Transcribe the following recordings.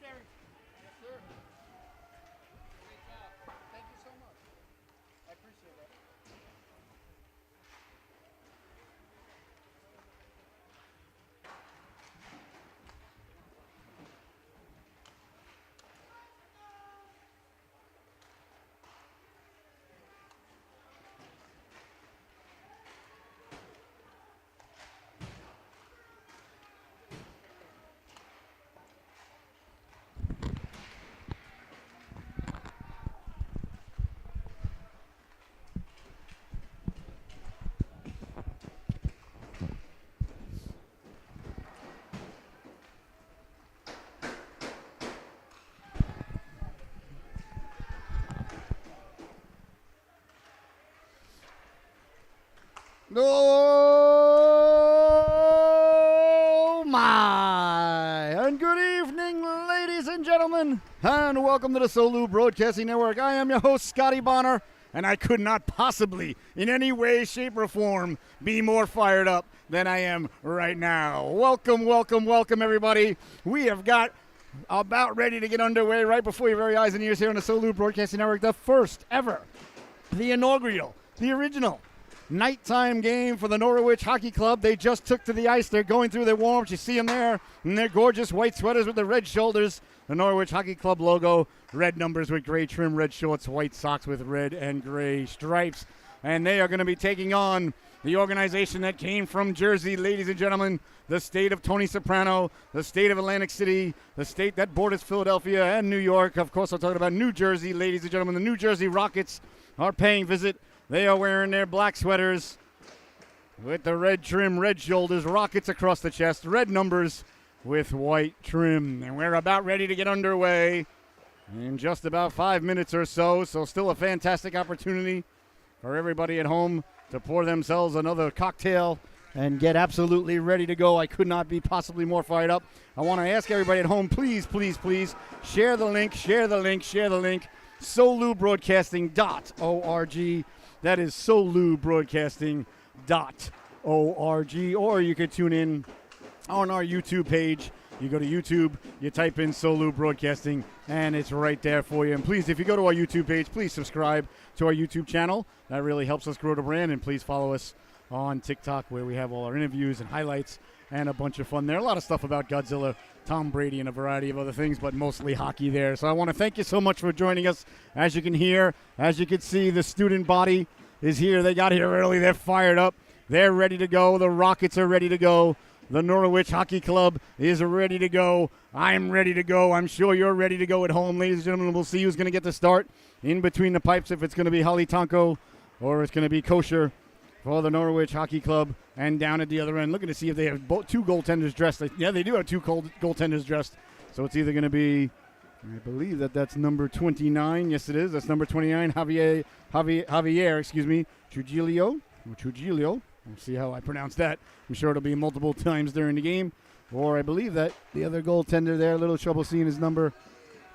Gary. Yes, sir. Great job. Thank you so much. I appreciate that. Oh my! And good evening, ladies and gentlemen, and welcome to the Solu Broadcasting Network. I am your host, Scotty Bonner, and I could not possibly, in any way, shape, or form, be more fired up than I am right now. Welcome, welcome, welcome, everybody. We have got about ready to get underway right before your very eyes and ears here on the Solu Broadcasting Network, the first ever, the inaugural, the original nighttime game for the Norwich Hockey Club. They just took to the ice. They're going through their warm-ups. You see them there in their gorgeous white sweaters with the red shoulders. The Norwich Hockey Club logo, red numbers with gray trim, red shorts, white socks with red and gray stripes. And they are going to be taking on the organization that came from Jersey, ladies and gentlemen, the state of Tony Soprano, the state of Atlantic City, the state that borders Philadelphia and New York. Of course, I'm talking about New Jersey, ladies and gentlemen. The New Jersey Rockets are paying visit. They are wearing their black sweaters with the red trim, red shoulders, Rockets across the chest, red numbers with white trim. And we're about ready to get underway in just about 5 minutes or so. So still a fantastic opportunity for everybody at home to pour themselves another cocktail and get absolutely ready to go. I could not be possibly more fired up. I want to ask everybody at home, please, please, please, share the link, share the link, share the link. solubroadcasting.org. That is solubroadcasting.org. Or you could tune in on our YouTube page. You go to YouTube, you type in Solu Broadcasting, and it's right there for you. And please, if you go to our YouTube page, please subscribe to our YouTube channel. That really helps us grow the brand. And please follow us on TikTok, where we have all our interviews and highlights and a bunch of fun there. A lot of stuff about Godzilla, Tom Brady, and a variety of other things, but mostly hockey there. So I want to thank you so much for joining us. As you can hear, as you can see, the student body is here. They got here early. They're fired up. They're ready to go. The Rockets are ready to go. The Norwich Hockey Club is ready to go. I'm ready to go. I'm sure you're ready to go at home, ladies and gentlemen. We'll see who's going to get the start in between the pipes, if it's going to be Holly Tonko or it's going to be Kosher for the Norwich Hockey Club. And down at the other end, looking to see if they have two goaltenders dressed. Yeah, they do have two goaltenders dressed. So it's either going to be, I believe that's number 29. Yes, it is. That's number 29, Javier, Trujillo. We'll see how I pronounce that. I'm sure it'll be multiple times during the game. Or I believe that the other goaltender there, a little trouble seeing his number.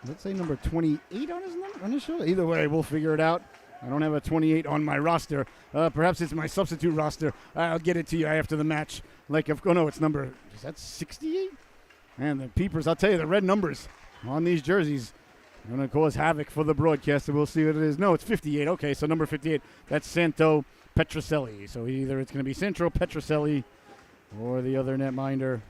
Let's say number 28 on his shoulder. Either way, we'll figure it out. I don't have a 28 on my roster. Perhaps it's my substitute roster. I'll get it to you after the match. It's number, is that 68? And the peepers, I'll tell you, the red numbers on these jerseys are going to cause havoc for the broadcaster. We'll see what it is. No, it's 58. Okay, so number 58, that's Santo Petroselli. So either it's going to be Santo Petroselli or the other netminder.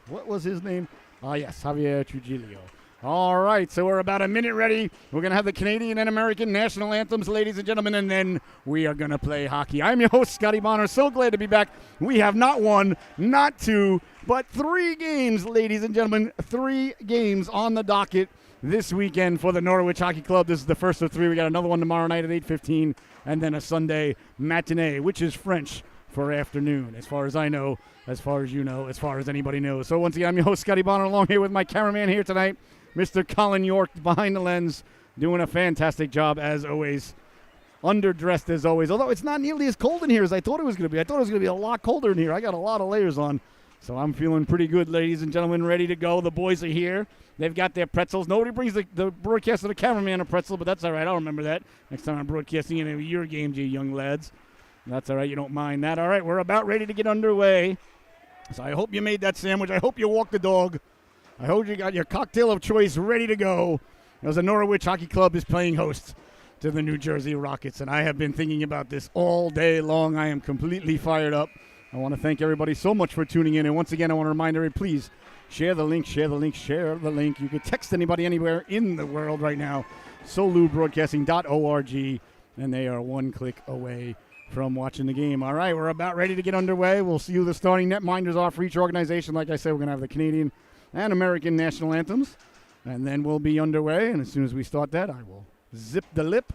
What was his name? Yes, Javier Trujillo. All right, so we're about a minute ready. We're going to have the Canadian and American national anthems, ladies and gentlemen, and then we are going to play hockey. I'm your host, Scotty Bonner. So glad to be back. We have not one, not two, but 3 games, ladies and gentlemen. 3 games on the docket this weekend for the Norwich Hockey Club. This is the first of 3. We got another one tomorrow night at 8:15, and then a Sunday matinee, which is French for afternoon, as far as I know, as far as you know, as far as anybody knows. So once again, I'm your host, Scotty Bonner, along here with my cameraman here tonight, Mr. Colin York, behind the lens, doing a fantastic job as always. Underdressed as always, although it's not nearly as cold in here as I thought it was going to be. I thought it was going to be a lot colder in here. I got a lot of layers on, so I'm feeling pretty good, ladies and gentlemen, ready to go. The boys are here. They've got their pretzels. Nobody brings the broadcaster, the cameraman, a pretzel, but that's all right. I'll remember that next time I'm broadcasting any of your games, you young lads. That's all right. You don't mind that. All right, we're about ready to get underway. So I hope you made that sandwich. I hope you walked the dog. I hope you got your cocktail of choice ready to go as the Norwich Hockey Club is playing host to the New Jersey Rockets. And I have been thinking about this all day long. I am completely fired up. I want to thank everybody so much for tuning in. And once again, I want to remind everybody, please share the link, share the link, share the link. You can text anybody anywhere in the world right now, solubroadcasting.org, and they are one click away from watching the game. All right, we're about ready to get underway. We'll see who the starting netminders are for each organization. Like I said, we're going to have the Canadian and American national anthems, and then we'll be underway. And as soon as we start that, I will zip the lip,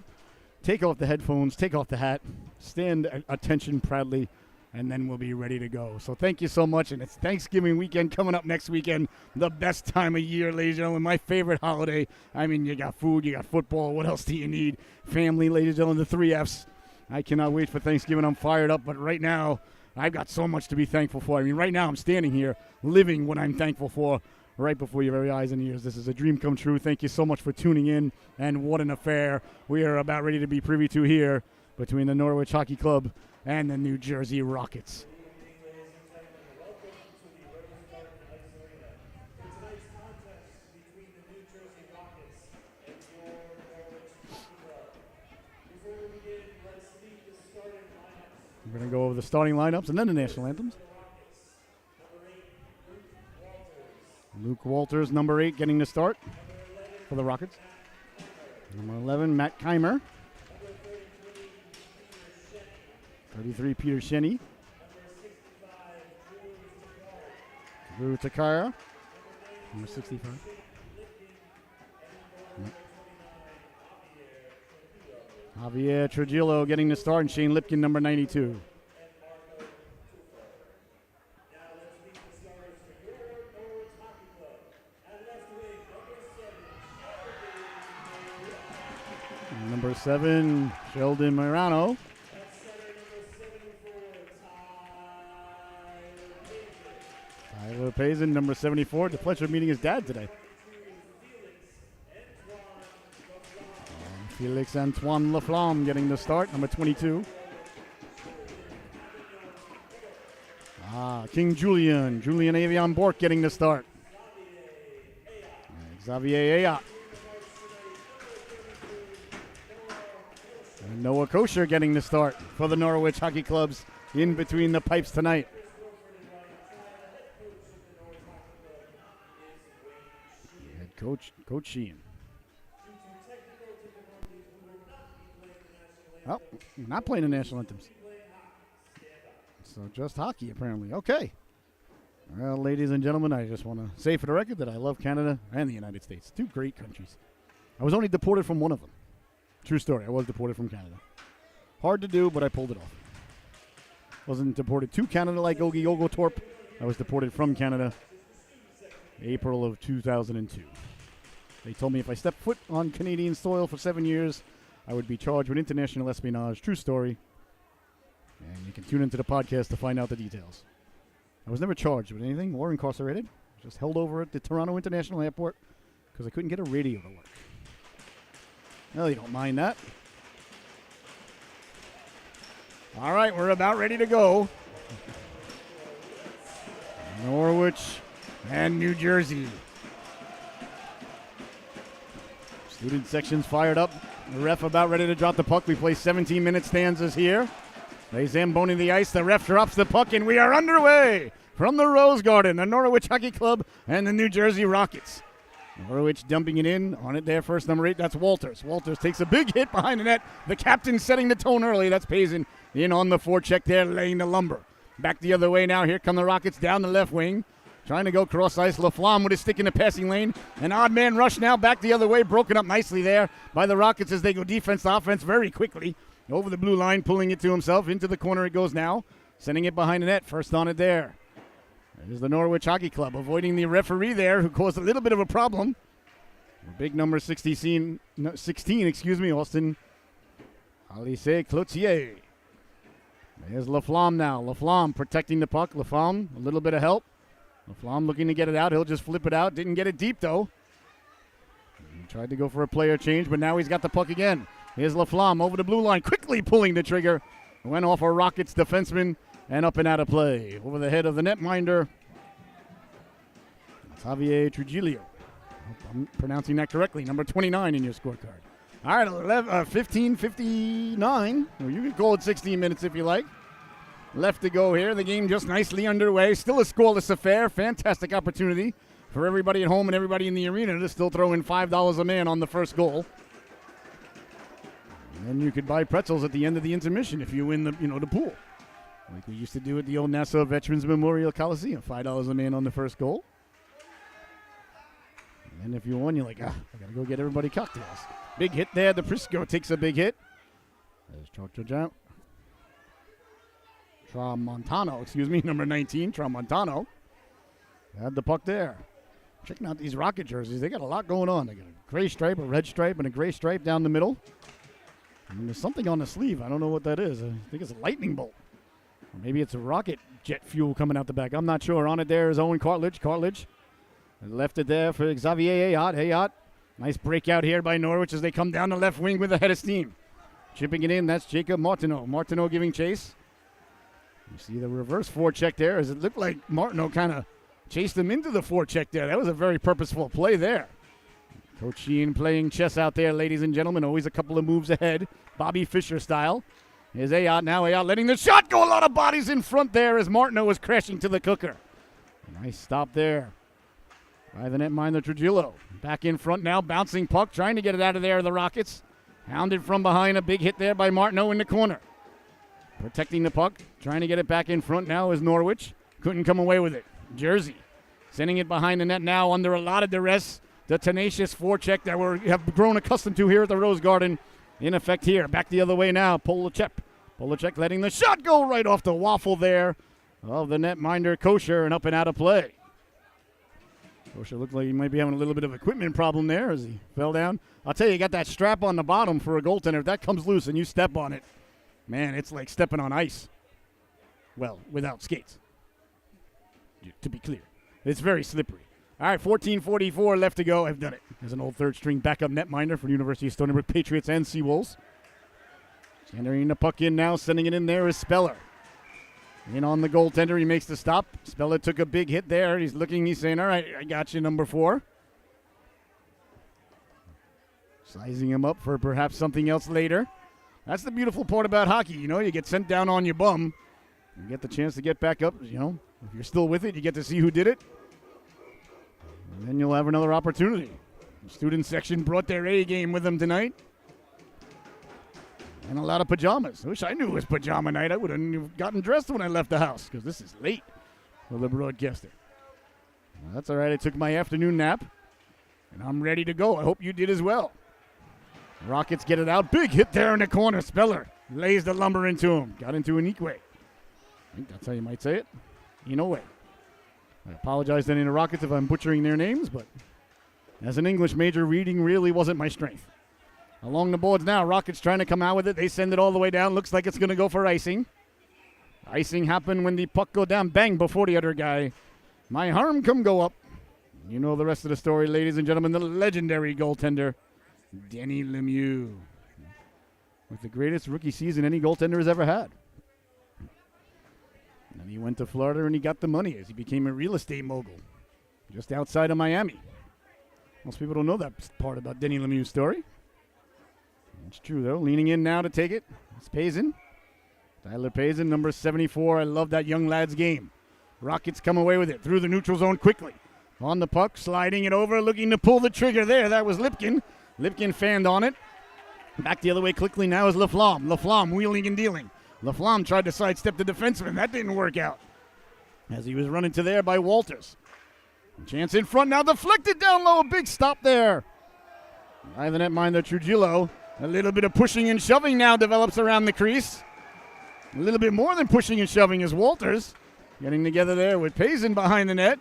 take off the headphones, take off the hat, stand at attention proudly, and then we'll be ready to go. So thank you so much, and it's Thanksgiving weekend coming up next weekend, the best time of year, ladies and gentlemen, my favorite holiday. I mean, you got food, you got football, what else do you need? Family, ladies and gentlemen, the 3 Fs. I cannot wait for Thanksgiving. I'm fired up, but right now, I've got so much to be thankful for. I mean, right now, I'm standing here living what I'm thankful for right before your very eyes and ears. This is a dream come true. Thank you so much for tuning in, and what an affair we are about ready to be privy to here between the Norwich Hockey Club and the New Jersey Rockets. We're going to go over the starting lineups and then the national anthems. Luke Walters, number 8, getting the start for the Rockets. Number 11, Matt Keimer. 33, Peter Shenny. Drew Takara, number 65. Javier Trujillo getting the start, and Shane Lipkin, number 92. And number 7, Sheldon Morano. Tyler Pazin, number 74. The pleasure of meeting his dad today. Felix Antoine Laflamme getting the start, number 22. King Julian Avion Bork getting the start. Xavier Ayat. And Noah Kosher getting the start for the Norwich Hockey Clubs in between the pipes tonight. Head coach, Coach Sheehan. Oh, you're not playing the national anthems. So just hockey, apparently. Okay. Well, ladies and gentlemen, I just want to say for the record that I love Canada and the United States. 2 great countries. I was only deported from one of them. True story. I was deported from Canada. Hard to do, but I pulled it off. Wasn't deported to Canada like Ogie Oglethorpe. I was deported from Canada April of 2002. They told me if I stepped foot on Canadian soil for 7 years, I would be charged with international espionage. True story. And you can tune into the podcast to find out the details. I was never charged with anything or incarcerated. Just held over at the Toronto International Airport because I couldn't get a radio to work. Well, you don't mind that. All right, we're about ready to go. Norwich and New Jersey. Student section's fired up. The ref about ready to drop the puck. We play 17-minute stanzas here. They zamboni the ice. The ref drops the puck, and we are underway from the Rose Garden, the Norwich Hockey Club and the New Jersey Rockets. Norwich dumping it in. On it there first, number 8. That's Walters. Walters takes a big hit behind the net. The captain setting the tone early. That's Pazin in on the forecheck there, laying the lumber. Back the other way now. Here come the Rockets down the left wing. Trying to go cross ice. Laflamme with his stick in the passing lane. An odd man rush now back the other way. Broken up nicely there by the Rockets as they go defense to offense very quickly. Over the blue line, pulling it to himself. Into the corner it goes now. Sending it behind the net. First on it there. There's the Norwich Hockey Club avoiding the referee there who caused a little bit of a problem. Big number 16, Austin Alice Cloutier. There's Laflamme now. Laflamme protecting the puck. Laflamme, a little bit of help. Laflamme looking to get it out. He'll just flip it out. Didn't get it deep, though. He tried to go for a player change, but now he's got the puck again. Here's Laflamme over the blue line, quickly pulling the trigger. Went off a Rockets defenseman and up and out of play. Over the head of the netminder. Javier Trujillo. Hope I'm pronouncing that correctly. Number 29 in your scorecard. All right, 15:59. Well, you can call it 16 minutes if you like. Left to go here. The game just nicely underway. Still a scoreless affair. Fantastic opportunity for everybody at home and everybody in the arena to still throw in $5 a man on the first goal. And then you could buy pretzels at the end of the intermission if you win the pool. Like we used to do at the old Nassau Veterans Memorial Coliseum. $5 a man on the first goal. And if you won, you're like, I got to go get everybody cocktails. Big hit there. The Prisco takes a big hit. There's Tramontano, number 19, Tramontano. Had the puck there. Checking out these Rocket jerseys. They got a lot going on. They got a gray stripe, a red stripe, and a gray stripe down the middle. And there's something on the sleeve. I don't know what that is. I think it's a lightning bolt. Or maybe it's a rocket jet fuel coming out the back. I'm not sure. On it there is Owen Cartledge. And left it there for Xavier Ayot. Nice breakout here by Norwich as they come down the left wing with a head of steam. Chipping it in, that's Jacob Martineau. Martineau giving chase. You see the reverse forecheck there as it looked like Martineau kind of chased him into the forecheck there. That was a very purposeful play there. Coach Sheehan playing chess out there, ladies and gentlemen. Always a couple of moves ahead, Bobby Fischer style. Here's Ayot now. Ayot letting the shot go. A lot of bodies in front there as Martineau was crashing to the cooker. Nice stop there by the netminder Trujillo. Back in front now, bouncing puck, trying to get it out of there, the Rockets. Hounded from behind, a big hit there by Martineau in the corner. Protecting the puck, trying to get it back in front now is Norwich. Couldn't come away with it. Jersey sending it behind the net now under a lot of duress. The tenacious forecheck that we have grown accustomed to here at the Rose Garden in effect here. Back the other way now, Polacek letting the shot go right off the waffle there of the netminder Kosher and up and out of play. Kosher looked like he might be having a little bit of equipment problem there as he fell down. I'll tell you got that strap on the bottom for a goaltender. If that comes loose and you step on it, man, it's like stepping on ice. Well, without skates, to be clear. It's very slippery. All right, 14:44 left to go. I've done it. As an old third-string backup netminder for the University of Stony Brook Patriots and Seawolves. Centering the puck in now, sending it in there is Speller. In on the goaltender, he makes the stop. Speller took a big hit there. He's looking, he's saying, all right, I got you, number 4. Sizing him up for perhaps something else later. That's the beautiful part about hockey. You get sent down on your bum. You get the chance to get back up. If you're still with it, you get to see who did it. And then you'll have another opportunity. The student section brought their A game with them tonight. And a lot of pajamas. I wish I knew it was pajama night. I would have gotten dressed when I left the house because this is late for the broadcaster. Well, that's all right. I took my afternoon nap, and I'm ready to go. I hope you did as well. Rockets get it out. Big hit there in the corner. Speller lays the lumber into him. Got into an Ikwe. I think that's how you might say it. Inoue. I apologize to any of the Rockets if I'm butchering their names, but as an English major, reading really wasn't my strength. Along the boards now, Rockets trying to come out with it. They send it all the way down. Looks like it's going to go for icing. Icing happened when the puck go down, bang, before the other guy. My arm come go up. You know the rest of the story, ladies and gentlemen. The legendary goaltender, Denny Lemieux. With the greatest rookie season any goaltender has ever had. And then he went to Florida and he got the money as he became a real estate mogul just outside of Miami. Most people don't know that part about Denny Lemieux's story. It's true, though. Leaning in now to take it. It's Pazin. Tyler Pazin, number 74. I love that young lad's game. Rockets come away with it through the neutral zone quickly. On the puck, sliding it over, looking to pull the trigger there. That was Lipkin. Lipkin fanned on it. Back the other way quickly now is Laflamme. Laflamme wheeling and dealing. Laflamme tried to sidestep the defenseman. That didn't work out as he was running to there by Walters. Chance in front now, deflected down low. A big stop there by the netminder Trujillo. A little bit of pushing and shoving now develops around the crease. A little bit more than pushing and shoving is Walters getting together there with Pazin behind the net.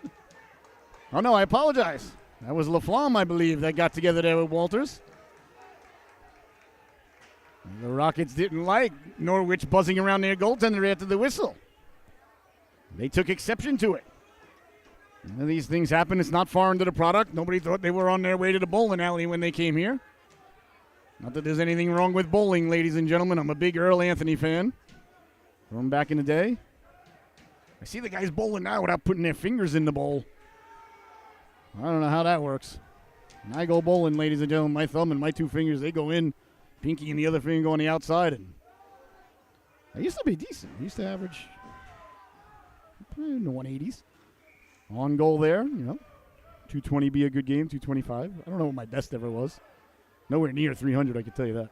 Oh, no, I apologize. That was Laflamme, I believe, that got together there with Walters. The Rockets didn't like Norwich buzzing around their goaltender after the whistle. They took exception to it. And these things happen. It's not foreign to the product. Nobody thought they were on their way to the bowling alley when they came here. Not that there's anything wrong with bowling, ladies and gentlemen. I'm a big Earl Anthony fan from back in the day. I see the guys bowling now without putting their fingers in the bowl. I don't know how that works. When I go bowling, ladies and gentlemen, my thumb and my two fingers, they go in, pinky and the other finger go on the outside. And I used to be decent. I used to average in the 180s. On goal there, 220 be a good game, 225. I don't know what my best ever was. Nowhere near 300, I can tell you that.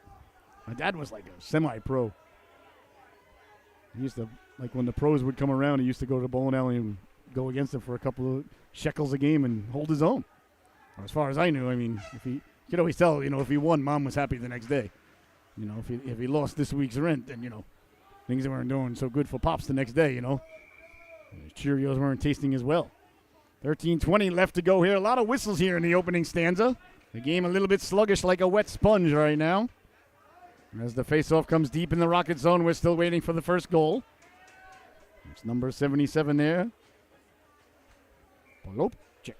My dad was like a semi-pro. He used to, like when the pros would come around, he used to go to the bowling alley and go against them for a couple of shekels a game and hold his own. As far as I knew, I mean, if he, you could always tell, if he won, Mom was happy the next day. If he lost this week's rent, then, things weren't doing so good for Pops the next day, Cheerios weren't tasting as well. 13:20 left to go here. A lot of whistles here in the opening stanza. The game a little bit sluggish like a wet sponge right now. As the faceoff comes deep in the Rocket zone, we're still waiting for the first goal. It's number 77 there. Polopik.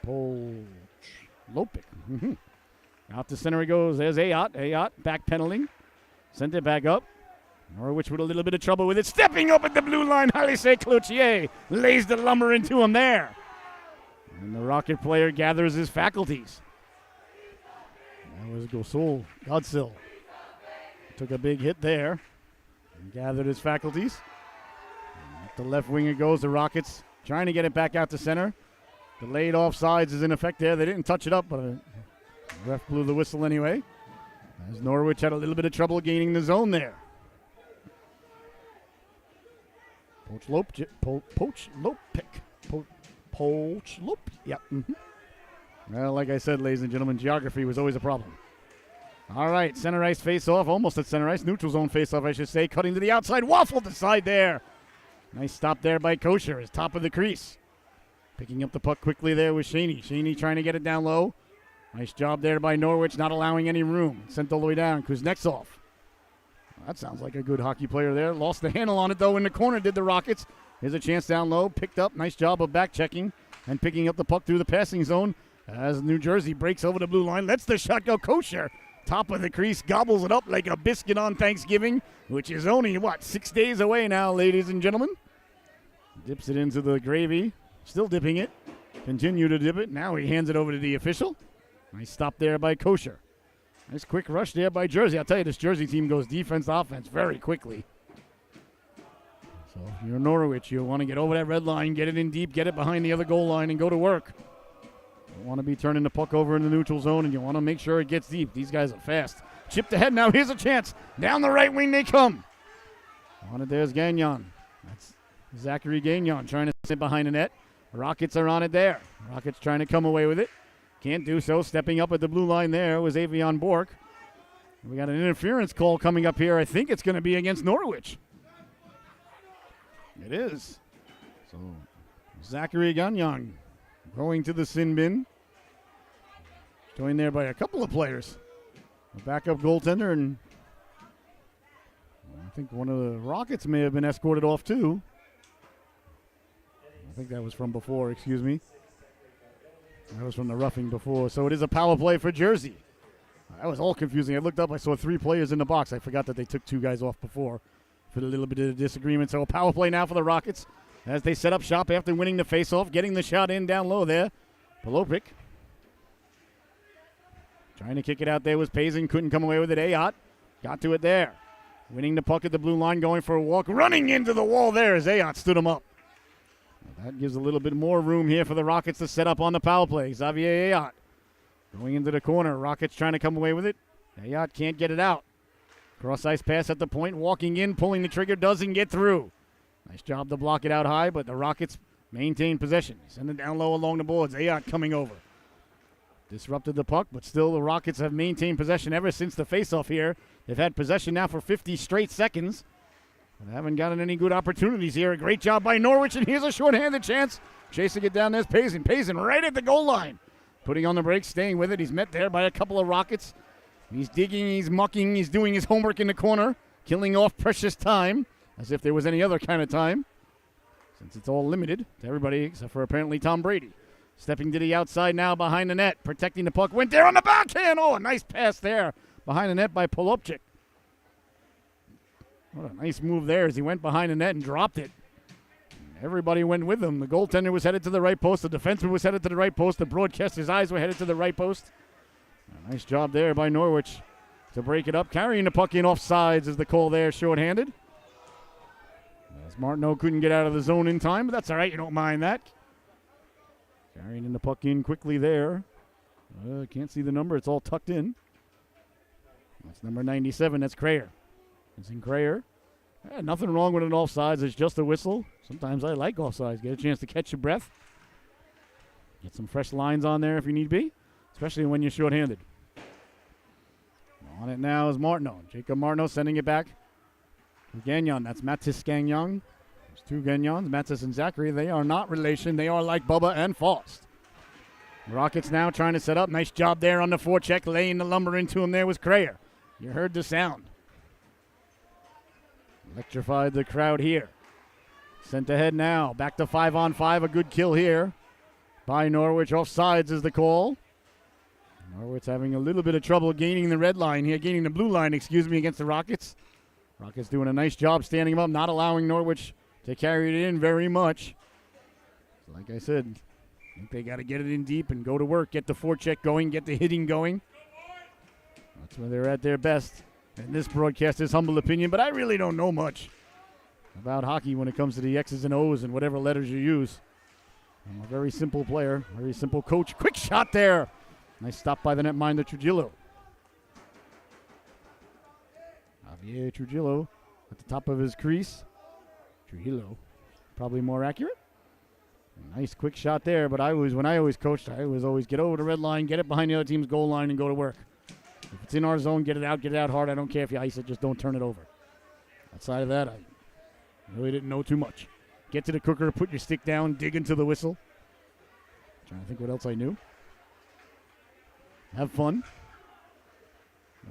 Mm-hmm. Out to center he goes. There's Ayot. Ayot backpedaling. Sent it back up. Norwich with a little bit of trouble with it. Stepping up at the blue line. Halise Cloutier lays the lumber into him there. And the Rocket player gathers his faculties. That was Godsill. Took a big hit there. And gathered his faculties. And at the left wing it goes. The Rockets trying to get it back out to center. Delayed offsides is in effect there. They didn't touch it up, but the ref blew the whistle anyway. As Norwich had a little bit of trouble gaining the zone there. Poach Lope. Yep. Mm-hmm. Well, like I said, ladies and gentlemen, geography was always a problem. All right, center ice face-off, almost at center ice. Neutral zone face-off, I should say. Cutting to the outside, waffled aside there. Nice stop there by Kosher, his top of the crease. Picking up the puck quickly there with Shaney. Shaney trying to get it down low. Nice job there by Norwich, not allowing any room. Sent all the way down. Kuznetsov. That sounds like a good hockey player there. Lost the handle on it, though, in the corner, did the Rockets. Here's a chance down low. Picked up. Nice job of back-checking and picking up the puck through the passing zone as New Jersey breaks over the blue line. Lets the shot go. Kosher, top of the crease, gobbles it up like a biscuit on Thanksgiving, which is only, 6 days away now, ladies and gentlemen. Dips it into the gravy. Still dipping it. Continue to dip it. Now he hands it over to the official. Nice stop there by Kosher. Nice quick rush there by Jersey. I'll tell you, this Jersey team goes defense to offense very quickly. So if you're Norwich, you want to get over that red line, get it in deep, get it behind the other goal line, and go to work. You want to be turning the puck over in the neutral zone, and you want to make sure it gets deep. These guys are fast. Chipped ahead now. Here's a chance. Down the right wing they come. On it, there's Gagnon. That's Zachary Gagnon trying to sit behind the net. Rockets are on it there. Rockets trying to come away with it. Can't do so. Stepping up at the blue line there was Avion Bork. We got an interference call coming up here. I think it's going to be against Norwich. It is. So Zachary Gagnon going to the sin bin. Joined there by a couple of players. A backup goaltender, and I think one of the Rockets may have been escorted off too. I think that was from before, excuse me. That was from the roughing before. So it is a power play for Jersey. That was all confusing. I looked up, I saw 3 players in the box. I forgot that they took 2 guys off before for a little bit of disagreement. So a power play now for the Rockets as they set up shop after winning the faceoff, getting the shot in down low there. Polopik trying to kick it out there was Pazin. Couldn't come away with it. Ayot got to it there. Winning the puck at the blue line, going for a walk. Running into the wall there as Ayot stood him up. That gives a little bit more room here for the Rockets to set up on the power play. Xavier Ayot going into the corner. Rockets trying to come away with it. Ayot can't get it out. Cross-ice pass at the point. Walking in, pulling the trigger. Doesn't get through. Nice job to block it out high, but the Rockets maintain possession. Send it down low along the boards. Ayot coming over. Disrupted the puck, but still the Rockets have maintained possession ever since the faceoff here. They've had possession now for 50 straight seconds. But haven't gotten any good opportunities here. A great job by Norwich, and here's a short-handed chance. Chasing it down, there's Pazin. Pazin right at the goal line. Putting on the brakes, staying with it. He's met there by a couple of Rockets. He's digging, he's mucking, he's doing his homework in the corner. Killing off precious time, as if there was any other kind of time. Since it's all limited to everybody except for apparently Tom Brady. Stepping to the outside now behind the net. Protecting the puck. Went there on the backhand. Oh, a nice pass there behind the net by Polopchik. What a nice move there as he went behind the net and dropped it. Everybody went with him. The goaltender was headed to the right post. The defenseman was headed to the right post. The broadcaster's eyes were headed to the right post. A nice job there by Norwich to break it up. Carrying the puck in offsides is the call there, shorthanded. As Martineau couldn't get out of the zone in time, but that's all right. You don't mind that. Carrying the puck in quickly there. Can't see the number. It's all tucked in. That's number 97. That's Crayer. It's in Crayer. Nothing wrong with an offsides. It's just a whistle. Sometimes I like offsides. Get a chance to catch your breath. Get some fresh lines on there if you need be, especially when you're shorthanded. On it now is Martineau. Jacob Martineau sending it back. Gagnon. That's Mathis Gagnon. There's two Gagnons, Mathis and Zachary. They are not relation. They are like Bubba and Faust. Rockets now trying to set up. Nice job there on the forecheck. Laying the lumber into him there was Crayer. You heard the sound. Electrified the crowd here. Sent ahead now. Back to 5-on-5. A good kill here by Norwich. Offsides is the call. Norwich having a little bit of trouble gaining the red line here. Gaining the blue line, against the Rockets. Rockets doing a nice job standing them up, not allowing Norwich to carry it in very much. Like I said, I think they got to get it in deep and go to work. Get the forecheck going. Get the hitting going. That's where they're at their best. And this broadcast is humble opinion, but I really don't know much about hockey when it comes to the X's and O's and whatever letters you use. I'm a very simple player, very simple coach. Quick shot there. Nice stop by the netminder, Trujillo. Javier Trujillo at the top of his crease. Trujillo, probably more accurate. Nice quick shot there, but when I always coached, I always get over the red line, get it behind the other team's goal line, and go to work. If it's in our zone, get it out hard. I don't care if you ice it, just don't turn it over. Outside of that, I really didn't know too much. Get to the cooker, put your stick down, dig into the whistle. Trying to think what else I knew. Have fun.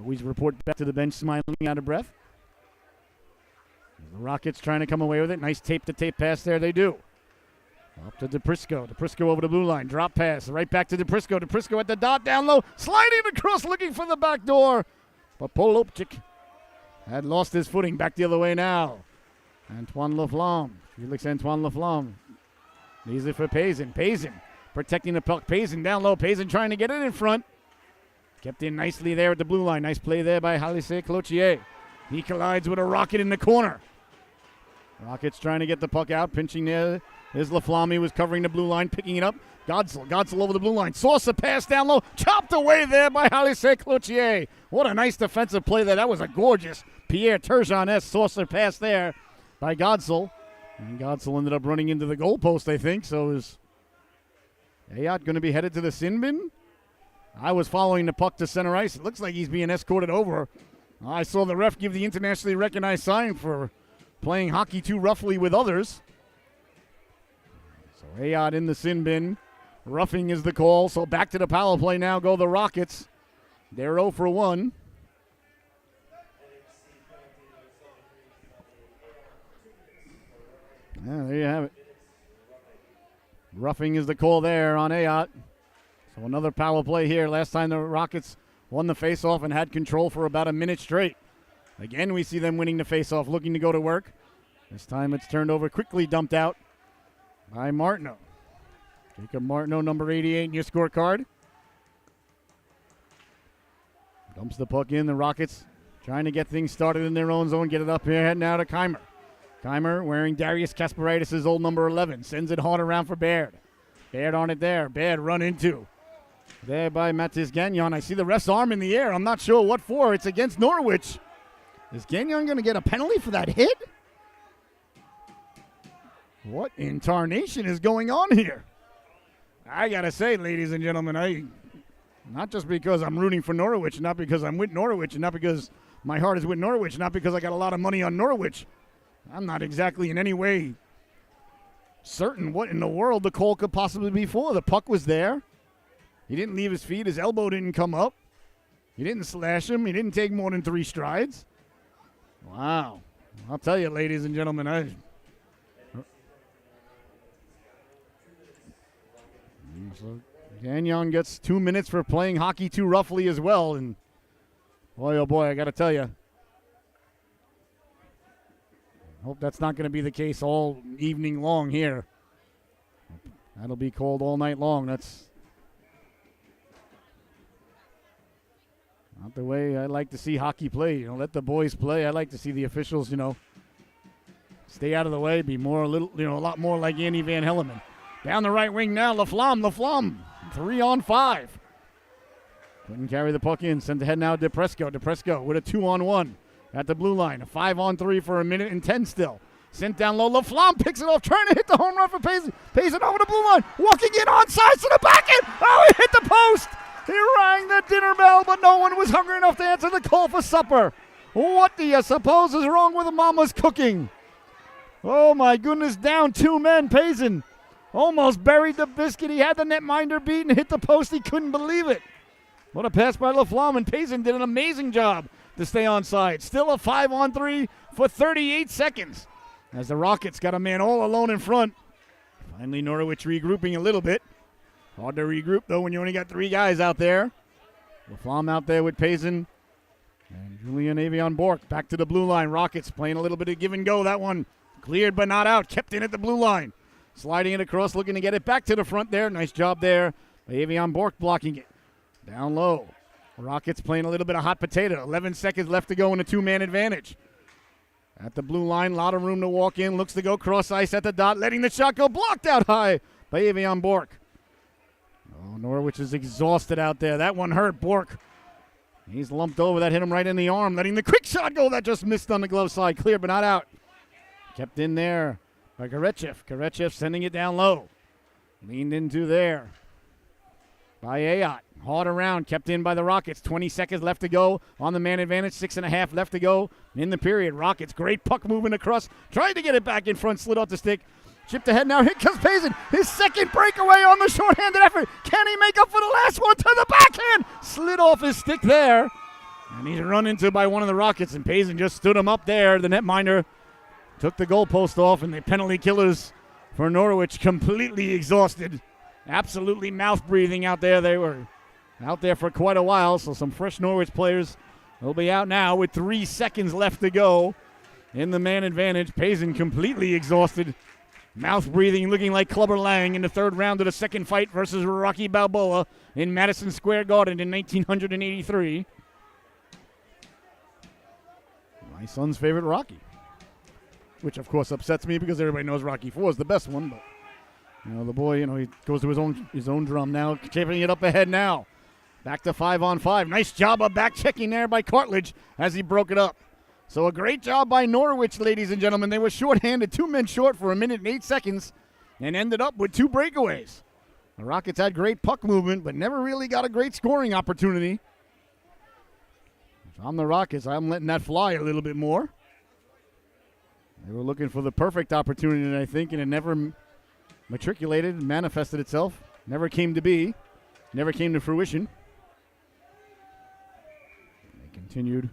Always report back to the bench smiling out of breath. The Rockets trying to come away with it. Nice tape-to-tape pass there, they do. Up to DePrisco. DePrisco over the blue line. Drop pass. Right back to DePrisco. DePrisco at the dot. Down low. Sliding across looking for the back door. But Polopchik had lost his footing. Back the other way now. Antoine Laflamme. Felix Antoine Laflamme. Easy for Payson. Payson protecting the puck. Payson down low. Payson trying to get it in front. Kept in nicely there at the blue line. Nice play there by Halise Cloutier. He collides with a Rocket in the corner. Rockets trying to get the puck out. Pinching there. There's Laflamme, was covering the blue line, picking it up. Godsell over the blue line. Saucer pass down low. Chopped away there by Halise Cloutier. What a nice defensive play there. That was a gorgeous Pierre Turgeon-esque saucer pass there by Godsell. And Godsell ended up running into the goalpost, I think. So is Ayot going to be headed to the sin bin? I was following the puck to center ice. It looks like he's being escorted over. I saw the ref give the internationally recognized sign for playing hockey too roughly with others. So Ayot in the sin bin. Roughing is the call. So back to the power play now go the Rockets. They're 0 for 1. Yeah, there you have it. Roughing is the call there on Ayot. So another power play here. Last time the Rockets won the faceoff and had control for about a minute straight. Again, we see them winning the faceoff, looking to go to work. This time it's turned over, quickly dumped out by Martineau. Jacob Martineau, number 88 in your scorecard. Dumps the puck in. The Rockets trying to get things started in their own zone. Get it up here, heading out to Keimer. Keimer wearing Darius Kasparaitis' old number 11. Sends it hard around for Baird. Baird on it there. Baird run into. There by Mathis Gagnon. I see the ref's arm in the air. I'm not sure what for. It's against Norwich. Is Gagnon going to get a penalty for that hit? What in tarnation is going on here? I got to say, ladies and gentlemen, not just because I'm rooting for Norwich, not because I'm with Norwich, and not because my heart is with Norwich, not because I got a lot of money on Norwich. I'm not exactly in any way certain what in the world the call could possibly be for. The puck was there. He didn't leave his feet. His elbow didn't come up. He didn't slash him. He didn't take more than 3 strides. Wow. I'll tell you, ladies and gentlemen, so Gagnon gets 2 minutes for playing hockey too roughly as well. And boy, oh boy, I got to tell you, Hope that's not going to be the case all evening long here. That'll be called all night long. That's not the way I like to see hockey play. Let the boys play. I like to see the officials, stay out of the way, be a lot more like Andy Van Helleman. Down the right wing now, Laflamme, 3-on-5. Couldn't carry the puck in. Sent ahead now, DePresco with a 2-on-1 at the blue line. A 5-on-3 for 1:10 still. Sent down low. Laflamme picks it off, trying to hit the home run for Payson. Payson over the blue line. Walking in onside to the back end. Oh, he hit the post. He rang the dinner bell, but no one was hungry enough to answer the call for supper. What do you suppose is wrong with Mama's cooking? Oh, my goodness. Down 2 men. Payson almost buried the biscuit. He had the netminder beat and hit the post. He couldn't believe it. What a pass by Laflamme, and Payson did an amazing job to stay onside. Still a 5-on-3 for 38 seconds. As the Rockets got a man all alone in front. Finally, Norwich regrouping a little bit. Hard to regroup, though, when you only got 3 guys out there. Laflamme out there with Payson. And Julian Avion Bork back to the blue line. Rockets playing a little bit of give and go. That one cleared but not out. Kept in at the blue line. Sliding it across, looking to get it back to the front there. Nice job there by Avion Bork blocking it. Down low. Rockets playing a little bit of hot potato. 11 seconds left to go in a 2-man advantage. At the blue line, a lot of room to walk in. Looks to go cross ice at the dot, letting the shot go blocked out high by Avion Bork. Oh, Norwich is exhausted out there. That one hurt Bork. He's lumped over. That hit him right in the arm, letting the quick shot go. That just missed on the glove side. Clear but not out. Kept in there by Gorechev. Gorechev sending it down low. Leaned into there by Ayotte. Hard around, kept in by the Rockets. 20 seconds left to go on the man advantage. 6.5 left to go in the period. Rockets, great puck movement across. Trying to get it back in front, slid off the stick. Chipped ahead now, here comes Payson. His second breakaway on the shorthanded effort. Can he make up for the last one to the backhand? Slid off his stick there. And he's run into by one of the Rockets, and Payson just stood him up there. The netminder took the goalpost off, and the penalty killers for Norwich completely exhausted. Absolutely mouth breathing out there. They were out there for quite a while, so some fresh Norwich players will be out now with 3 seconds left to go in the man advantage. Payson completely exhausted, mouth breathing, looking like Clubber Lang in the 3rd round of the second fight versus Rocky Balboa in Madison Square Garden in 1983. My son's favorite Rocky, which of course upsets me because everybody knows Rocky IV is the best one, but the boy, he goes to his own drum now, chipping it up ahead now. Back to 5-on-5. Nice job of back checking there by Cartledge as he broke it up. So a great job by Norwich, ladies and gentlemen. They were shorthanded, 2 men short for 1:08 and ended up with 2 breakaways. The Rockets had great puck movement, but never really got a great scoring opportunity. If I'm the Rockets, I'm letting that fly a little bit more. They were looking for the perfect opportunity, I think, and it never matriculated, manifested itself. Never came to be. Never came to fruition. They continued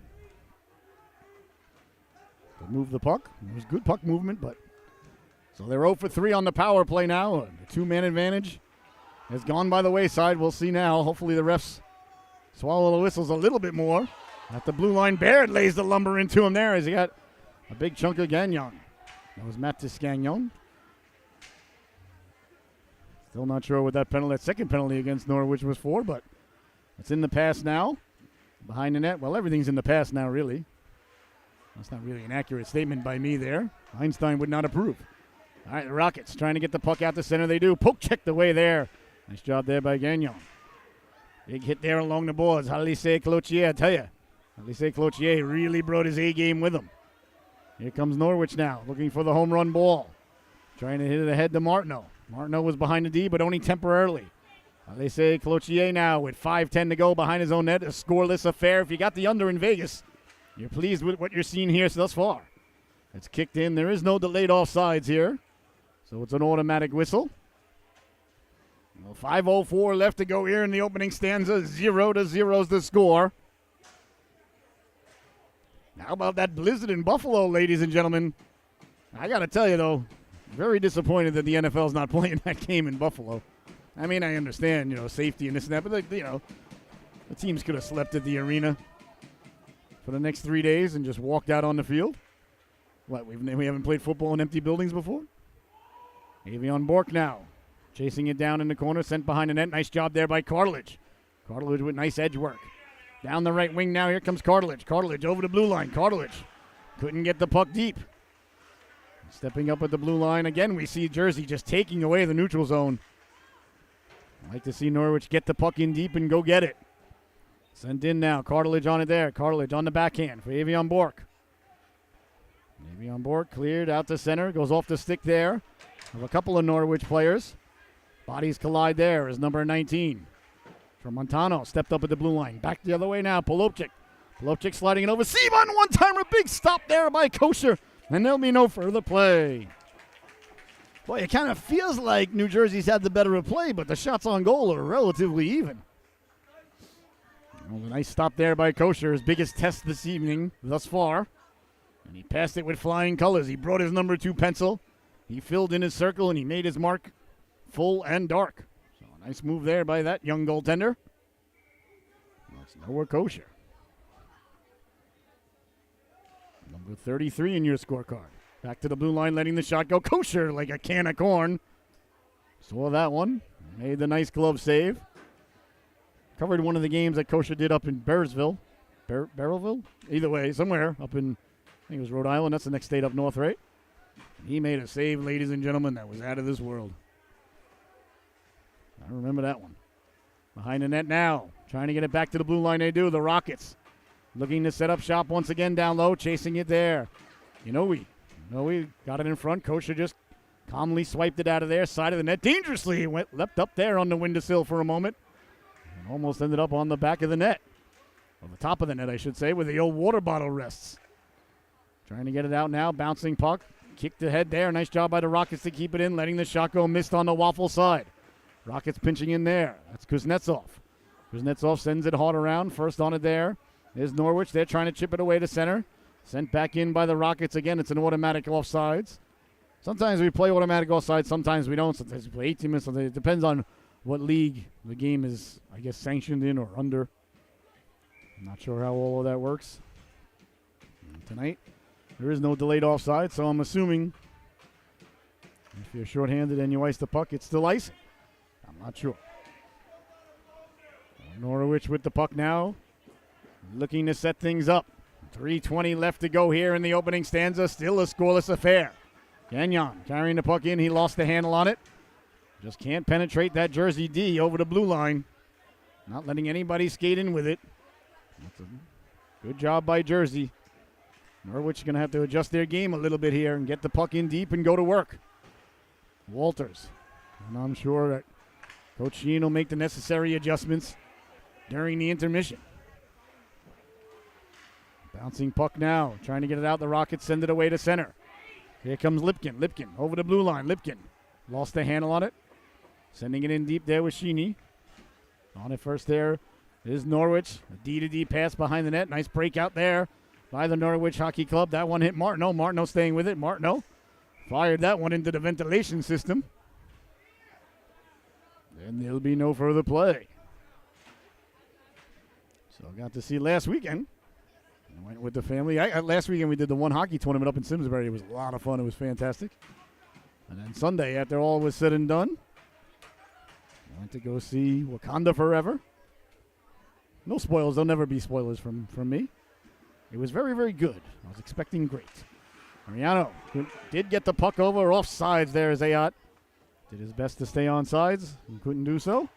to move the puck. It was good puck movement, but so they're 0 for 3 on the power play now. The 2-man advantage has gone by the wayside. We'll see now. Hopefully the refs swallow the whistles a little bit more. At the blue line, Baird lays the lumber into him there as he got a big chunk of Gagnon. That was Mathis Gagnon. Still not sure what that second penalty against Norwich was for, but it's in the past now. Behind the net, well, everything's in the past now, really. That's not really an accurate statement by me there. Einstein would not approve. All right, the Rockets trying to get the puck out the center. They do. Poke checked away there. Nice job there by Gagnon. Big hit there along the boards. Halise Cloutier, I tell you. Halise Cloutier really brought his A game with him. Here comes Norwich now, looking for the home run ball. Trying to hit it ahead to Martineau. Martineau was behind the D, but only temporarily. Halise Cloutier now with 5:10 to go behind his own net. A scoreless affair. If you got the under in Vegas, you're pleased with what you're seeing here thus far. It's kicked in. There is no delayed offsides here, so it's an automatic whistle. 5:04 left to go here in the opening stanza. 0-0 is the score. How about that blizzard in Buffalo, ladies and gentlemen? I got to tell you, though, very disappointed that the NFL's not playing that game in Buffalo. I mean, I understand, safety and this and that, but, the teams could have slept at the arena for the next 3 days and just walked out on the field. What, we haven't played football in empty buildings before? Avion Bork now. Chasing it down in the corner, sent behind the net. Nice job there by Cartilage. Cartilage with nice edge work. Down the right wing now, here comes Cartilage. Cartilage over the blue line. Cartilage couldn't get the puck deep. Stepping up at the blue line again, we see Jersey just taking away the neutral zone. I'd like to see Norwich get the puck in deep and go get it. Sent in now, Cartilage on it there. Cartilage on the backhand for Avion Bork. Avion Bork cleared out to center, goes off the stick there of a couple of Norwich players. Bodies collide there as number 19. Tramontano stepped up at the blue line. Back the other way now, Polopchik. Polopchik sliding it over. Simon, one-timer, big stop there by Kosher. And there'll be no further play. Boy, it kind of feels like New Jersey's had the better of play, but the shots on goal are relatively even. Well, a nice stop there by Kosher, his biggest test this evening thus far. And he passed it with flying colors. He brought his number 2 pencil. He filled in his circle, and he made his mark full and dark. So a nice move there by that young goaltender. That's nowhere Kosher. Number 33 in your scorecard. Back to the blue line, letting the shot go. Kosher like a can of corn. Saw that one. Made the nice glove save. Covered one of the games that Kosher did up in Bearsville. Barrelville? Either way, somewhere up in, I think it was Rhode Island. That's the next state up north, right? He made a save, ladies and gentlemen, that was out of this world. I remember that one. Behind the net now. Trying to get it back to the blue line. They do. The Rockets looking to set up shop once again down low. Chasing it there. We got it in front. Kosher just calmly swiped it out of there. Side of the net. Dangerously. Leapt up there on the windowsill for a moment. And almost ended up on the back of the net. Or the top of the net, I should say, where the old water bottle rests. Trying to get it out now. Bouncing puck. Kicked ahead there. Nice job by the Rockets to keep it in. Letting the shot go. Missed on the waffle side. Rockets pinching in there. That's Kuznetsov. Kuznetsov sends it hard around. First on it there is Norwich. They're trying to chip it away to center. Sent back in by the Rockets. Again, it's an automatic offsides. Sometimes we play automatic offsides. Sometimes we don't. Sometimes we play 18 minutes. It depends on what league the game is, I guess, sanctioned in or under. I'm not sure how all of that works. And tonight, there is no delayed offside, so I'm assuming if you're shorthanded and you ice the puck, it's still icing. I'm not sure. Norwich with the puck now, looking to set things up. 3:20 left to go here in the opening stanza. Still a scoreless affair. Gagnon carrying the puck in. He lost the handle on it. Just can't penetrate that Jersey D over the blue line. Not letting anybody skate in with it. That's a good job by Jersey. Norwich going to have to adjust their game a little bit here and get the puck in deep and go to work. Walters. And I'm sure that Coach Sheen will make the necessary adjustments during the intermission. Bouncing puck now. Trying to get it out. The Rockets send it away to center. Here comes Lipkin. Lipkin over the blue line. Lipkin lost the handle on it. Sending it in deep there with Sheeny. On it first there is Norwich. A D-to-D pass behind the net. Nice breakout there by the Norwich Hockey Club. That one hit Martineau. Martineau staying with it. Martineau fired that one into the ventilation system. And there'll be no further play. So I got to see last weekend. I went with the family. Last weekend we did the one hockey tournament up in Simsbury. It was a lot of fun. It was fantastic. And then Sunday, after all was said and done, I went to go see Wakanda Forever. No spoilers. There'll never be spoilers from me. It was very, very good. I was expecting great. Mariano did get the puck over. Offsides there as Ayat did his best to stay on sides and couldn't do so.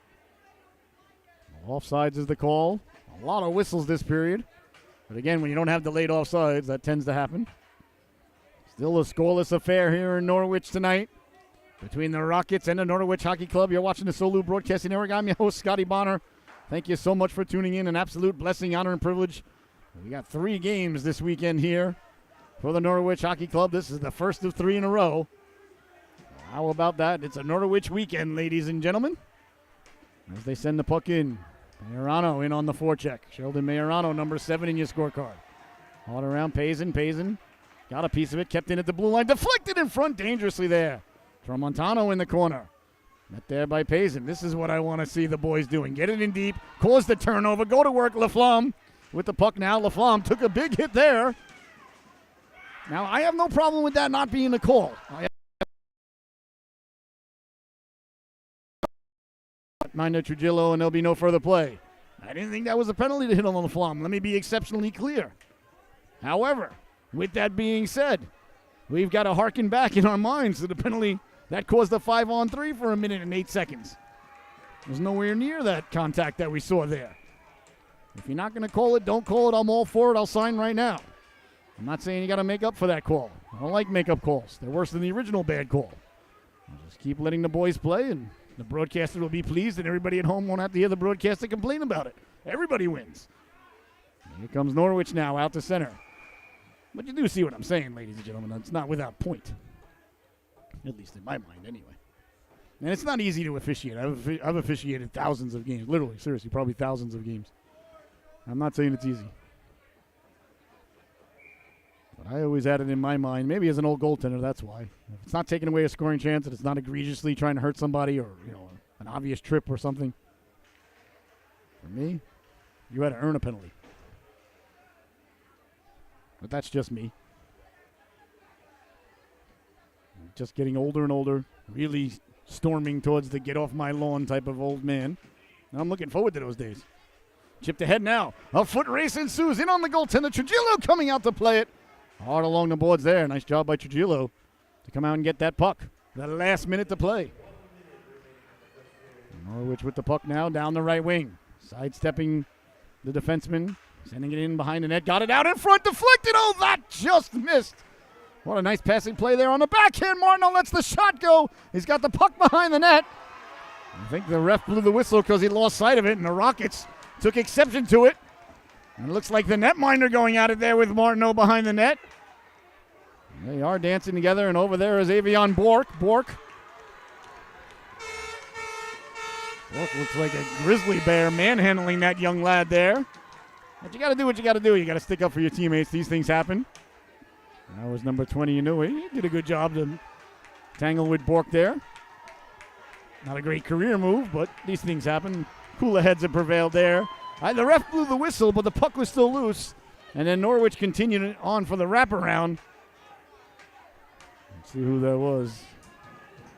Offsides is the call. A lot of whistles this period. But again, when you don't have delayed offsides, that tends to happen. Still a scoreless affair here in Norwich tonight between the Rockets and the Norwich Hockey Club. You're watching the Solu Broadcasting Network. I'm your host, Scotty Bonner. Thank you so much for tuning in. An absolute blessing, honor, and privilege. We got 3 games this weekend here for the Norwich Hockey Club. This is the first of 3 in a row. How about that? It's a Norwich weekend, ladies and gentlemen. As they send the puck in. Majorano in on the forecheck. Sheldon Majorano, number 7 in your scorecard. All around Payson. Got a piece of it. Kept in at the blue line. Deflected in front dangerously there. Tramontano in the corner. Met there by Payson. This is what I want to see the boys doing. Get it in deep. Cause the turnover. Go to work. Laflamme with the puck now. Laflamme took a big hit there. Now, I have no problem with that not being a call. Mind Trujillo, and there'll be no further play. I didn't think that was a penalty to hit on the flom. Let me be exceptionally clear. However, with that being said, we've got to harken back in our minds to the penalty that caused a 5-on-3 for 1 minute and 8 seconds. There's nowhere near that contact that we saw there. If you're not going to call it, don't call it. I'm all for it. I'll sign right now. I'm not saying you got to make up for that call. I don't like make-up calls. They're worse than the original bad call. I'll just keep letting the boys play, and the broadcaster will be pleased, and everybody at home won't have to hear the broadcaster complain about it. Everybody wins. Here comes Norwich now out to center. But you do see what I'm saying, ladies and gentlemen. It's not without point. At least in my mind, anyway. And it's not easy to officiate. I've officiated thousands of games. Literally, seriously, probably thousands of games. I'm not saying it's easy. But I always had it in my mind, maybe as an old goaltender, that's why. If it's not taking away a scoring chance, and it's not egregiously trying to hurt somebody or, an obvious trip or something. For me, you had to earn a penalty. But that's just me. I'm just getting older and older, really storming towards the get off my lawn type of old man. And I'm looking forward to those days. Chipped ahead now. A foot race ensues. In on the goaltender. Trujillo coming out to play it. Hard along the boards there. Nice job by Trujillo to come out and get that puck. The last minute to play. Norwich with the puck now down the right wing. Sidestepping the defenseman. Sending it in behind the net. Got it out in front. Deflected. Oh, that just missed. What a nice passing play there on the backhand. Martineau lets the shot go. He's got the puck behind the net. I think the ref blew the whistle because he lost sight of it, and the Rockets took exception to it. And it looks like the netminder going at it there with Martineau behind the net. And they are dancing together, and over there is Avion Bork. Bork looks like a grizzly bear manhandling that young lad there. But you got to do what you got to do. You got to stick up for your teammates. These things happen. That was number 20, He did a good job to tangle with Bork there. Not a great career move, but these things happen. Cooler heads have prevailed there. The ref blew the whistle, but the puck was still loose. And then Norwich continued on for the wraparound. Let's see who that was.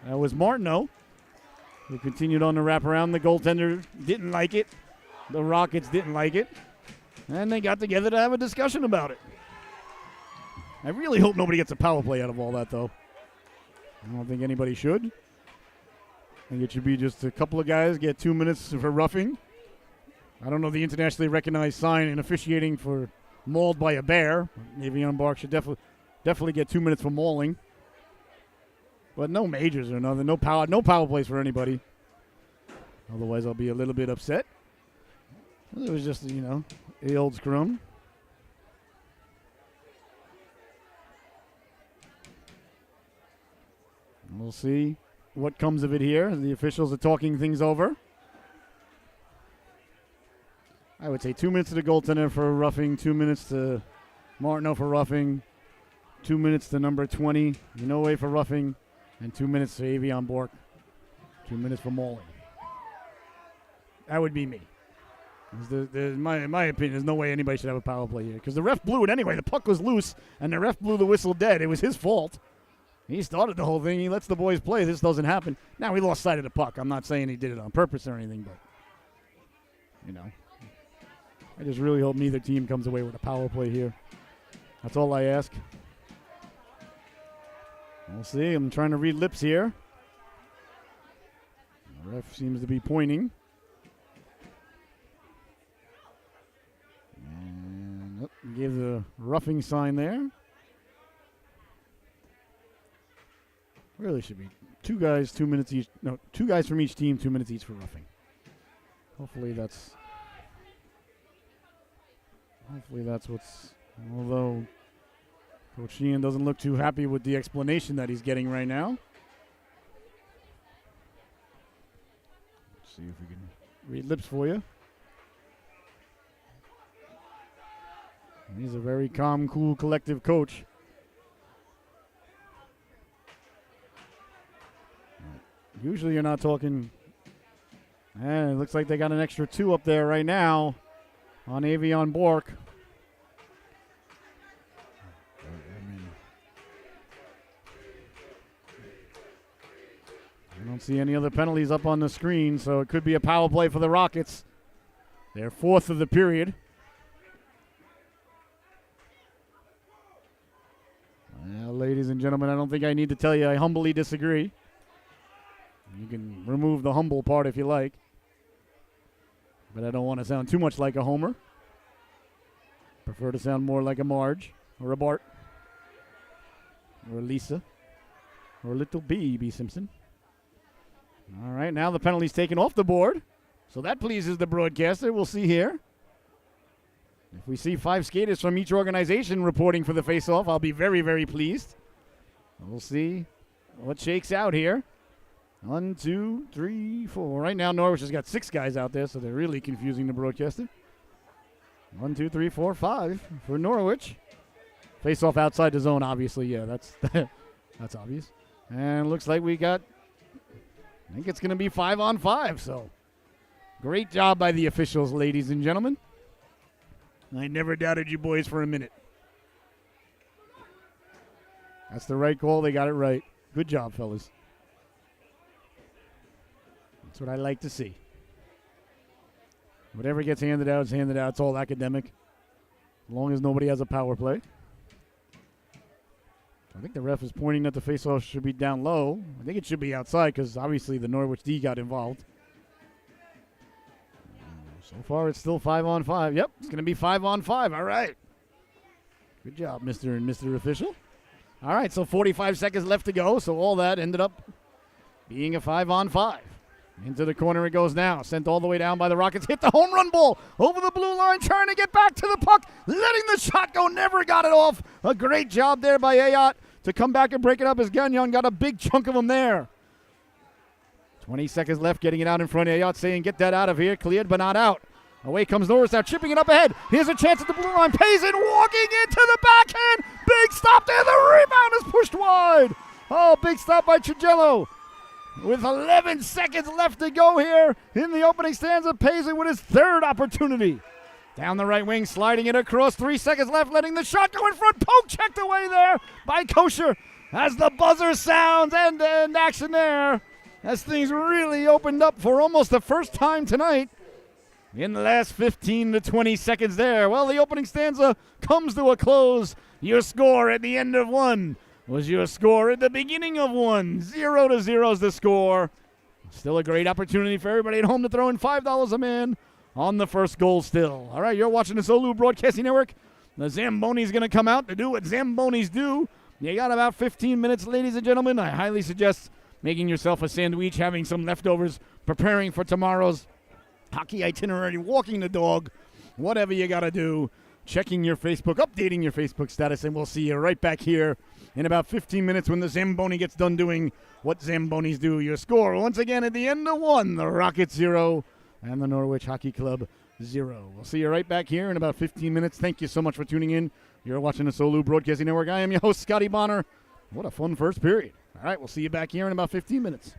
That was Martineau, who continued on the wraparound. The goaltender didn't like it. The Rockets didn't like it. And they got together to have a discussion about it. I really hope nobody gets a power play out of all that, though. I don't think anybody should. I think it should be just a couple of guys get 2 minutes for roughing. I don't know the internationally recognized sign in officiating for mauled by a bear. Avion Bork should definitely get 2 minutes for mauling. But no majors or nothing. No power plays for anybody. Otherwise, I'll be a little bit upset. It was just, the old scrum. We'll see what comes of it here. The officials are talking things over. I would say 2 minutes to the goaltender for roughing, 2 minutes to Martineau for roughing, 2 minutes to number 20, Inoue for roughing, and 2 minutes to Avion Bork, 2 minutes for mauling. That would be me. In my opinion, there's no way anybody should have a power play here because the ref blew it anyway. The puck was loose, and the ref blew the whistle dead. It was his fault. He started the whole thing. He lets the boys play. This doesn't happen. Now, he lost sight of the puck. I'm not saying he did it on purpose or anything, but, I just really hope neither team comes away with a power play here. That's all I ask. We'll see. I'm trying to read lips here. The ref seems to be pointing. And gave the roughing sign there. Really should be 2 guys, 2 minutes each. No, 2 guys from each team, 2 minutes each for roughing. Hopefully that's what's. Although Coach Sheehan doesn't look too happy with the explanation that he's getting right now. Let's see if we can read lips for you. And he's a very calm, cool, collective coach. Usually you're not talking. And it looks like they got an extra 2 up there right now on Avion Bork. don't see any other penalties up on the screen, so it could be a power play for the Rockets. Their fourth of the period. Well, ladies and gentlemen, I don't think I need to tell you I humbly disagree. You can remove the humble part if you like. But I don't want to sound too much like a homer. Prefer to sound more like a Marge or a Bart or a Lisa or a little baby Simpson. All right, now the penalty's taken off the board. So that pleases the broadcaster. We'll see here. If we see 5 skaters from each organization reporting for the face-off, I'll be very, very pleased. We'll see what shakes out here. 1, 2, 3, 4. Right now, Norwich has got 6 guys out there, so they're really confusing the broadcaster. 1, 2, 3, 4, 5 for Norwich. Face-off outside the zone, obviously. Yeah, that's that's obvious. And looks like we got, I think it's going to be 5-on-5, so great job by the officials, ladies and gentlemen. I never doubted you boys for a minute. That's the right call. They got it right. Good job, fellas. That's what I like to see. Whatever gets handed out is handed out. It's all academic. As long as nobody has a power play. I think the ref is pointing that the faceoff should be down low. I think it should be outside because obviously the Norwich D got involved. So far, it's still 5-on-5. Yep, it's going to be 5-on-5. All right. Good job, Mr. and Mr. Official. All right, so 45 seconds left to go. So all that ended up being a 5-on-5. Into the corner it goes now. Sent all the way down by the Rockets. Hit the home run ball over the blue line. Trying to get back to the puck. Letting the shot go. Never got it off. A great job there by Ayot to come back and break it up as Gagnon got a big chunk of them there. 20 seconds left, getting it out in front. Ayot saying, get that out of here. Cleared, but not out. Away comes Norris now, chipping it up ahead. Here's a chance at the blue line. Payson walking into the backhand. Big stop there. The rebound is pushed wide. Oh, big stop by Trigello. With 11 seconds left to go here in the opening stanza, Payson with his third opportunity. Down the right wing, sliding it across. 3 seconds left, letting the shot go in front. Poke checked away there by Kosher as the buzzer sounds. End-to-end action there as things really opened up for almost the first time tonight in the last 15 to 20 seconds there. Well, the opening stanza comes to a close. Your score at the end of one was your score at the beginning of one. 0-0 is the score. Still a great opportunity for everybody at home to throw in $5 a man on the first goal still. All right, you're watching the Solu Broadcasting Network. The Zamboni's going to come out to do what Zambonis do. You got about 15 minutes, ladies and gentlemen. I highly suggest making yourself a sandwich, having some leftovers, preparing for tomorrow's hockey itinerary, walking the dog, whatever you got to do, checking your Facebook, updating your Facebook status, and we'll see you right back here in about 15 minutes when the Zamboni gets done doing what Zambonis do. Your score, once again, at the end of one, the Rockets 0 and the Norwich Hockey Club 0. We'll see you right back here in about 15 minutes. Thank you so much for tuning in. You're watching the Solu Broadcasting Network. I am your host, Scotty Bonner. What a fun first period. All right, we'll see you back here in about 15 minutes.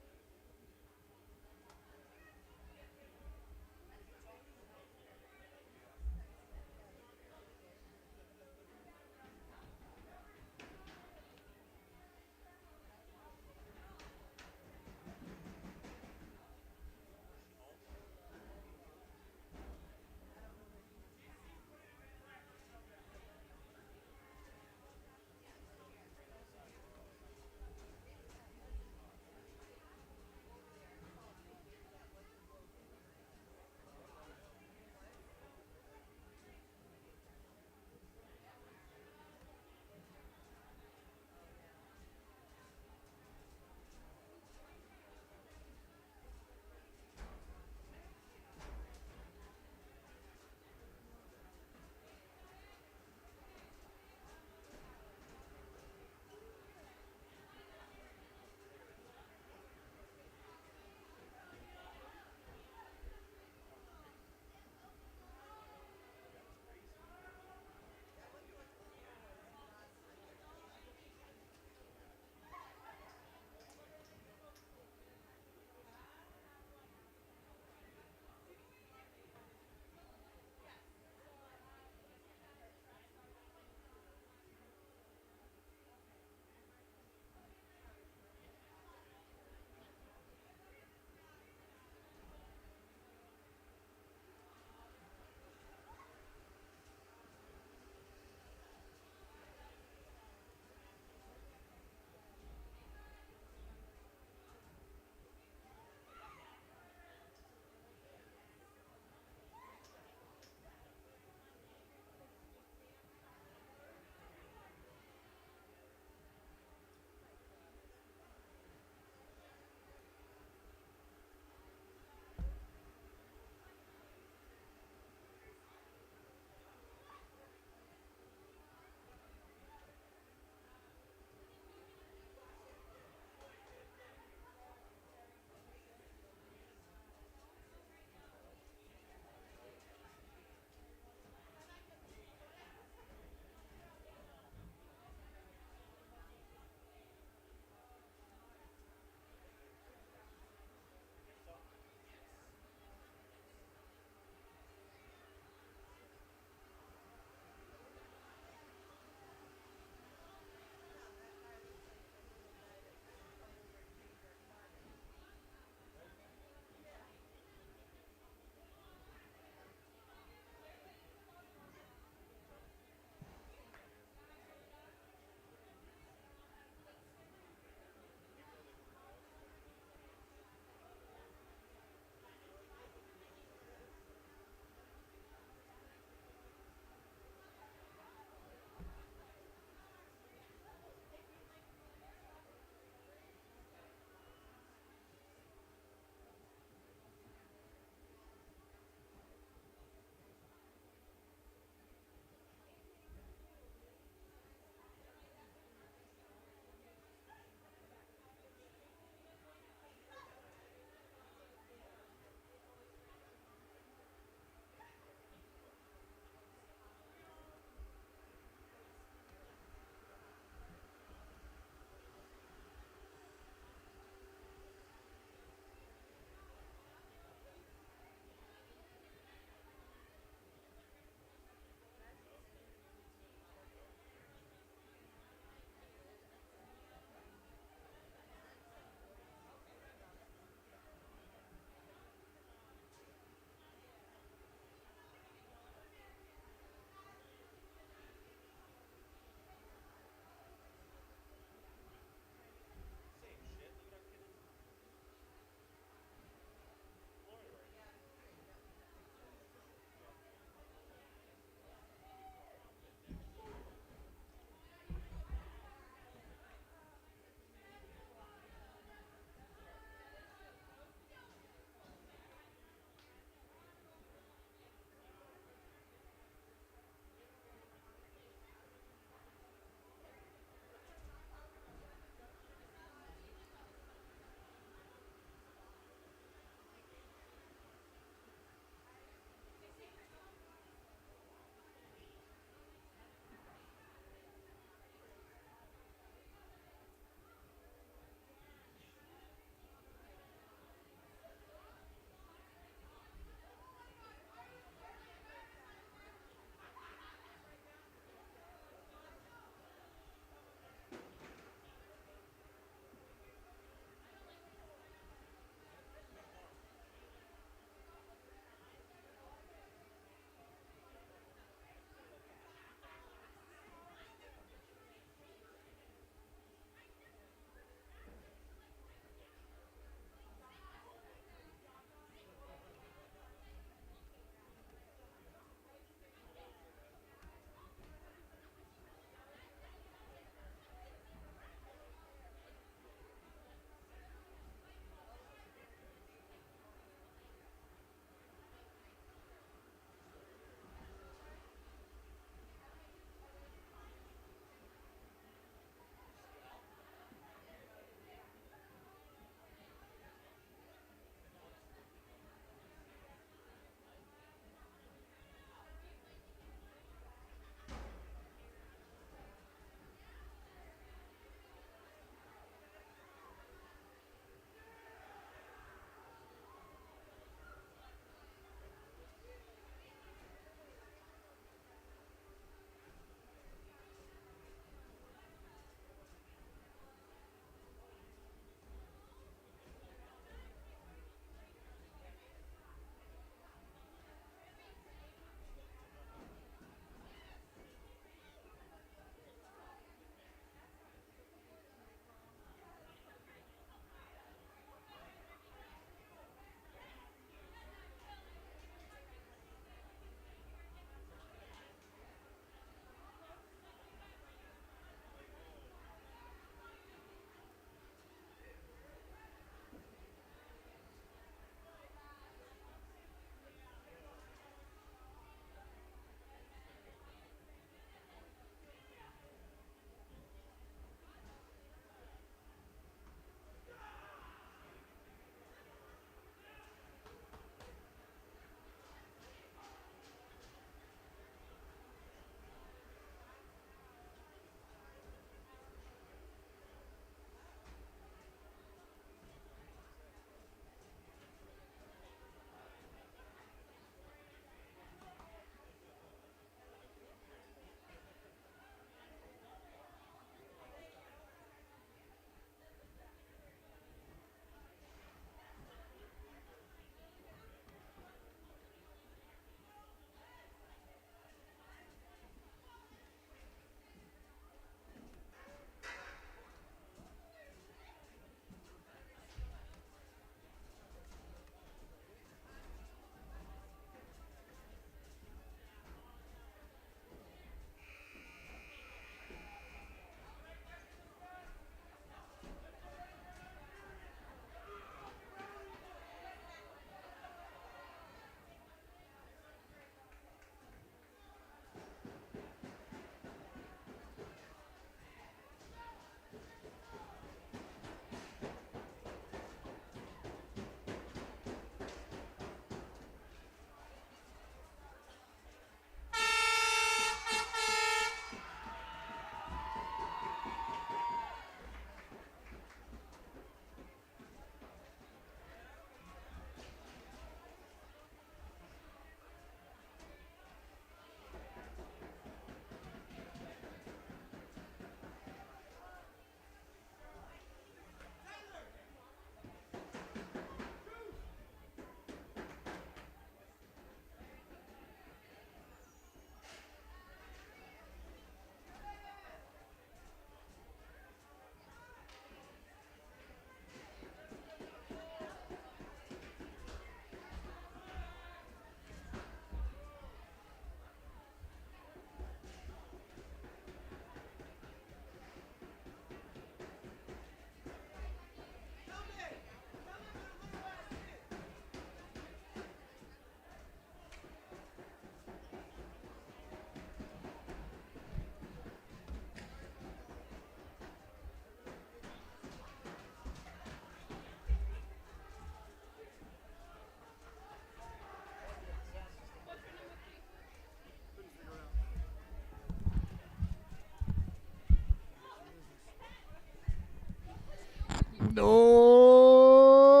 Oh,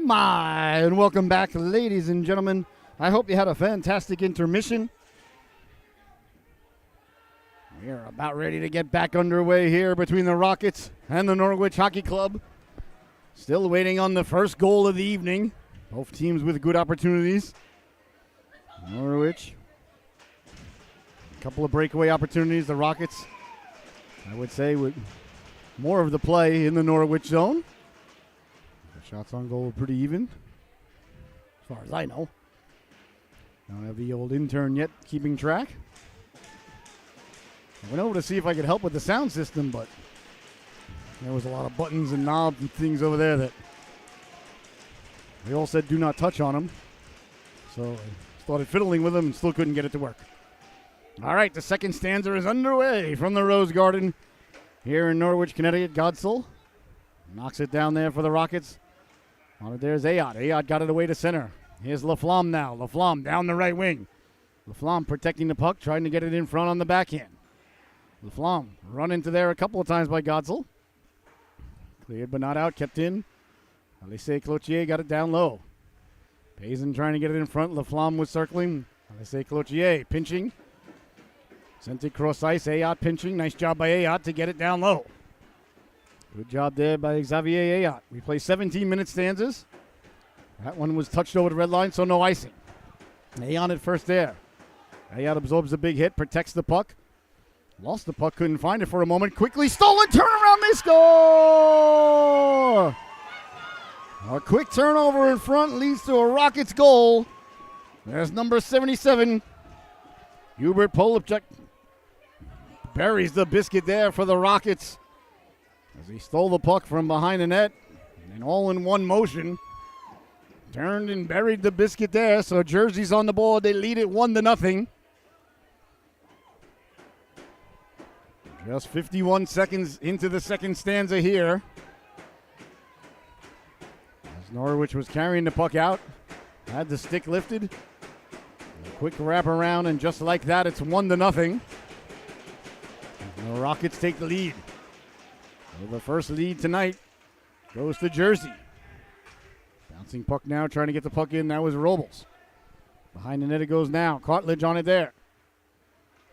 my. And welcome back, ladies and gentlemen. I hope you had a fantastic intermission. We are about ready to get back underway here between the Rockets and the Norwich Hockey Club. Still waiting on the first goal of the evening. Both teams with good opportunities. Norwich, a couple of breakaway opportunities. The Rockets, I would say, with more of the play in the Norwich zone. The shots on goal are pretty even, as far as I know. Don't have the old intern yet keeping track. I went over to see if I could help with the sound system, but there was a lot of buttons and knobs and things over there that they all said do not touch on them. So I started fiddling with them and still couldn't get it to work. All right, the second stanza is underway from the Rose Garden here in Norwich, Connecticut. Godsell knocks it down there for the Rockets. On it there's Ayotte. Ayotte got it away to center. Here's Laflamme now. Laflamme down the right wing. Laflamme protecting the puck, trying to get it in front on the backhand. Laflamme run into there a couple of times by Godsell. Cleared but not out, kept in. Alexis Cloutier got it down low. Payson trying to get it in front. Laflamme was circling. Alexis Cloutier pinching. Sent it cross ice. Ayotte pinching. Nice job by Ayotte to get it down low. Good job there by Xavier Ayotte. We play 17-minute stanzas. That one was touched over the red line, so no icing. Ayotte at first there. Ayotte absorbs the big hit, protects the puck. Lost the puck, couldn't find it for a moment. Quickly stolen, turnaround, they score! A quick turnover in front leads to a Rockets goal. There's number 77. Hubert Polipchuk buries the biscuit there for the Rockets as he stole the puck from behind the net and all in one motion turned and buried the biscuit there. So Jersey's on the board. They lead it 1-0. Just 51 seconds into the second stanza here. As Norwich was carrying the puck out, had the stick lifted. A quick wrap around, and just like that, it's 1-0. The Rockets take the lead. So the first lead tonight goes to Jersey. Bouncing puck now, trying to get the puck in. That was Robles. Behind the net it goes now. Cartledge on it there.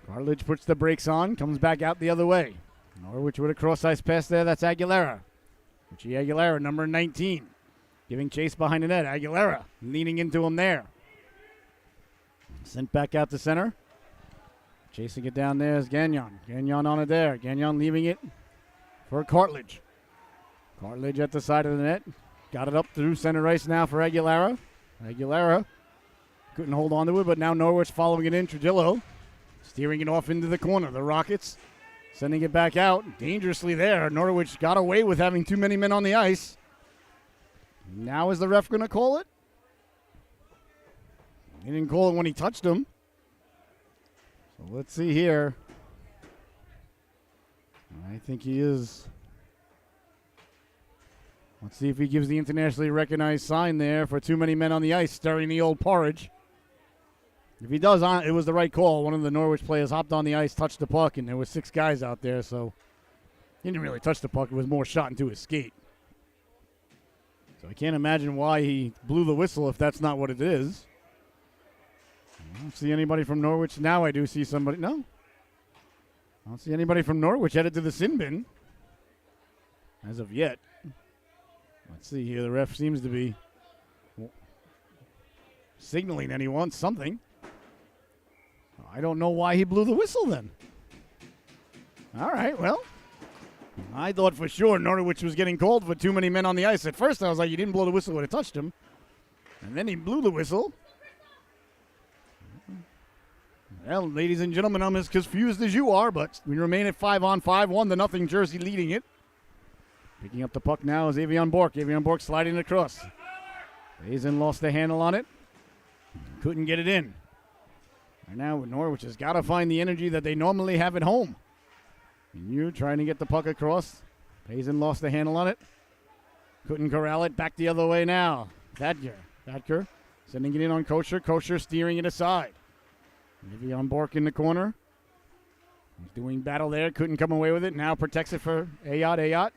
Cartledge puts the brakes on, comes back out the other way. Norwich with a cross-ice pass there. That's Aguilera. Richie Aguilera, number 19. Giving chase behind the net. Aguilera leaning into him there. Sent back out to center. Chasing it down there is Gagnon. Gagnon on it there. Gagnon leaving it for Cartledge. Cartledge at the side of the net. Got it up through center ice now for Aguilera. Aguilera couldn't hold on to it, but now Norwich following it in. Trudillo steering it off into the corner. The Rockets sending it back out dangerously there. Norwich got away with having too many men on the ice. Now is the ref going to call it? He didn't call it when he touched him. So let's see here. I think he is. Let's see if he gives the internationally recognized sign there for too many men on the ice, stirring the old porridge. If he does, it was the right call. One of the Norwich players hopped on the ice, touched the puck, and there were 6 guys out there, so he didn't really touch the puck. It was more shot into his skate. So I can't imagine why he blew the whistle if that's not what it is. I don't see anybody from Norwich. Now I do see somebody. No. I don't see anybody from Norwich headed to the sin bin as of yet. Let's see here. The ref seems to be signaling that he wants something. I don't know why he blew the whistle then. All right, well, I thought for sure Norwich was getting called for too many men on the ice. At first I was like, you didn't blow the whistle when it touched him. And then he blew the whistle. Well, ladies and gentlemen, I'm as confused as you are, but we remain at 5-on-5, 1-0, Jersey leading it. Picking up the puck now is Avion Bork. Avion Bork sliding it across. Payson lost the handle on it. Couldn't get it in. And now Norwich has got to find the energy that they normally have at home. And you trying to get the puck across. Payson lost the handle on it. Couldn't corral it. Back the other way now. Thatker sending it in on Kosher. Kosher steering it aside. Avion Bork in the corner. He's doing battle there. Couldn't come away with it. Now protects it for Ayotte. Ayotte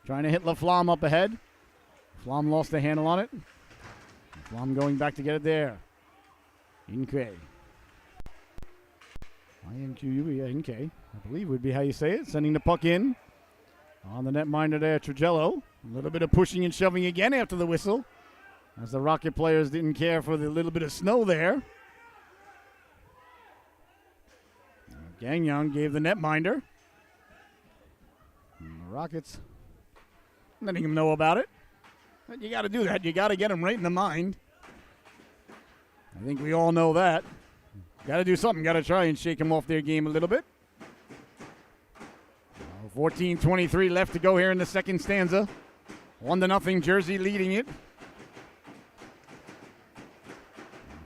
trying to hit LaFlamme up ahead. LaFlamme lost the handle on it. LaFlamme going back to get it there. Inque. I-N-Q-U-E, Inque, I believe would be how you say it. Sending the puck in. On the netminder there, Trigello. A little bit of pushing and shoving again after the whistle, as the Rocket players didn't care for the little bit of snow there. Gagnon gave the netminder. And the Rockets letting him know about it. But you got to do that. You got to get him right in the mind. I think we all know that. Got to do something. Got to try and shake him off their game a little bit. 14:23 left to go here in the second stanza. 1-0, Jersey leading it.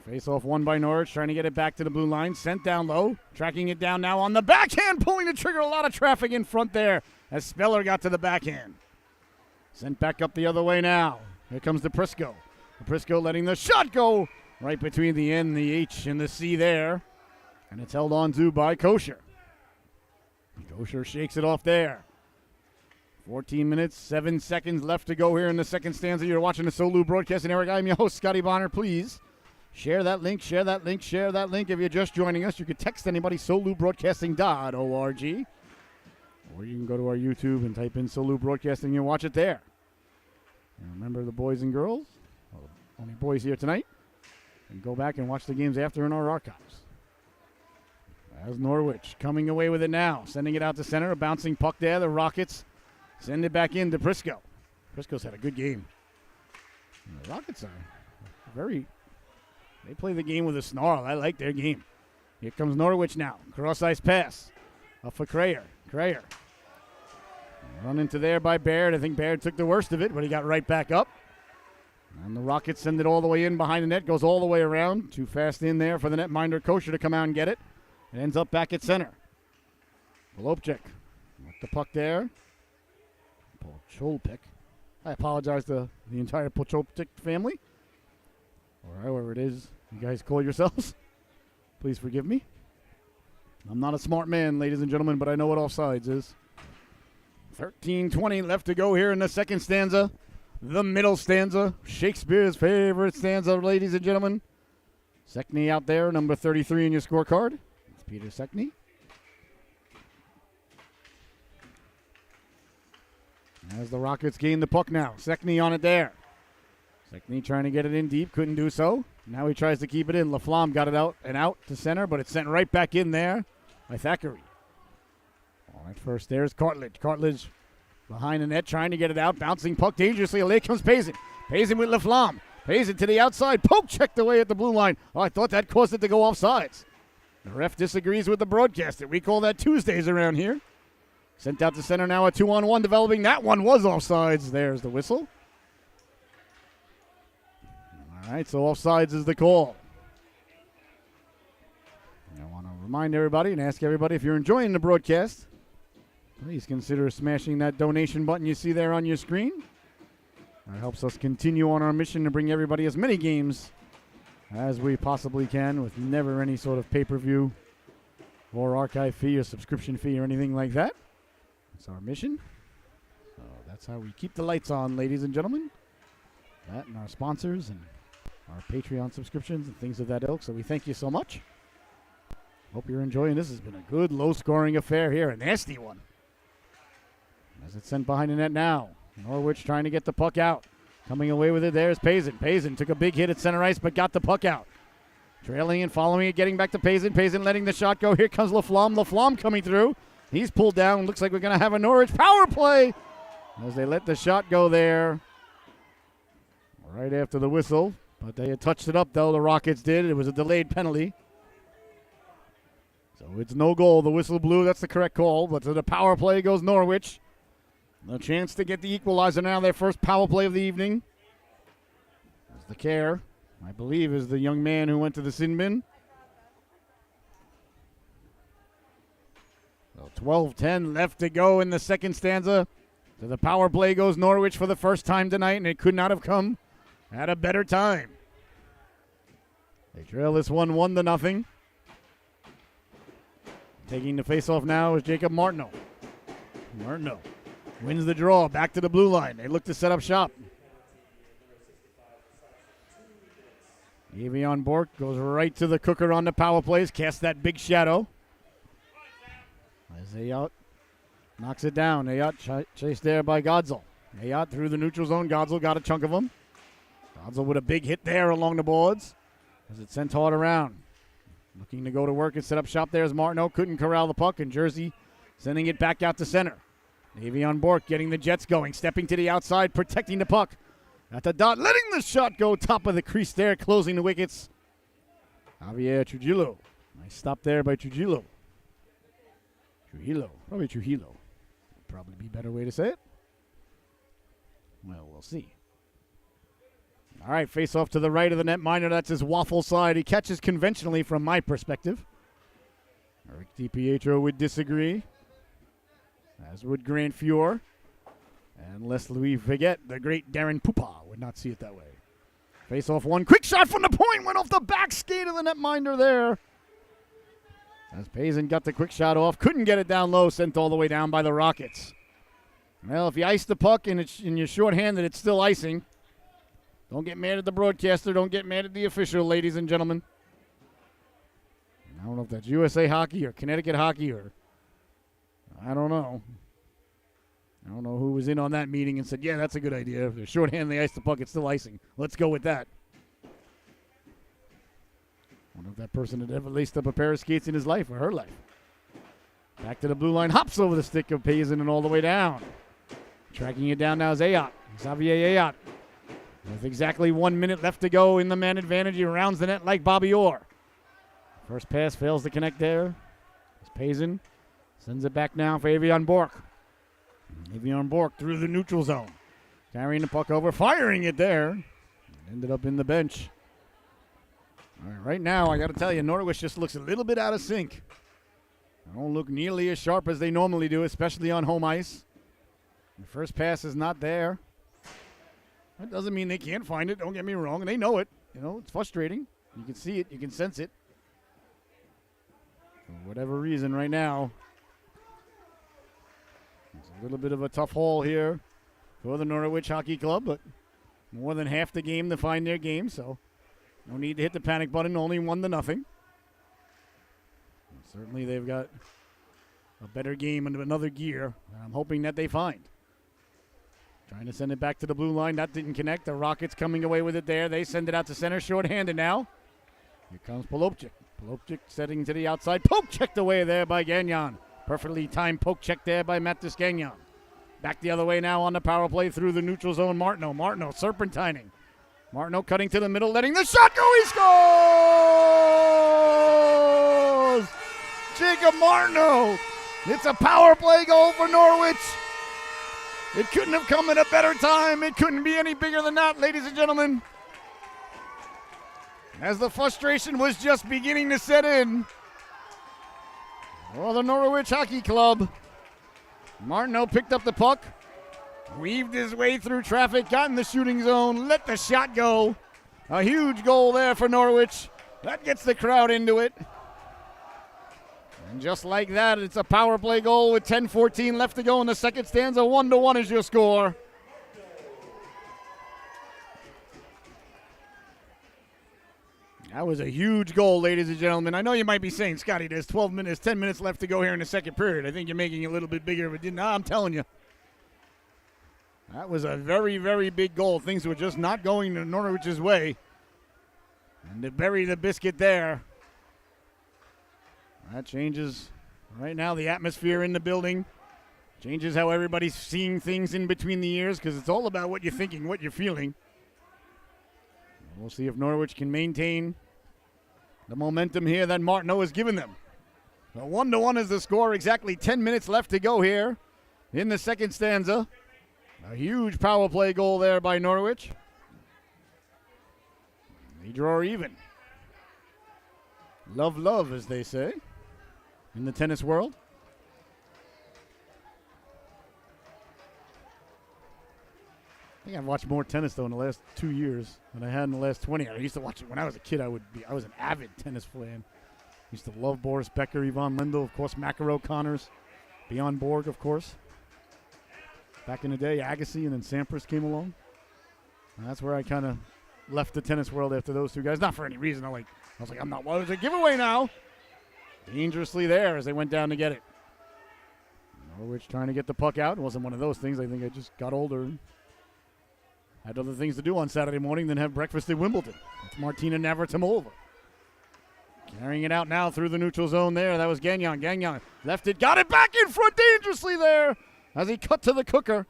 Face off won by Norwich, trying to get it back to the blue line. Sent down low, tracking it down now on the backhand, pulling the trigger. A lot of traffic in front there as Speller got to the backhand. Sent back up the other way now. Here comes DePrisco. DePrisco letting the shot go right between the N, the H, and the C there. And it's held on to by Kosher. Kosher shakes it off there. 14 minutes, 7 seconds left to go here in the second stanza. You're watching the Solu Broadcasting Network. I'm your host, Scotty Bonner. Please share that link, share that link, share that link. If you're just joining us, you can text anybody, solubroadcasting.org. Or you can go to our YouTube and type in Solu Broadcasting and watch it there. And remember the boys and girls, well, only boys here tonight, and go back and watch the games after in our archives. As Norwich coming away with it now, sending it out to center, a bouncing puck there. The Rockets send it back in to Prisco. Prisco's had a good game. And the Rockets are they play the game with a snarl. I like their game. Here comes Norwich now. Cross-ice pass. Up for Crayer. Run into there by Baird. I think Baird took the worst of it, but he got right back up. And the Rockets send it all the way in behind the net. Goes all the way around. Too fast in there for the netminder Kosher to come out and get it. It ends up back at center. Polopchik with the puck there. Polchopik. I apologize to the entire Polchopik family, or however it is you guys call yourselves. Please forgive me. I'm not a smart man, ladies and gentlemen, but I know what offsides is. 13:20 left to go here in the second stanza. The middle stanza. Shakespeare's favorite stanza, ladies and gentlemen. Sekny out there, number 33 in your scorecard. It's Peter Sekny. As the Rockets gain the puck now. Sekny on it there. Sekny trying to get it in deep. Couldn't do so. Now he tries to keep it in. LaFlamme got it out to center, but it's sent right back in there by Thackeray. All right, first there's Cartledge. Cartledge behind the net trying to get it out. Bouncing puck dangerously. Away comes Payson. Payson with LaFlamme. Payson to the outside. Poke checked away at the blue line. Oh, I thought that caused it to go offsides. The ref disagrees with the broadcaster. We call that Tuesdays around here. Sent out to center now, a 2-on-1 developing. That one was offsides. There's the whistle. All right, so offsides is the call. I want to remind everybody and ask everybody, if you're enjoying the broadcast, please consider smashing that donation button you see there on your screen. That helps us continue on our mission to bring everybody as many games as we possibly can with never any sort of pay-per-view or archive fee or subscription fee or anything like that. That's our mission. So that's how we keep the lights on, ladies and gentlemen. That and our sponsors and our Patreon subscriptions and things of that ilk. So we thank you so much. Hope you're enjoying this. Has been a good low-scoring affair here. A nasty one. As it's sent behind the net now. Norwich trying to get the puck out. Coming away with it, there's Payson. Payson took a big hit at center ice, but got the puck out. Trailing and following it, getting back to Payson. Payson letting the shot go. Here comes LaFlamme. LaFlamme coming through. He's pulled down. Looks like we're going to have a Norwich power play as they let the shot go there right after the whistle. But they had touched it up, though. The Rockets did. It was a delayed penalty. So it's no goal. The whistle blew. That's the correct call. But to the power play goes Norwich. No chance to get the equalizer now. Their first power play of the evening. As the care, I believe, is the young man who went to the sin bin. So 12:10 left to go in the second stanza. To the power play goes Norwich for the first time tonight, and it could not have come at a better time. They trail this one 1-0. Taking the faceoff now is Jacob Martineau. wins the draw. Back to the blue line. They look to set up shop. Avion Bork goes right to the cooker on the power plays. Casts that big shadow. As Ayot knocks it down. Ayot chased there by Godzel. Ayot through the neutral zone. Godzel got a chunk of him. Godzel with a big hit there along the boards. As it's sent hard around. Looking to go to work and set up shop there as Martineau couldn't corral the puck. And Jersey sending it back out to center. Avion Bork getting the Jets going. Stepping to the outside. Protecting the puck. At the dot. Letting the shot go top of the crease there. Closing the wickets. Javier Trujillo. Nice stop there by Trujillo. Probably Trujillo. Would probably be a better way to say it. Well, we'll see. All right, face off to the right of the netminder. That's his waffle side. He catches conventionally from my perspective. Eric DiPietro would disagree, as would Grant Fuhr. And lest we forget, the great Darren Pupa would not see it that way. Face off one. Quick shot from the point. Went off the back skate of the netminder there. As Payson got the quick shot off. Couldn't get it down low. Sent all the way down by the Rockets. Well, if you ice the puck and you're shorthanded, it's still icing. Don't get mad at the broadcaster. Don't get mad at the official, ladies and gentlemen. I don't know if that's USA Hockey or Connecticut Hockey or I don't know. I don't know who was in on that meeting and said, yeah, that's a good idea. If they're shorthand, they ice the puck, it's still icing. Let's go with that. I wonder if that person had ever laced up a pair of skates in his life or her life. Back to the blue line. Hops over the stick of Payson and all the way down. Tracking it down now is Ayot. Xavier Ayot. With exactly 1 minute left to go in the man advantage, he rounds the net like Bobby Orr. First pass fails to connect there. As Payson sends it back now for Avion Bork. Avion Bork through the neutral zone. Carrying the puck over, firing it there. Ended up in the bench. All right now, I got to tell you, Norwich just looks a little bit out of sync. They don't look nearly as sharp as they normally do, especially on home ice. The first pass is not there. That doesn't mean they can't find it. Don't get me wrong. They know it. You know, it's frustrating. You can see it. You can sense it. For whatever reason right now, it's a little bit of a tough haul here for the Norwich Hockey Club, but more than half the game to find their game, so no need to hit the panic button. Only 1-0. And certainly they've got a better game and another gear I'm hoping that they find. Trying to send it back to the blue line. That didn't connect. The Rockets coming away with it there. They send it out to center. Short-handed now. Here comes Polopchik. Polopchik setting to the outside. Poke checked away there by Gagnon. Perfectly timed poke check there by Mattis Gagnon. Back the other way now on the power play through the neutral zone. Martineau serpentining. Martineau cutting to the middle, letting the shot go. He scores! Jacob Martineau. It's a power play goal for Norwich. It couldn't have come at a better time. It couldn't be any bigger than that, ladies and gentlemen. As the frustration was just beginning to set in for the Norwich Hockey Club, Martineau picked up the puck, weaved his way through traffic, got in the shooting zone, let the shot go. A huge goal there for Norwich. That gets the crowd into it. And just like that, it's a power play goal with 10:14 left to go in the second stanza. 1-1 is your score. That was a huge goal, ladies and gentlemen. I know you might be saying, Scotty, there's 10 minutes left to go here in the second period. I think you're making it a little bit bigger of a deal. No, I'm telling you. That was a very, very big goal. Things were just not going to Norwich's way. And to bury the biscuit there, that changes right now the atmosphere in the building. Changes how everybody's seeing things in between the ears, because it's all about what you're thinking, what you're feeling. We'll see if Norwich can maintain the momentum here that Martineau has given them. So 1-1 is the score. Exactly 10 minutes left to go here in the second stanza. A huge power play goal there by Norwich. They draw even. Love, as they say in the tennis world. I think I've watched more tennis, though, in the last 2 years than I had in the last 20. I used to watch it when I was a kid. I was an avid tennis fan. Used to love Boris Becker, Yvonne Lendl, of course, McEnroe, Connors, Bjorn Borg, of course. Back in the day, Agassi and then Sampras came along. And that's where I kind of left the tennis world after those two guys. Not for any reason. I was like, I'm not. Well, there's a giveaway now. Dangerously there as they went down to get it. Norwich trying to get the puck out. It wasn't one of those things. I think I just got older and had other things to do on Saturday morning than have breakfast in Wimbledon. It's Martina Navratilova. Carrying it out now through the neutral zone there. That was Gagnon. Gagnon left it. Got it back in front dangerously there as he cut to the cooker.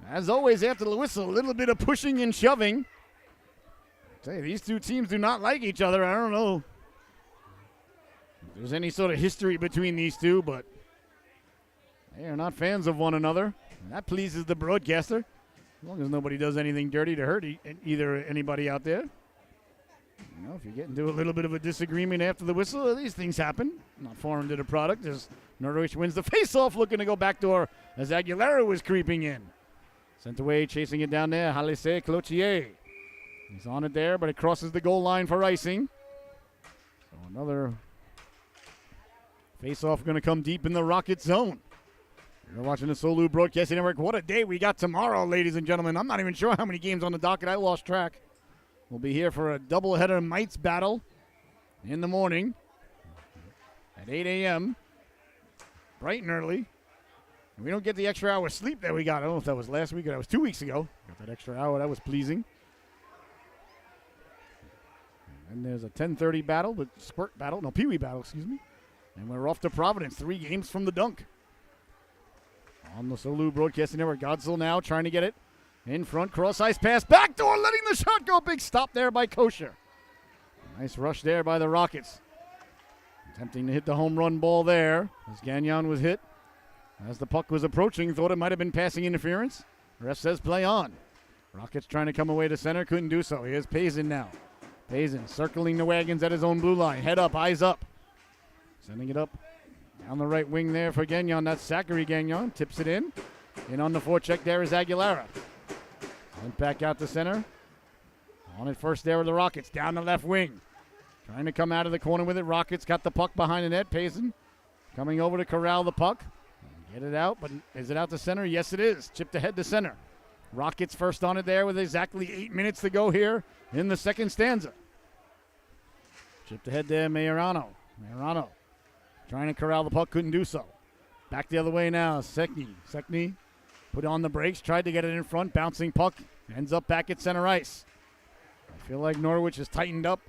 As always, after the whistle, a little bit of pushing and shoving. I tell you, these two teams do not like each other. I don't know if there's any sort of history between these two, but they are not fans of one another. And that pleases the broadcaster, as long as nobody does anything dirty to hurt either anybody out there. You know, if you get into a little bit of a disagreement after the whistle, these things happen. Not foreign to the product as Norwich wins the faceoff, looking to go backdoor as Aguilera was creeping in. Sent away, chasing it down there, Halise Cloutier. He's on it there, but it crosses the goal line for icing. So another faceoff going to come deep in the Rockets zone. You're watching the Solu Broadcasting Network. What a day we got tomorrow, ladies and gentlemen. I'm not even sure how many games on the docket. I lost track. We'll be here for a doubleheader Mites battle in the morning at 8 a.m. bright and early. And we don't get the extra hour sleep that we got. I don't know if that was last week or that was 2 weeks ago. Got that extra hour. That was pleasing. And there's a 10:30 battle, but squirt battle. No, Pee Wee battle, excuse me. And we're off to Providence, 3 games from the dunk. On the Solu Broadcasting Network, Godsell now trying to get it in front, cross-ice pass, backdoor, letting the shot go. Big stop there by Kosher. Nice rush there by the Rockets. Attempting to hit the home run ball there as Gagnon was hit. As the puck was approaching, thought it might have been passing interference. Ref says play on. Rockets trying to come away to center, couldn't do so. Here's Pazin now. Pazin circling the wagons at his own blue line. Head up, eyes up. Sending it up down the right wing there for Gagnon. That's Zachary Gagnon. Tips it in. In on the forecheck there is Aguilera. Went back out to center. On it first there with the Rockets. Down the left wing. Trying to come out of the corner with it. Rockets got the puck behind the net. Payson coming over to corral the puck. Get it out, but is it out to center? Yes, it is. Chipped ahead to center. Rockets first on it there with exactly 8 minutes to go here in the second stanza. Chipped ahead there, Majorano. Majorano trying to corral the puck, couldn't do so. Back the other way now, Sekni. Sekni put on the brakes, tried to get it in front, bouncing puck, ends up back at center ice. I feel like Norwich has tightened up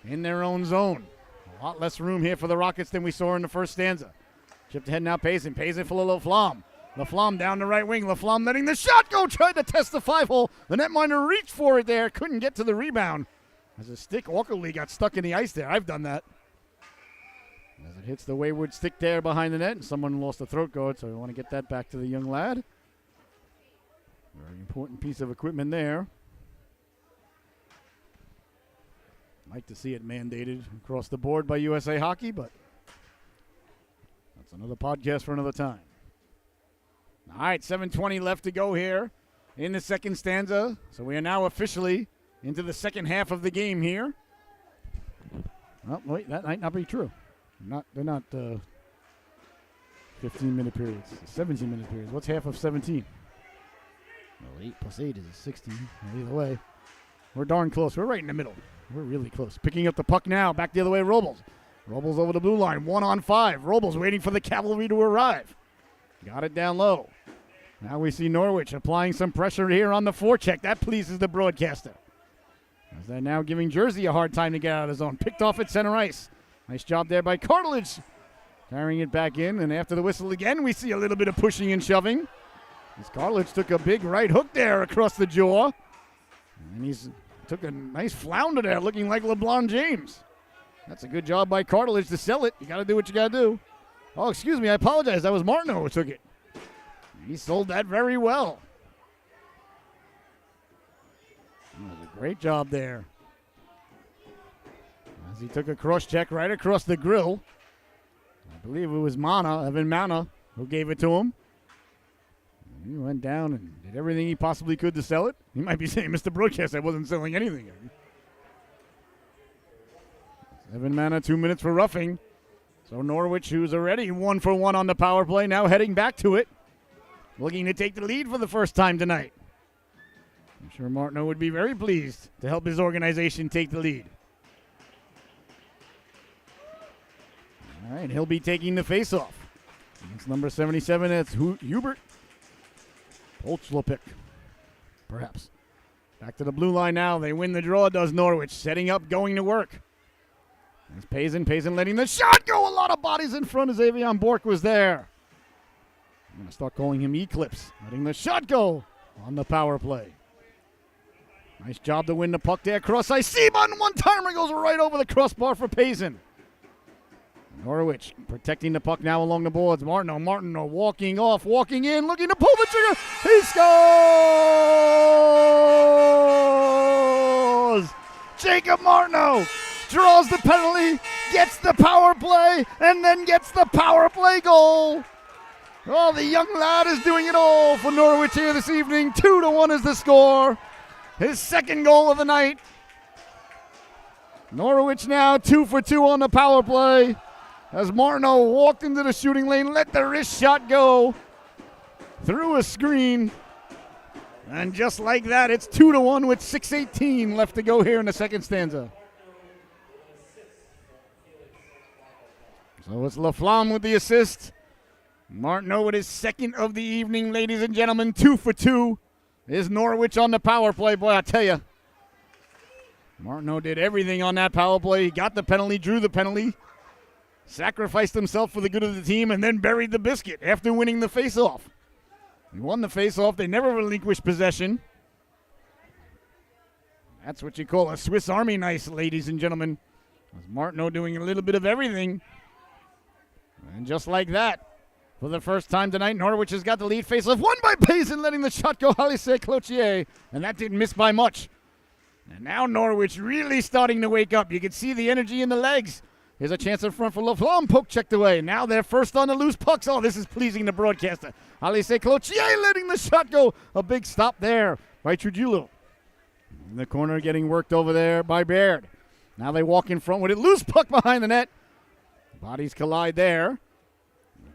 in their own zone. A lot less room here for the Rockets than we saw in the first stanza. Chipped ahead now, Payson. Payson for Laflamme. Laflamme down the right wing. Laflamme letting the shot go. Tried to test the 5-hole. The netminder reached for it there. Couldn't get to the rebound. As a stick awkwardly got stuck in the ice there. I've done that. As it hits the wayward stick there behind the net. And someone lost a throat guard, so we want to get that back to the young lad. Very important piece of equipment there. Like to see it mandated across the board by USA Hockey, but that's another podcast for another time. All right, 7:20 left to go here in the second stanza. So we are now officially into the second half of the game here. Oh, wait, that might not be true. They're not 15-minute periods, 17-minute periods. What's half of 17? Well, 8 plus 8 is 16. Either way, we're darn close. We're right in the middle. We're really close. Picking up the puck now. Back the other way, Robles. Robles over the blue line. 1-on-5. Robles waiting for the cavalry to arrive. Got it down low. Now we see Norwich applying some pressure here on the forecheck. That pleases the broadcaster. As they're now giving Jersey a hard time to get out of the zone. Picked off at center ice. Nice job there by Cartilage. Carrying it back in. And after the whistle again, we see a little bit of pushing and shoving. As Cartilage took a big right hook there across the jaw. And he's took a nice flounder there, looking like LeBron James. That's a good job by Cartilage to sell it. You got to do what you got to do. Oh, excuse me, I apologize. That was Martineau who took it. He sold that very well. That was a great job there. As he took a cross check right across the grill. I believe it was Evan Mana, who gave it to him. He went down and did everything he possibly could to sell it. He might be saying, Mr. Broadcast, I wasn't selling anything. Evan Mana, 2 minutes for roughing. So Norwich, who's already 1-for-1 on the power play, now heading back to it. looking to take the lead for the first time tonight. I'm sure Martineau would be very pleased to help his organization take the lead. All right, he'll be taking the faceoff. It's number 77. That's Hubert Polchlopik, perhaps. Back to the blue line now. They win the draw, does Norwich. Setting up, going to work. There's Payson letting the shot go. A lot of bodies in front as Avion Bork was there. I'm going to start calling him Eclipse. Letting the shot go on the power play. Nice job to win the puck there. Cross ice. Seaman, one-timer goes right over the crossbar for Payson. Norwich protecting the puck now along the boards. Martineau walking off, walking in, looking to pull the trigger. He scores! Jacob Martineau draws the penalty, gets the power play, and then gets the power play goal. Oh, the young lad is doing it all for Norwich here this evening. 2-1 is the score. His second goal of the night. Norwich now 2 for 2 on the power play. As Martineau walked into the shooting lane, let the wrist shot go through a screen. And just like that, it's 2-1 with 6:18 left to go here in the second stanza. So it's Laflamme with the assist. Martineau with his second of the evening, ladies and gentlemen. 2 for 2 is Norwich on the power play. Boy, I tell you, Martineau did everything on that power play. He got the penalty, drew the penalty, sacrificed himself for the good of the team, and then buried the biscuit after winning the faceoff. He won the faceoff. They never relinquished possession. That's what you call a Swiss Army knife, ladies and gentlemen. That's Martineau doing a little bit of everything. And just like that, for the first time tonight, Norwich has got the lead. Faceoff won by Payson, letting the shot go Alice Cloutier, and that didn't miss by much. And now Norwich really starting to wake up. You can see the energy in the legs. Here's a chance in front for Laflamme. Poke checked away. Now they're first on the loose pucks. Oh, this is pleasing the broadcaster. Alice Cloutier letting the shot go. A big stop there by Trujillo. In the corner getting worked over there by Baird. Now they walk in front with it. Loose puck behind the net. Bodies collide there.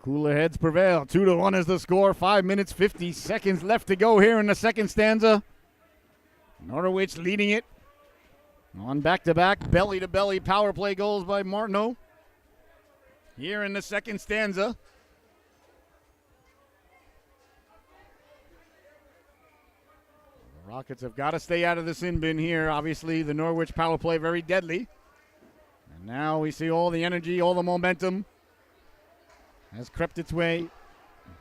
Cooler heads prevail. 2-1 is the score. 5 minutes, 50 seconds left to go here in the second stanza. Norwich leading it. On back-to-back, belly-to-belly power play goals by Martineau. Here in the second stanza. The Rockets have got to stay out of the sin bin here. Obviously, the Norwich power play very deadly. And now we see all the energy, all the momentum has crept its way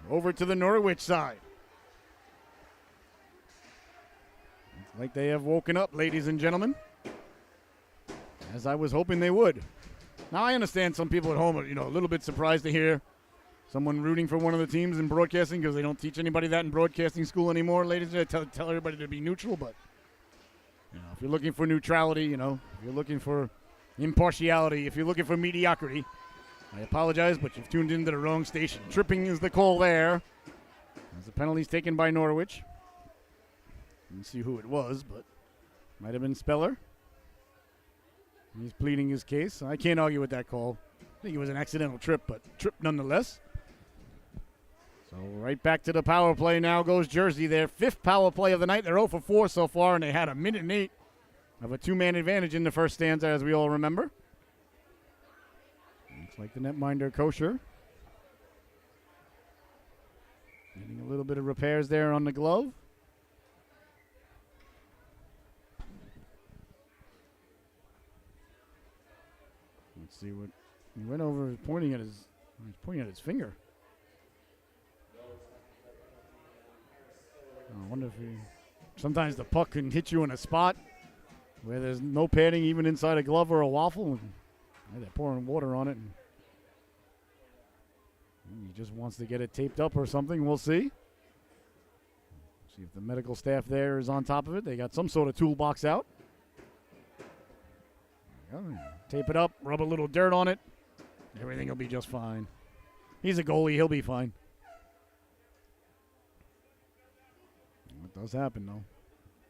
over to the Norwich side. It's like they have woken up, ladies and gentlemen, as I was hoping they would. Now, I understand some people at home are, a little bit surprised to hear someone rooting for one of the teams in broadcasting because they don't teach anybody that in broadcasting school anymore. Ladies and gentlemen, tell everybody to be neutral, but if you're looking for neutrality, if you're looking for impartiality, if you're looking for mediocrity, I apologize, but you've tuned into the wrong station. Tripping is the call there. As the penalty's taken by Norwich. Didn't see who it was, but might have been Speller. He's pleading his case. I can't argue with that call. I think it was an accidental trip, but trip nonetheless. So right back to the power play now goes Jersey. Their fifth power play of the night. They're 0 for 4 so far, and they had a minute and 8 of a two-man advantage in the first stanza, as we all remember. Looks like the netminder kosher. Getting a little bit of repairs there on the glove. Let's see what he went over, pointing at his finger. I wonder if sometimes the puck can hit you in a spot where there's no padding even inside a glove or a waffle. They're pouring water on it. And he just wants to get it taped up or something. We'll see. See if the medical staff there is on top of it. They got some sort of toolbox out. Tape it up, rub a little dirt on it. Everything will be just fine. He's a goalie. He'll be fine. It does happen, though.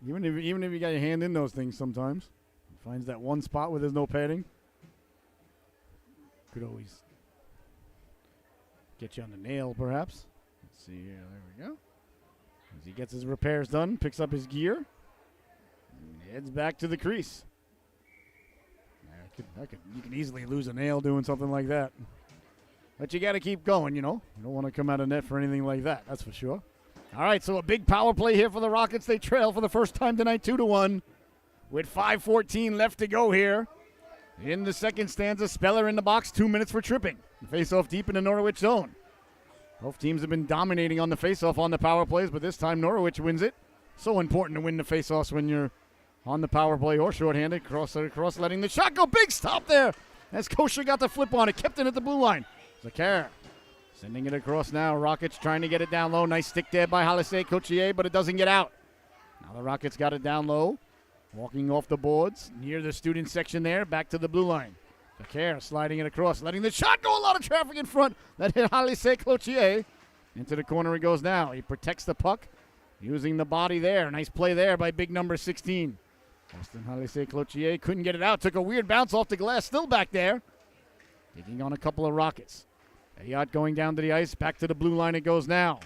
Even if you got your hand in those things sometimes. He finds that one spot where there's no padding. Could always get you on the nail, perhaps. Let's see here. There we go. As he gets his repairs done, picks up his gear, and heads back to the crease. You can easily lose a nail doing something like that. But you got to keep going, you know. You don't want to come out of net for anything like that, that's for sure. All right, so a big power play here for the Rockets. They trail for the first time tonight 2-1 with 5:14 left to go here. In the second stanza, Speller in the box, 2 minutes for tripping. Face-off deep in the Norwich zone. Both teams have been dominating on the face-off on the power plays, but this time Norwich wins it. So important to win the face-offs when you're on the power play or shorthanded. Cross, letting the shot go. Big stop there as Kosher got the flip on it. Kept it at the blue line. Zakar sending it across now. Rockets trying to get it down low. Nice stick there by Halise Cochier, but it doesn't get out. Now the Rockets got it down low. Walking off the boards near the student section there. Back to the blue line. Zakar sliding it across. Letting the shot go. A lot of traffic in front. That hit Halise Cochier. Into the corner he goes now. He protects the puck. Using the body there. Nice play there by big number 16. Austin Halise Cloutier couldn't get it out. Took a weird bounce off the glass. Still back there. Taking on a couple of Rockets. Ayot going down to the ice. Back to the blue line it goes now.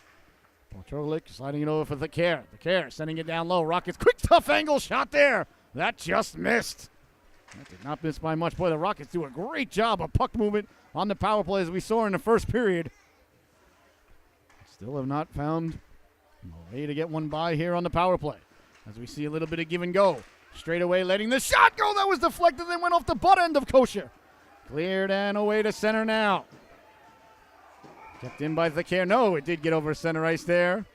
Poltrolik sliding it over for the care. The care sending it down low. Rockets quick tough angle shot there. That just missed. That did not miss by much. Boy, the Rockets do a great job of puck movement on the power play as we saw in the first period. Still have not found a way to get one by here on the power play. As we see a little bit of give and go. Straight away letting the shot go. That was deflected. Then went off the butt end of Kosher. Cleared and away to center now. Kept in by the care. No, it did get over center ice there.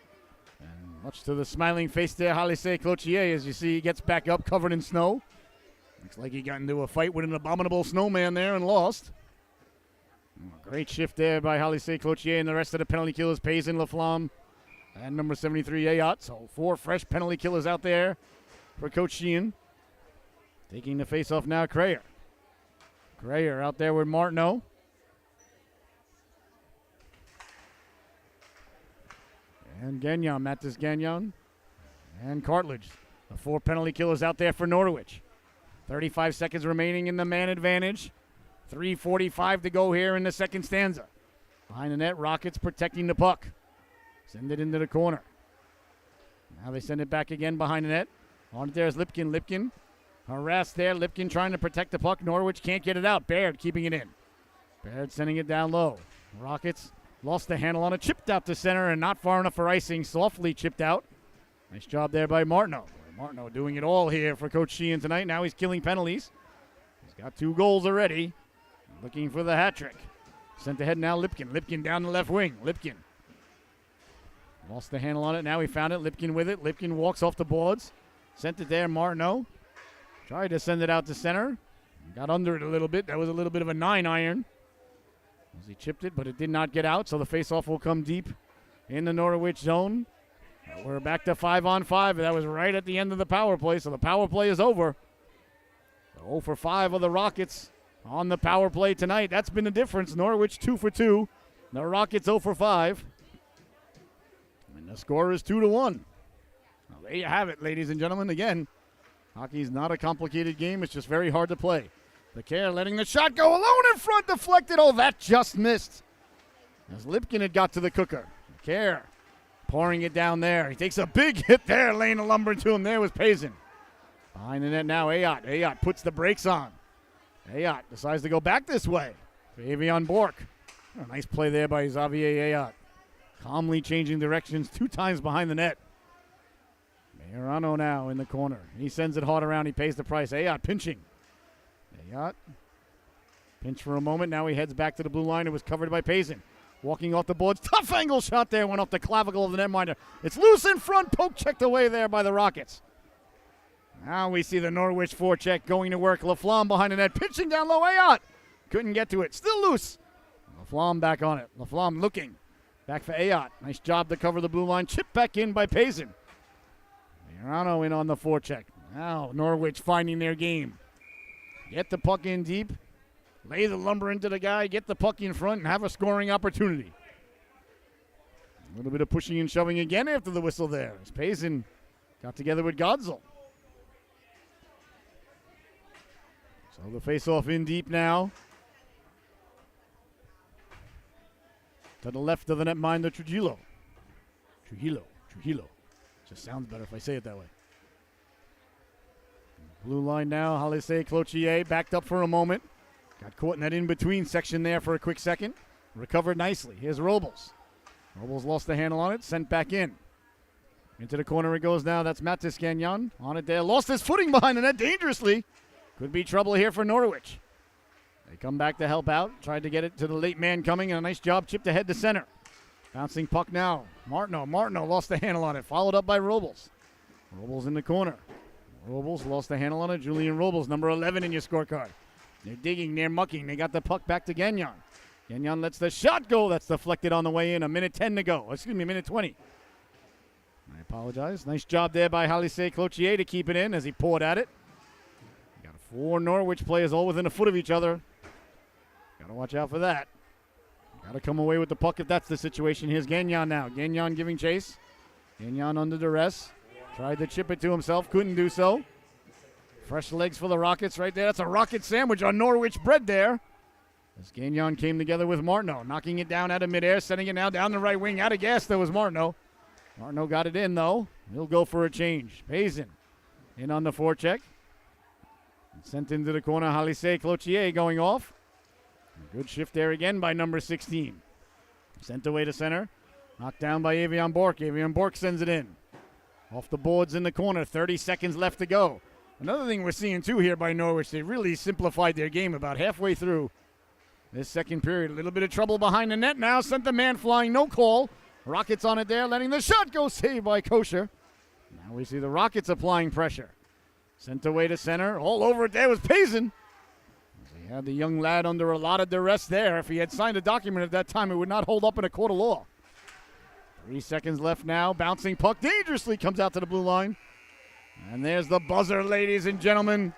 And much to the smiling face there, Halise Cloutier, as you see, he gets back up covered in snow. Looks like he got into a fight with an abominable snowman there and lost. Great shift there by Halise Cloutier and the rest of the penalty killers, Payson, Laflamme, and number 73, Ayot. So 4 fresh penalty killers out there for Coach Sheehan. Taking the face-off now, Crayer. Crayer out there with Martineau. And Gagnon, Mattis Gagnon. And Cartledge. The 4 penalty killers out there for Norwich. 35 seconds remaining in the man advantage. 3:45 to go here in the second stanza. Behind the net, Rockets protecting the puck. Send it into the corner. Now they send it back again behind the net. On it there is Lipkin. Lipkin harassed there. Lipkin trying to protect the puck. Norwich can't get it out. Baird keeping it in. Baird sending it down low. Rockets lost the handle on it. Chipped out to center and not far enough for icing. Softly chipped out. Nice job there by Martineau. Martineau doing it all here for Coach Sheehan tonight. Now he's killing penalties. He's got 2 goals already. Looking for the hat trick. Sent ahead now Lipkin. Lipkin down the left wing. Lipkin. Lost the handle on it. Now he found it. Lipkin with it. Lipkin walks off the boards. Sent it there. Martineau tried to send it out to center. Got under it a little bit. That was a little bit of a 9-iron. As he chipped it, but it did not get out. So the faceoff will come deep in the Norwich zone. We're back to 5-on-5. That was right at the end of the power play. So the power play is over. 0 for 5 of the Rockets on the power play tonight. That's been the difference. Norwich 2 for 2. The Rockets 0 for 5. And the score is 2-1. Well, there you have it, ladies and gentlemen. Again, hockey's not a complicated game. It's just very hard to play. The care letting the shot go alone in front. Deflected. Oh, that just missed. As Lipkin had got to the cooker. The care pouring it down there. He takes a big hit there. Laying a lumber to him there was Payson. Behind the net now, Ayot. Ayot puts the brakes on. Ayot decides to go back this way for Avion Bork. A nice play there by Xavier Ayot. Calmly changing directions 2 times behind the net. Majorano now in the corner. He sends it hard around. He pays the price. Ayot pinching. Ayot pinch for a moment. Now he heads back to the blue line. It was covered by Payson. Walking off the boards. Tough angle shot there. Went off the clavicle of the netminder. It's loose in front. Poke checked away there by the Rockets. Now we see the Norwich forecheck going to work. Laflamme behind the net. Pitching down low. Ayot couldn't get to it. Still loose. Laflamme back on it. Laflamme looking. Back for Ayot. Nice job to cover the blue line. Chipped back in by Payson. Majorano in on the forecheck. Now Norwich finding their game. Get the puck in deep. Lay the lumber into the guy. Get the puck in front and have a scoring opportunity. A little bit of pushing and shoving again after the whistle there. As Payson got together with Godzel. So the face-off in deep now. To the left of the netminder, Trujillo. Trujillo. Just sounds better if I say it that way. Blue line now, Halise Cloutier backed up for a moment. Got caught in that in-between section there for a quick second. Recovered nicely. Here's Robles. Robles lost the handle on it, sent back in. Into the corner it goes now. That's Matis Gagnon on it there. Lost his footing behind the net dangerously. Could be trouble here for Norwich. They come back to help out. Tried to get it to the late man coming, and a nice job chipped ahead to center. Bouncing puck now. Martineau lost the handle on it. Followed up by Robles. Robles in the corner. Robles lost the handle on it. Julian Robles, number 11 in your scorecard. They're digging, they're mucking. They got the puck back to Gagnon. Gagnon lets the shot go. That's deflected on the way in. A minute 10 to go. Excuse me, a minute 20. I apologize. Nice job there by Halise Cloutier to keep it in as he poured at it. Got 4 Norwich players all within a foot of each other. Got to watch out for that. Got to come away with the puck if that's the situation. Here's Gagnon now. Gagnon giving chase. Gagnon under duress. Tried to chip it to himself. Couldn't do so. Fresh legs for the Rockets right there. That's a Rocket sandwich on Norwich bread there. As Gagnon came together with Martineau. Knocking it down out of midair. Sending it now down the right wing. Out of gas there was Martineau. Martineau got it in though. He'll go for a change. Pazin in on the forecheck. Sent into the corner. Halise Cloutier going off. Good shift there again by number 16. Sent away to center. Knocked down by Avion Bork. Avion Bork sends it in. Off the boards in the corner. 30 seconds left to go. Another thing we're seeing too here by Norwich, they really simplified their game about halfway through this second period. A little bit of trouble behind the net now. Sent the man flying. No call. Rockets on it there. Letting the shot go. Saved by Kosher. Now we see the Rockets applying pressure. Sent away to center. All over it there was Pazin. He had the young lad under a lot of duress there. If he had signed a document at that time, it would not hold up in a court of law. 3 seconds left now. Bouncing puck dangerously comes out to the blue line. And there's the buzzer, ladies and gentlemen.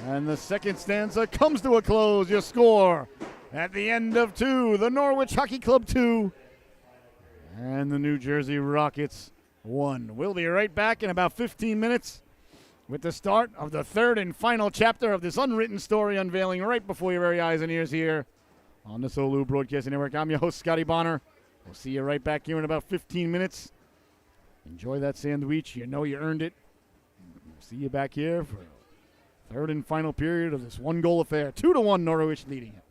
And the second stanza comes to a close. Your score at the end of 2. The Norwich Hockey Club 2. And the New Jersey Rockets 1. We'll be right back in about 15 minutes with the start of the third and final chapter of this unwritten story unveiling right before your very eyes and ears here on the Solu Broadcasting Network. I'm your host, Scotty Bonner. We'll see you right back here in about 15 minutes. Enjoy that sandwich. You know you earned it. We'll see you back here for the third and final period of this one-goal affair. 2-1 Norwich leading it.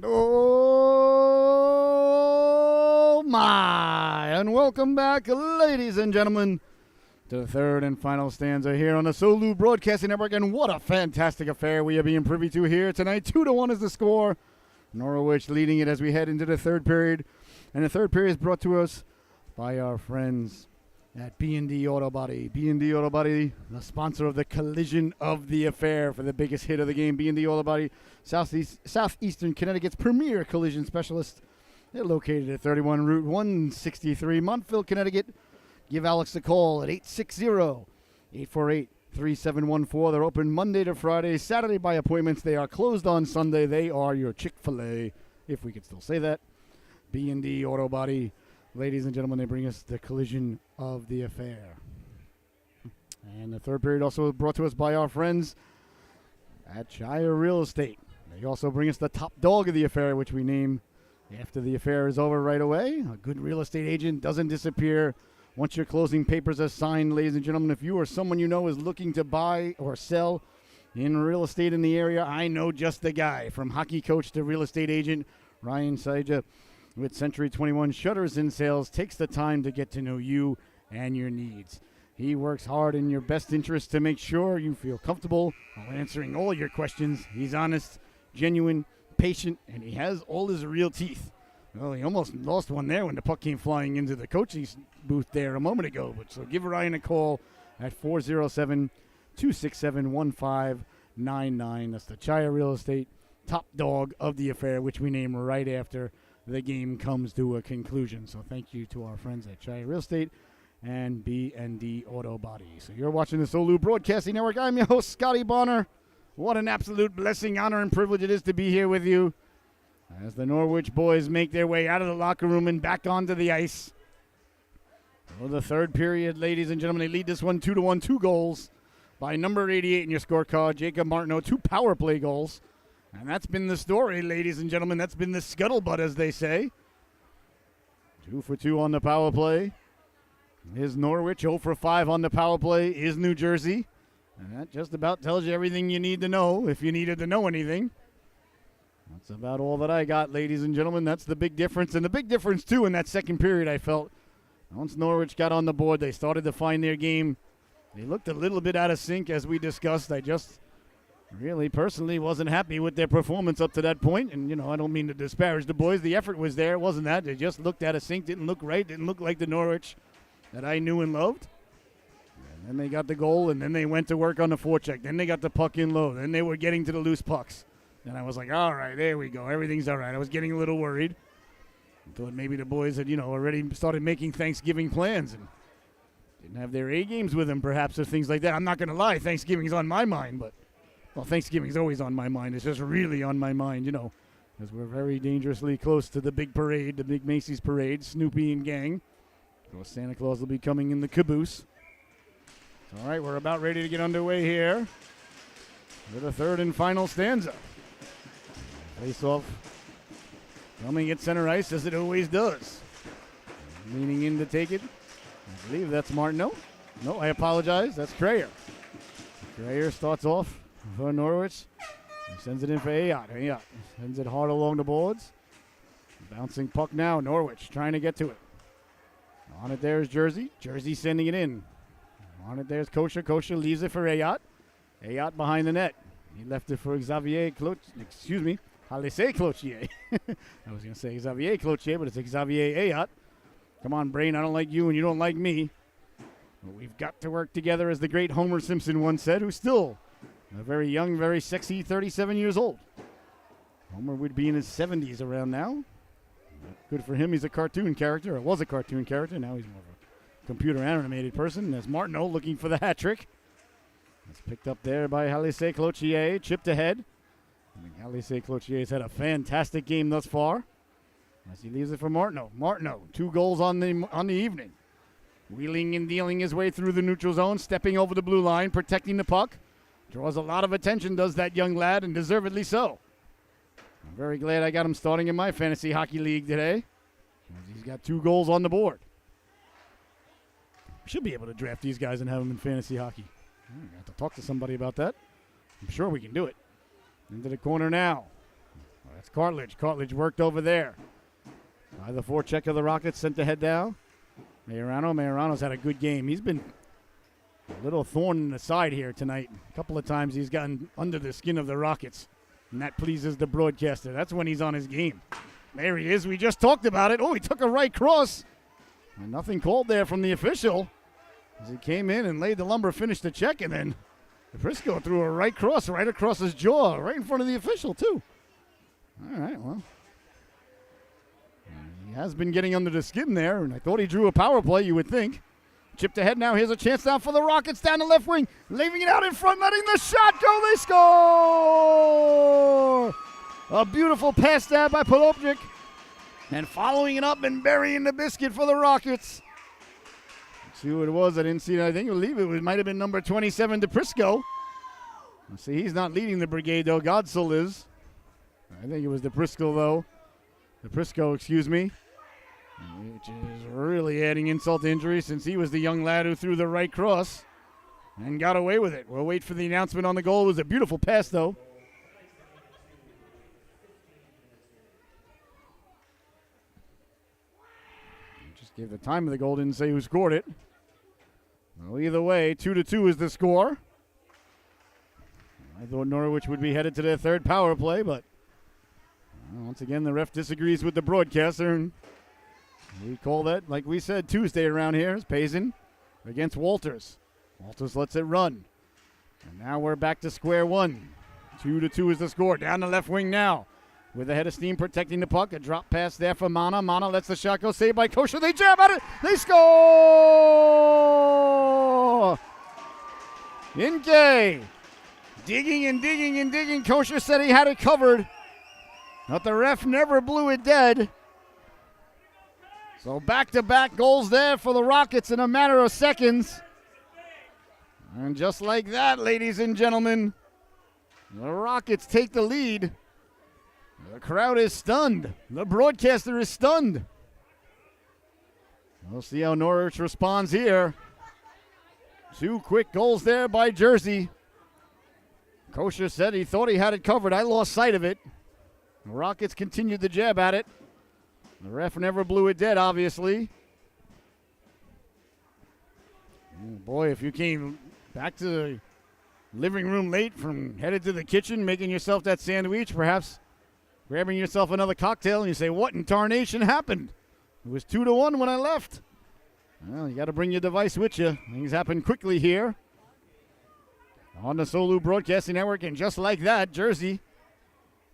Oh my! And welcome back, ladies and gentlemen, to the third and final stanza here on the Solu Broadcasting Network. And what a fantastic affair we are being privy to here tonight. 2-1 is the score. Norwich leading it as we head into the third period. And the third period is brought to us by our friends at B&D Auto Body. B&D Auto Body, the sponsor of the collision of the affair for the biggest hit of the game. B&D Auto Body, Southeastern Connecticut's premier collision specialist. They're located at 31 Route 163, Montville, Connecticut. Give Alex a call at 860-848-3714. They're open Monday to Friday, Saturday by appointments. They are closed on Sunday. They are your Chick-fil-A, if we could still say that. B&D Auto Body. Ladies and gentlemen, they bring us the collision of the affair. And the third period also brought to us by our friends at Shire Real Estate. They also bring us the top dog of the affair, which we name after the affair is over right away. A good real estate agent doesn't disappear once your closing papers are signed. Ladies and gentlemen, if you or someone you know is looking to buy or sell in real estate in the area, I know just the guy. From hockey coach to real estate agent, Ryan Saija with Century 21 Shutters in Sales takes the time to get to know you and your needs. He works hard in your best interest to make sure you feel comfortable while answering all your questions. He's honest, genuine, patient, and he has all his real teeth. Well, he almost lost one there when the puck came flying into the coaching booth there a moment ago. But so give Ryan a call at 407-267-1599. That's the Shire Real Estate top dog of the affair, which we name right after the game comes to a conclusion. So thank you to our friends at Shire Real Estate and B&D Auto Body. So you're watching the Solu Broadcasting Network. I'm your host, Scotty Bonner. What an absolute blessing, honor, and privilege it is to be here with you as the Norwich boys make their way out of the locker room and back onto the ice. For the third period, ladies and gentlemen, they lead this one 2-1, 2 goals by number 88 in your scorecard, Jacob Martineau, 2 power play goals. And that's been the story, ladies and gentlemen. That's been the scuttlebutt, as they say. 2 for 2 on the power play is Norwich. 0 for 5 on the power play is New Jersey. And that just about tells you everything you need to know, if you needed to know anything. That's about all that I got, ladies and gentlemen. That's the big difference. And the big difference, too, in that second period, I felt. Once Norwich got on the board, they started to find their game. They looked a little bit out of sync, as we discussed. I just really, personally, wasn't happy with their performance up to that point. And, I don't mean to disparage the boys. The effort was there. It wasn't that. They just looked out of sync, didn't look right, didn't look like the Norwich that I knew and loved. And then they got the goal, and then they went to work on the forecheck. Then they got the puck in low. Then they were getting to the loose pucks. And I was like, all right, there we go. Everything's all right. I was getting a little worried. I thought maybe the boys had, already started making Thanksgiving plans and didn't have their A games with them, perhaps, or things like that. I'm not going to lie. Thanksgiving's on my mind, but well, Thanksgiving's always on my mind. It's just really on my mind, because we're very dangerously close to the big parade, the big Macy's parade, Snoopy and gang. Of course, Santa Claus will be coming in the caboose. All right, we're about ready to get underway here with the third and final stanza. Face off coming at center ice as it always does. Leaning in to take it. I believe that's Martineau. No, I apologize. That's Crayer. Crayer starts off for Norwich. He sends it in for Ayotte. Ayotte sends it hard along the boards. Bouncing puck now. Norwich trying to get to it. On it there is Jersey. Jersey sending it in. On it there's Kosher. Kosher leaves it for Ayotte. Ayotte behind the net. He left it for Xavier Halise Cloutier. I was going to say Xavier Cloutier, but it's Xavier Ayotte. Come on, Brain. I don't like you and you don't like me. But we've got to work together, as the great Homer Simpson once said, who's still a very young, very sexy 37 years old. Homer would be in his 70s around now. Good for him. He's a cartoon character, or was a cartoon character. Now he's more of a computer animated person. And there's Martineau looking for the hat trick. It's picked up there by Halise Cloutier. Chipped ahead. I think Halise Cloutier's had a fantastic game thus far. As he leaves it for Martineau. Martineau, 2 goals on the evening. Wheeling and dealing his way through the neutral zone, stepping over the blue line, protecting the puck. Draws a lot of attention, does that young lad, and deservedly so. I'm very glad I got him starting in my fantasy hockey league today. He's got 2 goals on the board. Should be able to draft these guys and have them in fantasy hockey. I have to talk to somebody about that. I'm sure we can do it. Into the corner now. That's Cartledge. Cartledge worked over there. By the forecheck of the Rockets, sent the head down. Majorano's had a good game. He's been a little thorn in the side here tonight. A couple of times he's gotten under the skin of the Rockets, and that pleases the broadcaster. That's when he's on his game. There he is. We just talked about it. Oh, he took a right cross. And nothing called there from the official as he came in and laid the lumber, finished the check, and then Prisco threw a right cross right across his jaw, right in front of the official, too. All right, well. He has been getting under the skin there, and I thought he drew a power play, you would think. Chipped ahead now. Here's a chance now for the Rockets down the left wing. Leaving it out in front, letting the shot go. They score! A beautiful pass there by Polopnik. And following it up and burying the biscuit for the Rockets. Let's see who it was. I didn't see it. I believe it might have been number 27, DePrisco. Let's see, he's not leading the brigade, though. Godsill is. I think it was DePrisco, though. DePrisco, excuse me. Which is really adding insult to injury since he was the young lad who threw the right cross and got away with it. We'll wait for the announcement on the goal. It was a beautiful pass, though. Just gave the time of the goal, didn't say who scored it. Well, either way, 2-2 is the score. I thought Norwich would be headed to their third power play, but once again, the ref disagrees with the broadcaster, and we call that, like we said, Tuesday around here. It's Payson against Walters. Walters lets it run. And now we're back to square one. 2-2 is the score. Down the left wing now. With a head of steam protecting the puck. A drop pass there for Mana. Mana lets the shot go. Saved by Kosher. They jab at it. They score! Inke. Digging and digging and digging. Kosher said he had it covered. But the ref never blew it dead. So back-to-back goals there for the Rockets in a matter of seconds. And just like that, ladies and gentlemen, the Rockets take the lead. The crowd is stunned. The broadcaster is stunned. We'll see how Norwich responds here. 2 quick goals there by Jersey. Kosher said he thought he had it covered. I lost sight of it. The Rockets continued to jab at it. The ref never blew it dead, obviously. Oh boy, if you came back to the living room late from headed to the kitchen, making yourself that sandwich, perhaps grabbing yourself another cocktail, and you say, what in tarnation happened? It was 2-1 when I left. Well, you got to bring your device with you. Things happen quickly here on the Solu Broadcasting Network, and just like that, Jersey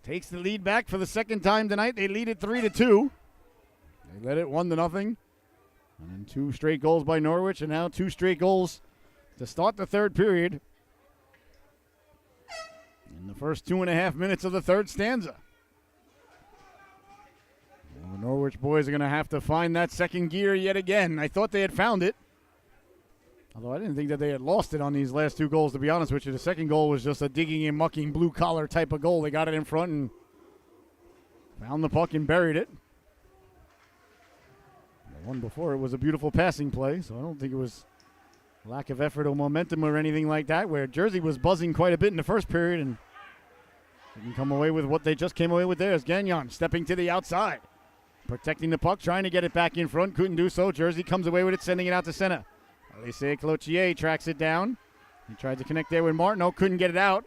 takes the lead back for the second time tonight. They lead it 3-2. They led it 1-0. And then 2 straight goals by Norwich, and now 2 straight goals to start the third period. In the first 2.5 minutes of the third stanza. Well, the Norwich boys are going to have to find that second gear yet again. I thought they had found it. Although I didn't think that they had lost it on these last 2 goals, to be honest with you. The second goal was just a digging and mucking blue-collar type of goal. They got it in front and found the puck and buried it. The one before it was a beautiful passing play, so I don't think it was lack of effort or momentum or anything like that, where Jersey was buzzing quite a bit in the first period and didn't come away with what they just came away with there. Is Gagnon stepping to the outside, protecting the puck, trying to get it back in front. Couldn't do so. Jersey comes away with it, sending it out to center. Alexei Cloutier tracks it down. He tried to connect there with Martineau. Couldn't get it out.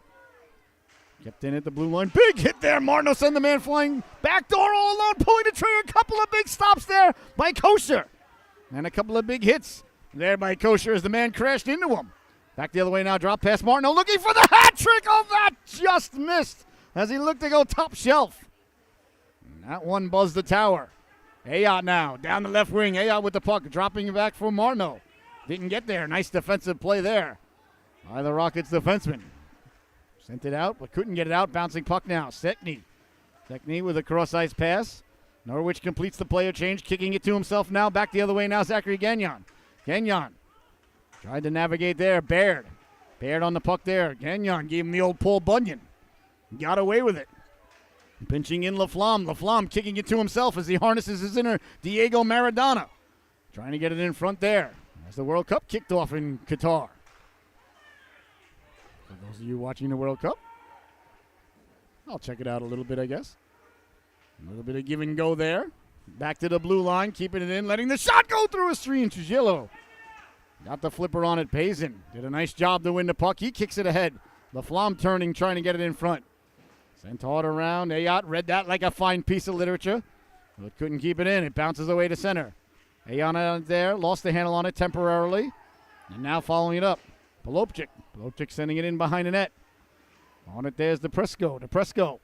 Kept in at the blue line. Big hit there. Martineau sent the man flying. Backdoor all alone. Pulling the trigger. A couple of big stops there by Kosher. And a couple of big hits there by Kosher as the man crashed into him. Back the other way now. Drop past Martineau. Looking for the hat trick. Oh, that just missed as he looked to go top shelf. And that one buzzed the tower. Ayotte now. Down the left wing. Ayotte with the puck. Dropping it back for Martineau. Didn't get there. Nice defensive play there by the Rockets defenseman. Sent it out, but couldn't get it out. Bouncing puck now. Sekny with a cross-ice pass. Norwich completes the player change, kicking it to himself now. Back the other way now, Zachary Gagnon. Gagnon tried to navigate there. Baird on the puck there. Gagnon gave him the old Paul Bunyan. Got away with it. Pinching in Laflamme. Laflamme kicking it to himself as he harnesses his inner Diego Maradona. Trying to get it in front there as the World Cup kicked off in Qatar. For those of you watching the World Cup, I'll check it out a little bit, I guess. A little bit of give and go there. Back to the blue line, keeping it in, letting the shot go through a screen. Trujillo got the flipper on it. Pazin did a nice job to win the puck. He kicks it ahead. LaFlamme turning, trying to get it in front. Sent hard around. Ayotte read that like a fine piece of literature, but couldn't keep it in. It bounces away to center. Ayotte there, lost the handle on it temporarily, and now following it up. Polopchik sending it in behind the net. On it there's DePresco.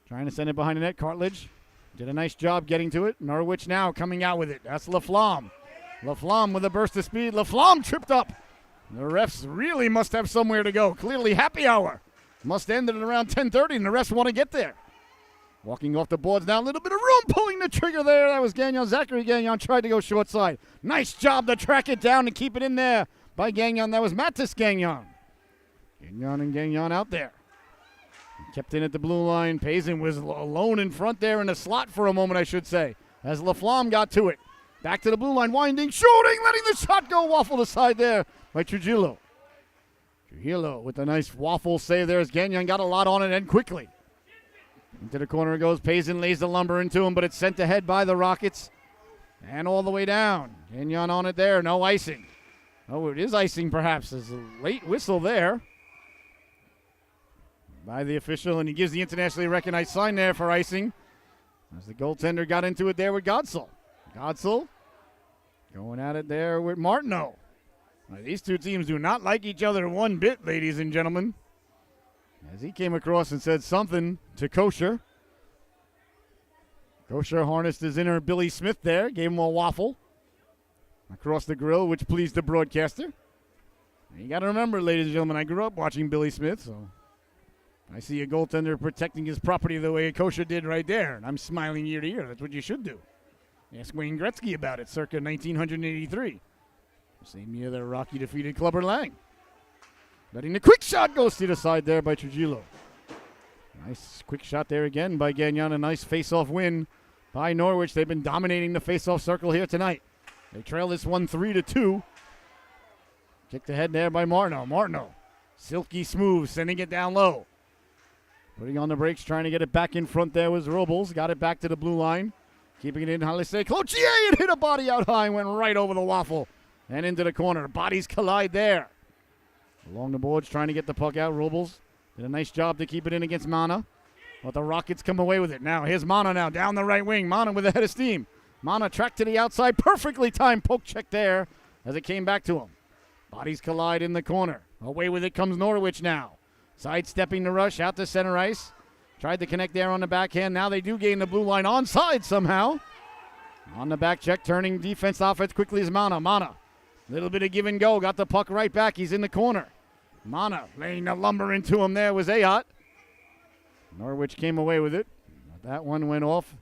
Trying to send it behind the net. Cartledge did a nice job getting to it. Norwich now coming out with it. That's LaFlamme. LaFlamme with a burst of speed. LaFlamme tripped up. The refs really must have somewhere to go. Clearly happy hour. Must end at around 10:30, and the refs want to get there. Walking off the boards now, a little bit of room, pulling the trigger there. That was Gagnon. Zachary Gagnon tried to go short side. Nice job to track it down and keep it in there by Gagnon. That was Mattis Gagnon. Gagnon out there. Kept in at the blue line. Pazin was alone in front there in the slot for a moment, I should say, as LaFlamme got to it. Back to the blue line, winding, shooting, letting the shot go. Waffle aside there by Trujillo. Trujillo with a nice waffle save there as Gagnon got a lot on it and quickly. Into the corner it goes. Pazin lays the lumber into him, but it's sent ahead by the Rockets. And all the way down. Gagnon on it there. No icing. Oh, it is icing perhaps. There's a late whistle there by the official, and he gives the internationally recognized sign there for icing as the goaltender got into it there with Godsell. Godsell going at it there with Martineau. Now, these two teams do not like each other one bit, ladies and gentlemen. As he came across and said something to Kosher. Kosher harnessed his inner Billy Smith there, gave him a waffle across the grill, which pleased the broadcaster. And you got to remember, ladies and gentlemen, I grew up watching Billy Smith, so I see a goaltender protecting his property the way Kosher did right there, and I'm smiling ear to ear. That's what you should do. Ask Wayne Gretzky about it, circa 1983. Same year that Rocky defeated Clubber Lang. Letting the quick shot go to the side there by Trujillo. Nice quick shot there again by Gagnon. A nice face-off win by Norwich. They've been dominating the face-off circle here tonight. They trail this one 3-2. Kicked ahead there by Martineau. Martineau, silky smooth, sending it down low. Putting on the brakes, trying to get it back in front there was Robles. Got it back to the blue line. Keeping it in, Halise Cloutier, and hit a body out high and went right over the waffle and into the corner. Bodies collide there. Along the boards, trying to get the puck out. Robles did a nice job to keep it in against Mana. But the Rockets come away with it. Now, here's Mana now, down the right wing. Mana with a head of steam. Mana tracked to the outside. Perfectly timed poke check there as it came back to him. Bodies collide in the corner. Away with it comes Norwich now. Sidestepping the rush out to center ice. Tried to connect there on the backhand. Now they do gain the blue line onside somehow. On the back check, turning defense offense quickly is Mana. Mana, little bit of give and go. Got the puck right back. He's in the corner. Mana laying the lumber into him there was Ayotte. Norwich came away with it. That one went off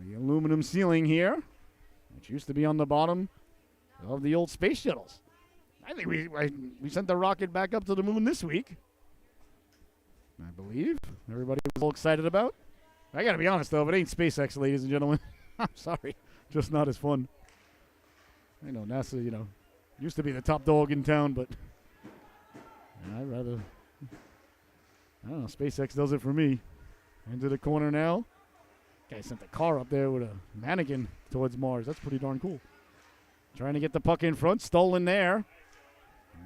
the aluminum ceiling here, which used to be on the bottom of the old space shuttles. I think we sent the rocket back up to the moon this week, I believe. Everybody was all excited about. I got to be honest, though, if it ain't SpaceX, ladies and gentlemen, I'm sorry, just not as fun. I know NASA, used to be the top dog in town, but I'd rather, I don't know, SpaceX does it for me. Into the corner now. Guy sent the car up there with a mannequin towards Mars. That's pretty darn cool. Trying to get the puck in front. Stolen there.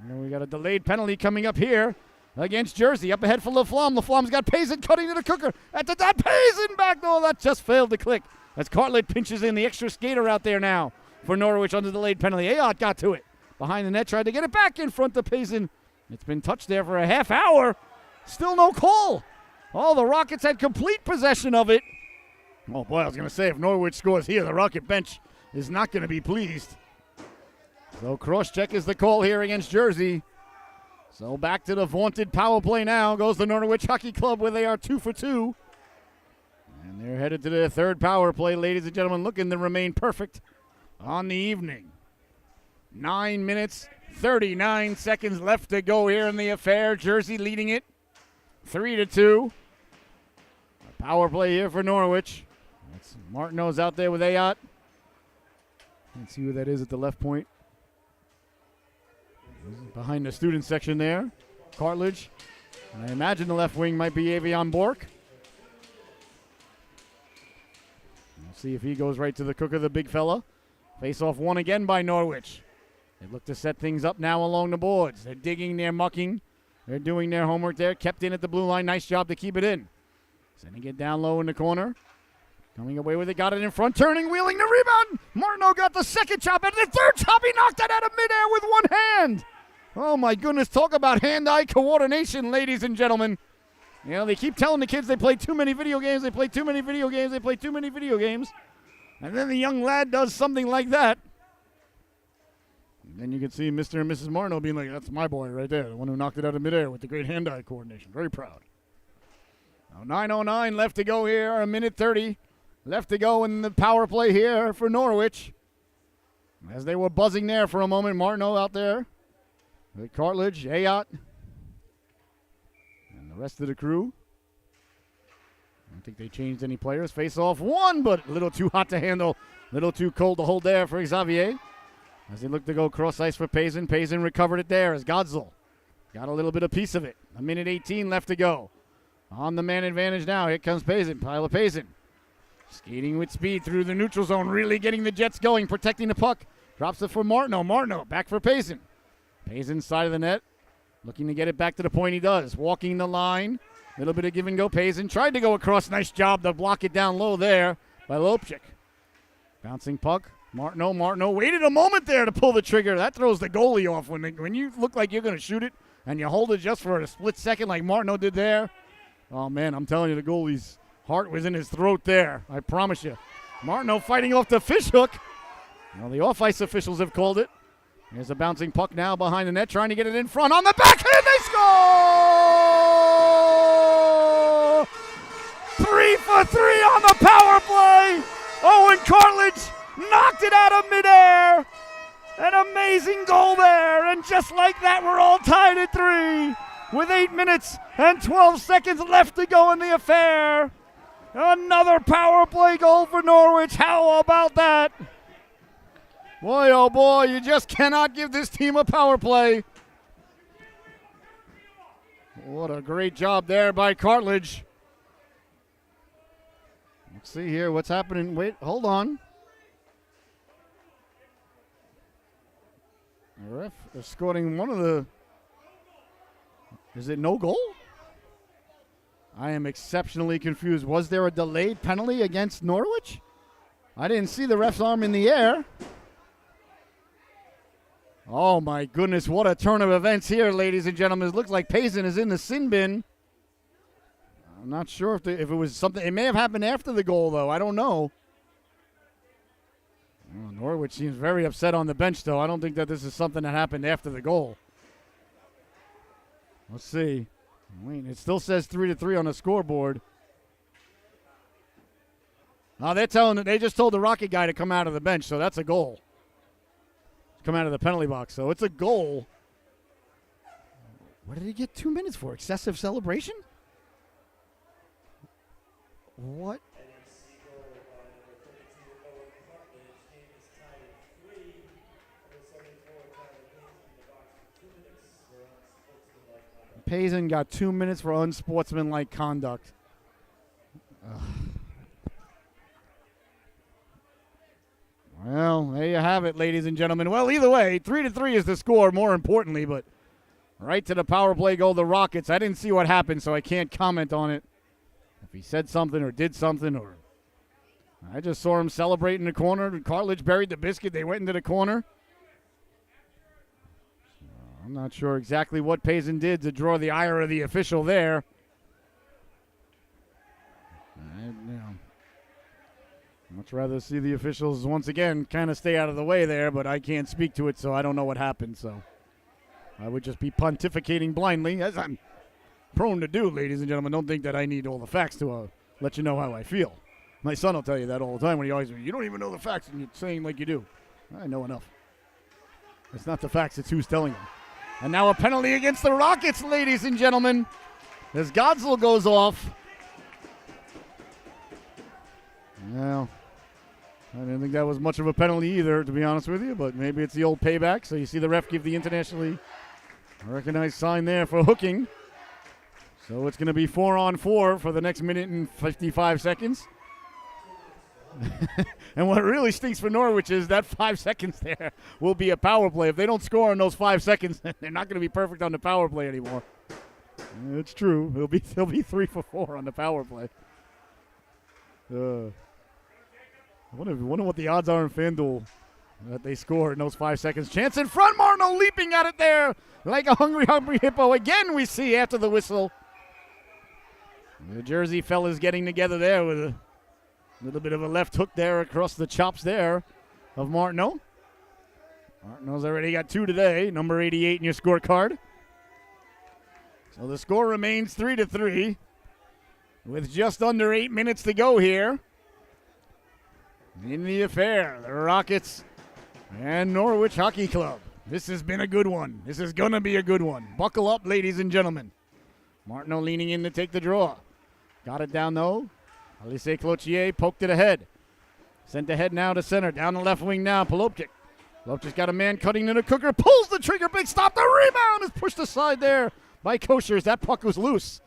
And we got a delayed penalty coming up here against Jersey. Up ahead for LaFlamme. LaFlamme's got Pazin cutting to the cooker. At the top, Pazin back. No, that just failed to click. As Cartledge pinches in the extra skater out there now for Norwich on the delayed penalty. Ayotte got to it. Behind the net, tried to get it back in front to Pazin. It's been touched there for a half hour. Still no call. Oh, the Rockets had complete possession of it. Oh, boy, I was going to say, if Norwich scores here, the Rocket bench is not going to be pleased. So cross-check is the call here against Jersey. So back to the vaunted power play now goes the Norwich Hockey Club, where they are 2 for 2. And they're headed to their third power play, ladies and gentlemen, looking to remain perfect on the evening. 9 minutes, 39 seconds left to go here in the affair. Jersey leading it 3-2. A power play here for Norwich. That's Martineau's out there with Ayotte. Let's see who that is at the left point. Behind the student section there. Cartledge. And I imagine the left wing might be Avion Bork. Let's see if he goes right to the cooker, the big fella. Face-off won again by Norwich. They look to set things up now along the boards. They're digging, they're mucking. They're doing their homework there. Kept in at the blue line. Nice job to keep it in. Sending it down low in the corner. Coming away with it. Got it in front. Turning, wheeling the rebound. Martineau got the second chop. And the third chop, he knocked it out of midair with one hand. Oh, my goodness. Talk about hand-eye coordination, ladies and gentlemen. You know, they keep telling the kids they play too many video games. They play too many video games. They play too many video games. And then the young lad does something like that. And then you can see Mr. and Mrs. Martineau being like, that's my boy right there, the one who knocked it out of midair with the great hand-eye coordination. Very proud. Now 9:09 left to go here, a minute 30 left to go in the power play here for Norwich. As they were buzzing there for a moment, Martineau out there with Cartledge, Ayotte, and the rest of the crew. I don't think they changed any players. Face-off one, but a little too hot to handle, a little too cold to hold there for Xavier. As they look to go cross-ice for Payson. Payson recovered it there as Godsell got a little bit of piece of it. A minute 18 left to go. On the man advantage now. Here comes Payson. Pile Payson. Skating with speed through the neutral zone. Really getting the Jets going. Protecting the puck. Drops it for Martineau. Martineau back for Payson. Payson side of the net. Looking to get it back to the point he does. Walking the line. A little bit of give and go. Payson tried to go across. Nice job to block it down low there by Lopchik. Bouncing puck. Martineau waited a moment there to pull the trigger. That throws the goalie off when you look like you're going to shoot it and you hold it just for a split second like Martineau did there. Oh, man, I'm telling you, the goalie's heart was in his throat there. I promise you. Martineau fighting off the fishhook. Well, the off-ice officials have called it. There's a bouncing puck now behind the net, trying to get it in front. On the backhand, they score! 3 for 3 on the power play. Owen Cartledge knocked it out of midair. An amazing goal there. And just like that, we're all tied at 3 with 8 minutes and 12 seconds left to go in the affair. Another power play goal for Norwich. How about that? Boy, oh boy, you just cannot give this team a power play. What a great job there by Cartledge. Let's see here what's happening. Wait, hold on. The ref escorting one of the... Is it no goal? I am exceptionally confused. Was there a delayed penalty against Norwich? I didn't see the ref's arm in the air. Oh, my goodness. What a turn of events here, ladies and gentlemen. It looks like Payson is in the sin bin. I'm not sure if it was something. It may have happened after the goal, though. I don't know. Well, Norwich seems very upset on the bench, though. I don't think that this is something that happened after the goal. Let's see. Wait, it still says 3-3 on the scoreboard. Oh, they just told the Rocket guy to come out of the bench, so that's a goal. Come out of the penalty box, so it's a goal. What did he get 2 minutes for? Excessive celebration? What? Payson got 2 minutes for unsportsmanlike conduct. Ugh. Well, there you have it, ladies and gentlemen. Well, either way, 3-3 is the score, more importantly, but right to the power play go the Rockets. I didn't see what happened, so I can't comment on it. If he said something or did something, or I just saw him celebrate in the corner. Cartledge buried the biscuit. They went into the corner. I'm not sure exactly what Payson did to draw the ire of the official there. Much rather see the officials once again kind of stay out of the way there, but I can't speak to it, so I don't know what happened. So I would just be pontificating blindly, as I'm prone to do, ladies and gentlemen. Don't think that I need all the facts to let you know how I feel. My son will tell you that all the time when he always, you don't even know the facts, and you're saying like you do. I know enough. It's not the facts, it's who's telling them. And now a penalty against the Rockets, ladies and gentlemen, as Godsell goes off. Well, I didn't think that was much of a penalty either, to be honest with you, but maybe it's the old payback. So you see the ref give the internationally recognized sign there for hooking. So it's going to be 4-on-4 for the next minute and 55 seconds. And what really stinks for Norwich is that 5 seconds there will be a power play. If they don't score in those 5 seconds, they're not going to be perfect on the power play anymore. It's true. They'll be 3 for 4 on the power play. I wonder what the odds are in FanDuel that they score in those 5 seconds. Chance in front. Marno leaping at it there like a hungry hippo. Again, we see after the whistle. The Jersey fellas getting together there with a little bit of a left hook there across the chops there of Martineau. Martineau's already got 2 today, number 88 in your scorecard. So the score remains 3-3 with just under 8 minutes to go here in the affair. The Rockets and Norwich Hockey Club. This has been a good one. This is going to be a good one. Buckle up, ladies and gentlemen. Martineau leaning in to take the draw. Got it down, though. Alice Cloutier poked it ahead. Sent ahead now to center. Down the left wing now, Polopchik. Polopchik's got a man cutting to the cooker. Pulls the trigger. Big stop. The rebound is pushed aside there by Koshers. That puck was loose.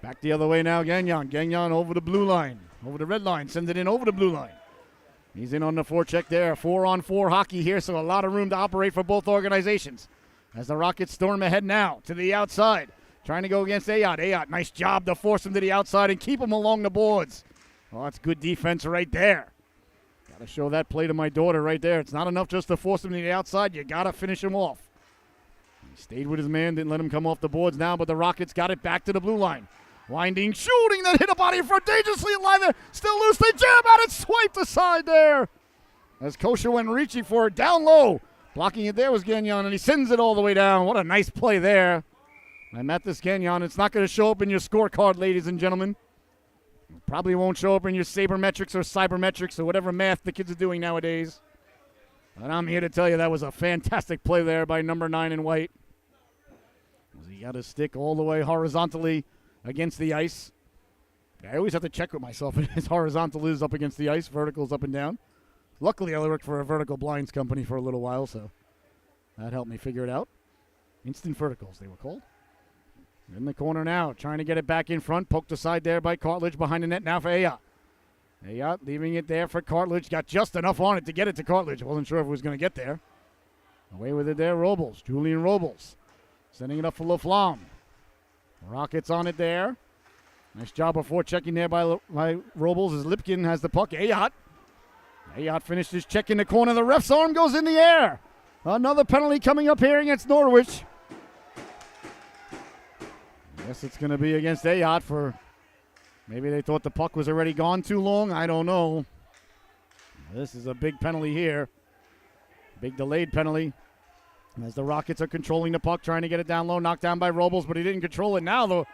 Back the other way now, Gagnon. Gagnon over the blue line. Over the red line. Sends it in over the blue line. He's in on the forecheck there. 4-on-4 hockey here, so a lot of room to operate for both organizations. As the Rockets storm ahead now to the outside. Trying to go against Ayot. Ayot, nice job to force him to the outside and keep him along the boards. Oh, that's good defense right there. Got to show that play to my daughter right there. It's not enough just to force him to the outside. You got to finish him off. He stayed with his man, didn't let him come off the boards now, but the Rockets got it back to the blue line. Winding, shooting, that hit a body in front, dangerously alive there. Still loose, they jam at it, swiped aside there. As Kosher went reaching for it, down low. Blocking it there was Gagnon, and he sends it all the way down. What a nice play there. And Mathis Gagnon, it's not going to show up in your scorecard, ladies and gentlemen. It probably won't show up in your sabermetrics or cybermetrics or whatever math the kids are doing nowadays. But I'm here to tell you that was a fantastic play there by number 9 in white. He got his stick all the way horizontally against the ice. I always have to check with myself if his horizontal is up against the ice, vertical is up and down. Luckily, I worked for a vertical blinds company for a little while, so that helped me figure it out. Instant verticals, they were called. In the corner now, trying to get it back in front. Poked aside there by Cartledge behind the net now for Ayot. Ayot leaving it there for Cartledge. Got just enough on it to get it to Cartledge. Wasn't sure if it was going to get there. Away with it there, Robles. Julian Robles. Sending it up for Laflamme. Rockets on it there. Nice job before checking there by Robles as Lipkin has the puck. Ayot. Ayot finished his check in the corner. The ref's arm goes in the air. Another penalty coming up here against Norwich. Guess it's going to be against Ayot for maybe they thought the puck was already gone too long. I don't know. This is a big penalty here. Big delayed penalty. As the Rockets are controlling the puck, trying to get it down low, knocked down by Robles, but he didn't control it. Now the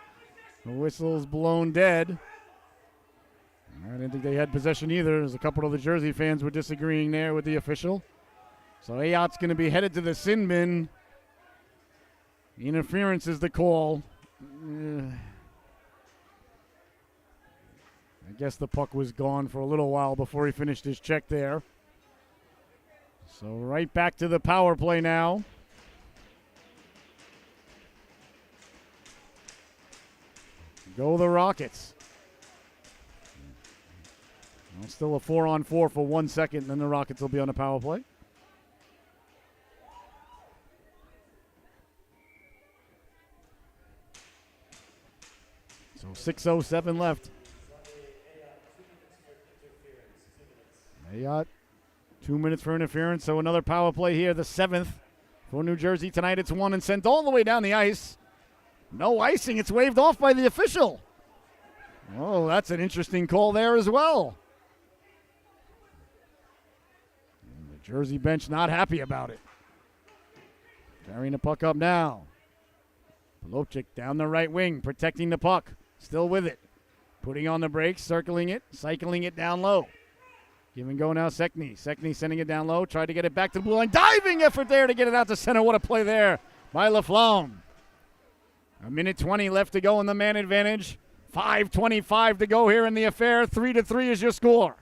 whistle's blown dead. I didn't think they had possession either, as a couple of the Jersey fans were disagreeing there with the official. So Ayot's going to be headed to the sin bin. Interference is the call. I guess the puck was gone for a little while before he finished his check there. So right back to the power play now. Go the Rockets. Well, still a 4-on-4 for 1 second, then the Rockets will be on a power play. So 6:07 left. Ayot, 2 minutes for interference, so another power play here, the 7th for New Jersey tonight. It's won and sent all the way down the ice. No icing, it's waved off by the official. Oh, that's an interesting call there as well. And the Jersey bench not happy about it. Carrying the puck up now. Polopchik down the right wing, protecting the puck. Still with it. Putting on the brakes, circling it, cycling it down low. Give and go now, Sekni. Sekni sending it down low, tried to get it back to the blue line. Diving effort there to get it out to center. What a play there by Laflamme. 1:20 left to go in the man advantage. 5:25 to go here in the affair. 3-3 is your score.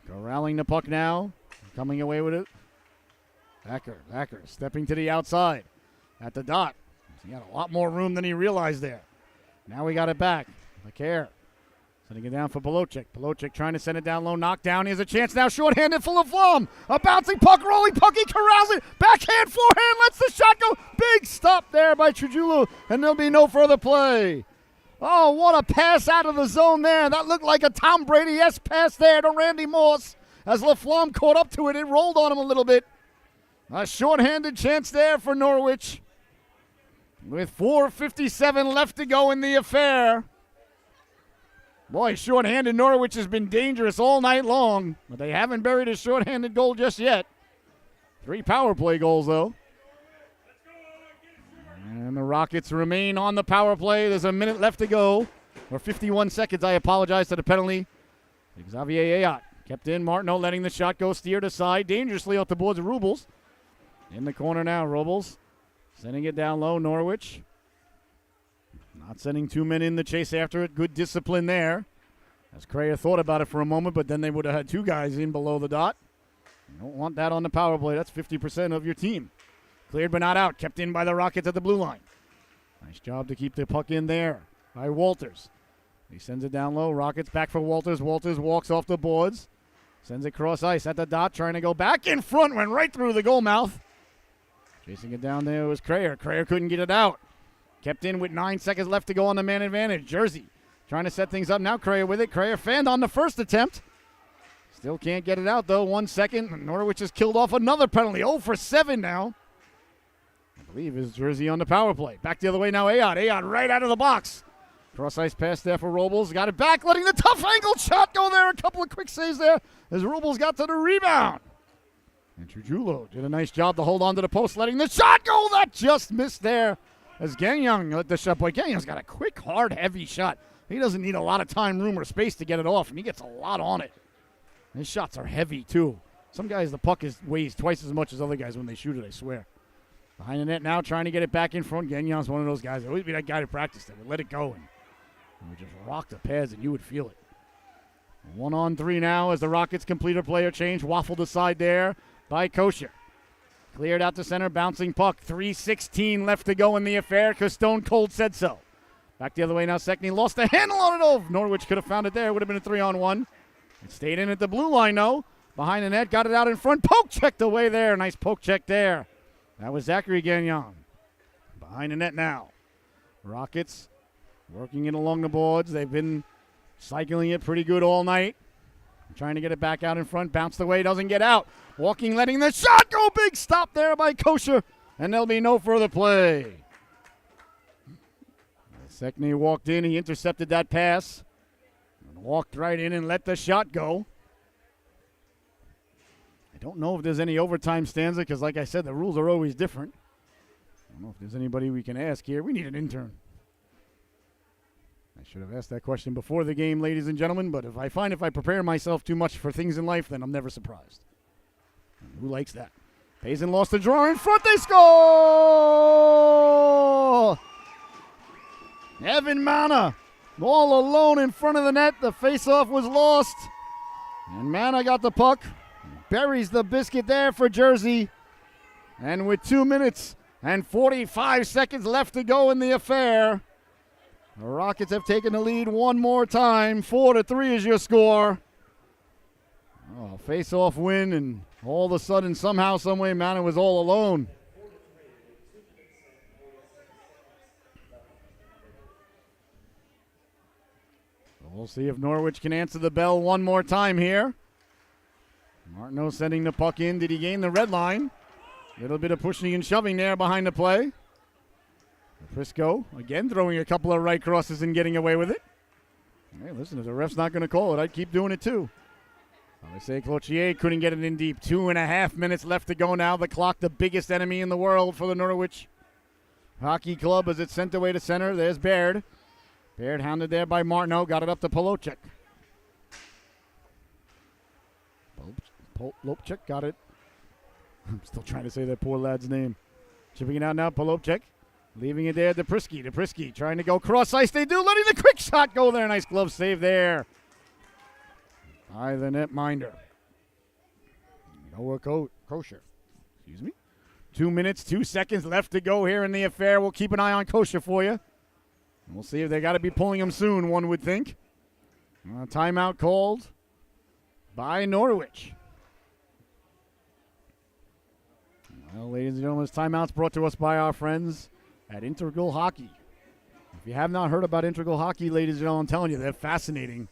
Corralling the puck now. Coming away with it. Acker stepping to the outside. At the dot. He had a lot more room than he realized there. Now we got it back. McCare Sending it down for Polocek. Polocek trying to send it down low. Knocked down. Here's a chance now. Shorthanded full of Flom. A bouncing puck. Rolling puck. He corrals it. Backhand, forehand. Lets the shot go. Big stop there by Trujillo. And there'll be no further play. Oh, what a pass out of the zone there. That looked like a Tom Brady-esque pass there to Randy Moss. As LaFlamme caught up to it, it rolled on him a little bit. A shorthanded chance there for Norwich. With 4:57 left to go in the affair. Boy, shorthanded Norwich has been dangerous all night long, but they haven't buried a shorthanded goal just yet. 3 power play goals, though. And the Rockets remain on the power play. There's a minute left to go, or 51 seconds. I apologize to the penalty. Xavier Ayot kept in. Martineau letting the shot go, steered aside, dangerously off the boards of Rubles. In the corner now, Robles sending it down low, Norwich. Not sending 2 men in the chase after it. Good discipline there. As Crayer thought about it for a moment, but then they would have had 2 guys in below the dot. You don't want that on the power play. That's 50% of your team. Cleared but not out. Kept in by the Rockets at the blue line. Nice job to keep the puck in there by Walters. He sends it down low. Rockets back for Walters. Walters walks off the boards. Sends it cross ice at the dot. Trying to go back in front. Went right through the goal mouth. Chasing it down there was Crayer. Crayer couldn't get it out. Kept in with 9 seconds left to go on the man advantage. Jersey trying to set things up now. Crayer with it. Crayer fanned on the first attempt. Still can't get it out, though. 1 second. Norwich has killed off another penalty. 0 for 7 now. I believe is Jersey on the power play. Back the other way now. Ayot right out of the box. Cross-ice pass there for Robles. Got it back, letting the tough angled shot go there. A couple of quick saves there as Robles got to the rebound. And Trujillo did a nice job to hold on to the post, letting the shot go. That just missed there. As Gagnon let the shot. Boy, Gagnon's got a quick, hard, heavy shot. He doesn't need a lot of time, room, or space to get it off, and he gets a lot on it. And his shots are heavy, too. Some guys, the puck weighs twice as much as other guys when they shoot it, I swear. Behind the net now, trying to get it back in front. Gagnon's one of those guys. There always be that guy to practice that would let it go and would just rock the pads, and you would feel it. 1-on-3 now as the Rockets complete a player change. Waffled aside there by Kosher. Cleared out to center, bouncing puck. 3:16 left to go in the affair because Stone Cold said so. Back the other way now, Sekny lost the handle on it. Oh, Norwich could have found it there. It would have been a 3-on-1. It stayed in at the blue line, though. Behind the net, got it out in front. Poke checked away there. Nice poke check there. That was Zachary Gagnon. Behind the net now. Rockets working it along the boards. They've been cycling it pretty good all night. Trying to get it back out in front. Bounced away, doesn't get out. Walking, letting the shot go. Big stop there by Kosher. And there'll be no further play. Sekny walked in. He intercepted that pass. And walked right in and let the shot go. I don't know if there's any overtime stanza because, like I said, the rules are always different. I don't know if there's anybody we can ask here. We need an intern. I should have asked that question before the game, ladies and gentlemen, but if I prepare myself too much for things in life, then I'm never surprised. And who likes that? Payson lost the draw in front. They score! Evan Mana all alone in front of the net. The faceoff was lost. And Mana got the puck. Buries the biscuit there for Jersey. And with 2 minutes and 45 seconds left to go in the affair, the Rockets have taken the lead one more time. 4-3 is your score. Oh, face-off win, and all of a sudden, somehow, someway, Mana was all alone. So we'll see if Norwich can answer the bell one more time here. Martineau sending the puck in. Did he gain the red line? A little bit of pushing and shoving there behind the play. Frisco, again, throwing a couple of right crosses and getting away with it. Hey, listen, if the ref's not going to call it, I'd keep doing it too. I say Cloutier couldn't get it in deep. 2.5 minutes left to go now. The clock, the biggest enemy in the world for the Norwich Hockey Club as it's sent away to center. There's Baird. Baird hounded there by Martineau. Got it up to Polocek. Polocek got it. I'm still trying to say that poor lad's name. Chipping it out now, Polocek. Leaving it there, Deprisky. Deprisky trying to go cross ice. They do, letting the quick shot go there. Nice glove save there by the netminder. Noah Kosher. Excuse me. 2 minutes, 2 seconds left to go here in the affair. We'll keep an eye on Kosher for you. We'll see if they got to be pulling him soon, one would think. Timeout called by Norwich. Well, ladies and gentlemen, this timeout's brought to us by our friends at Integral Hockey. If you have not heard about Integral Hockey, ladies and gentlemen, I'm telling you, they're fascinating.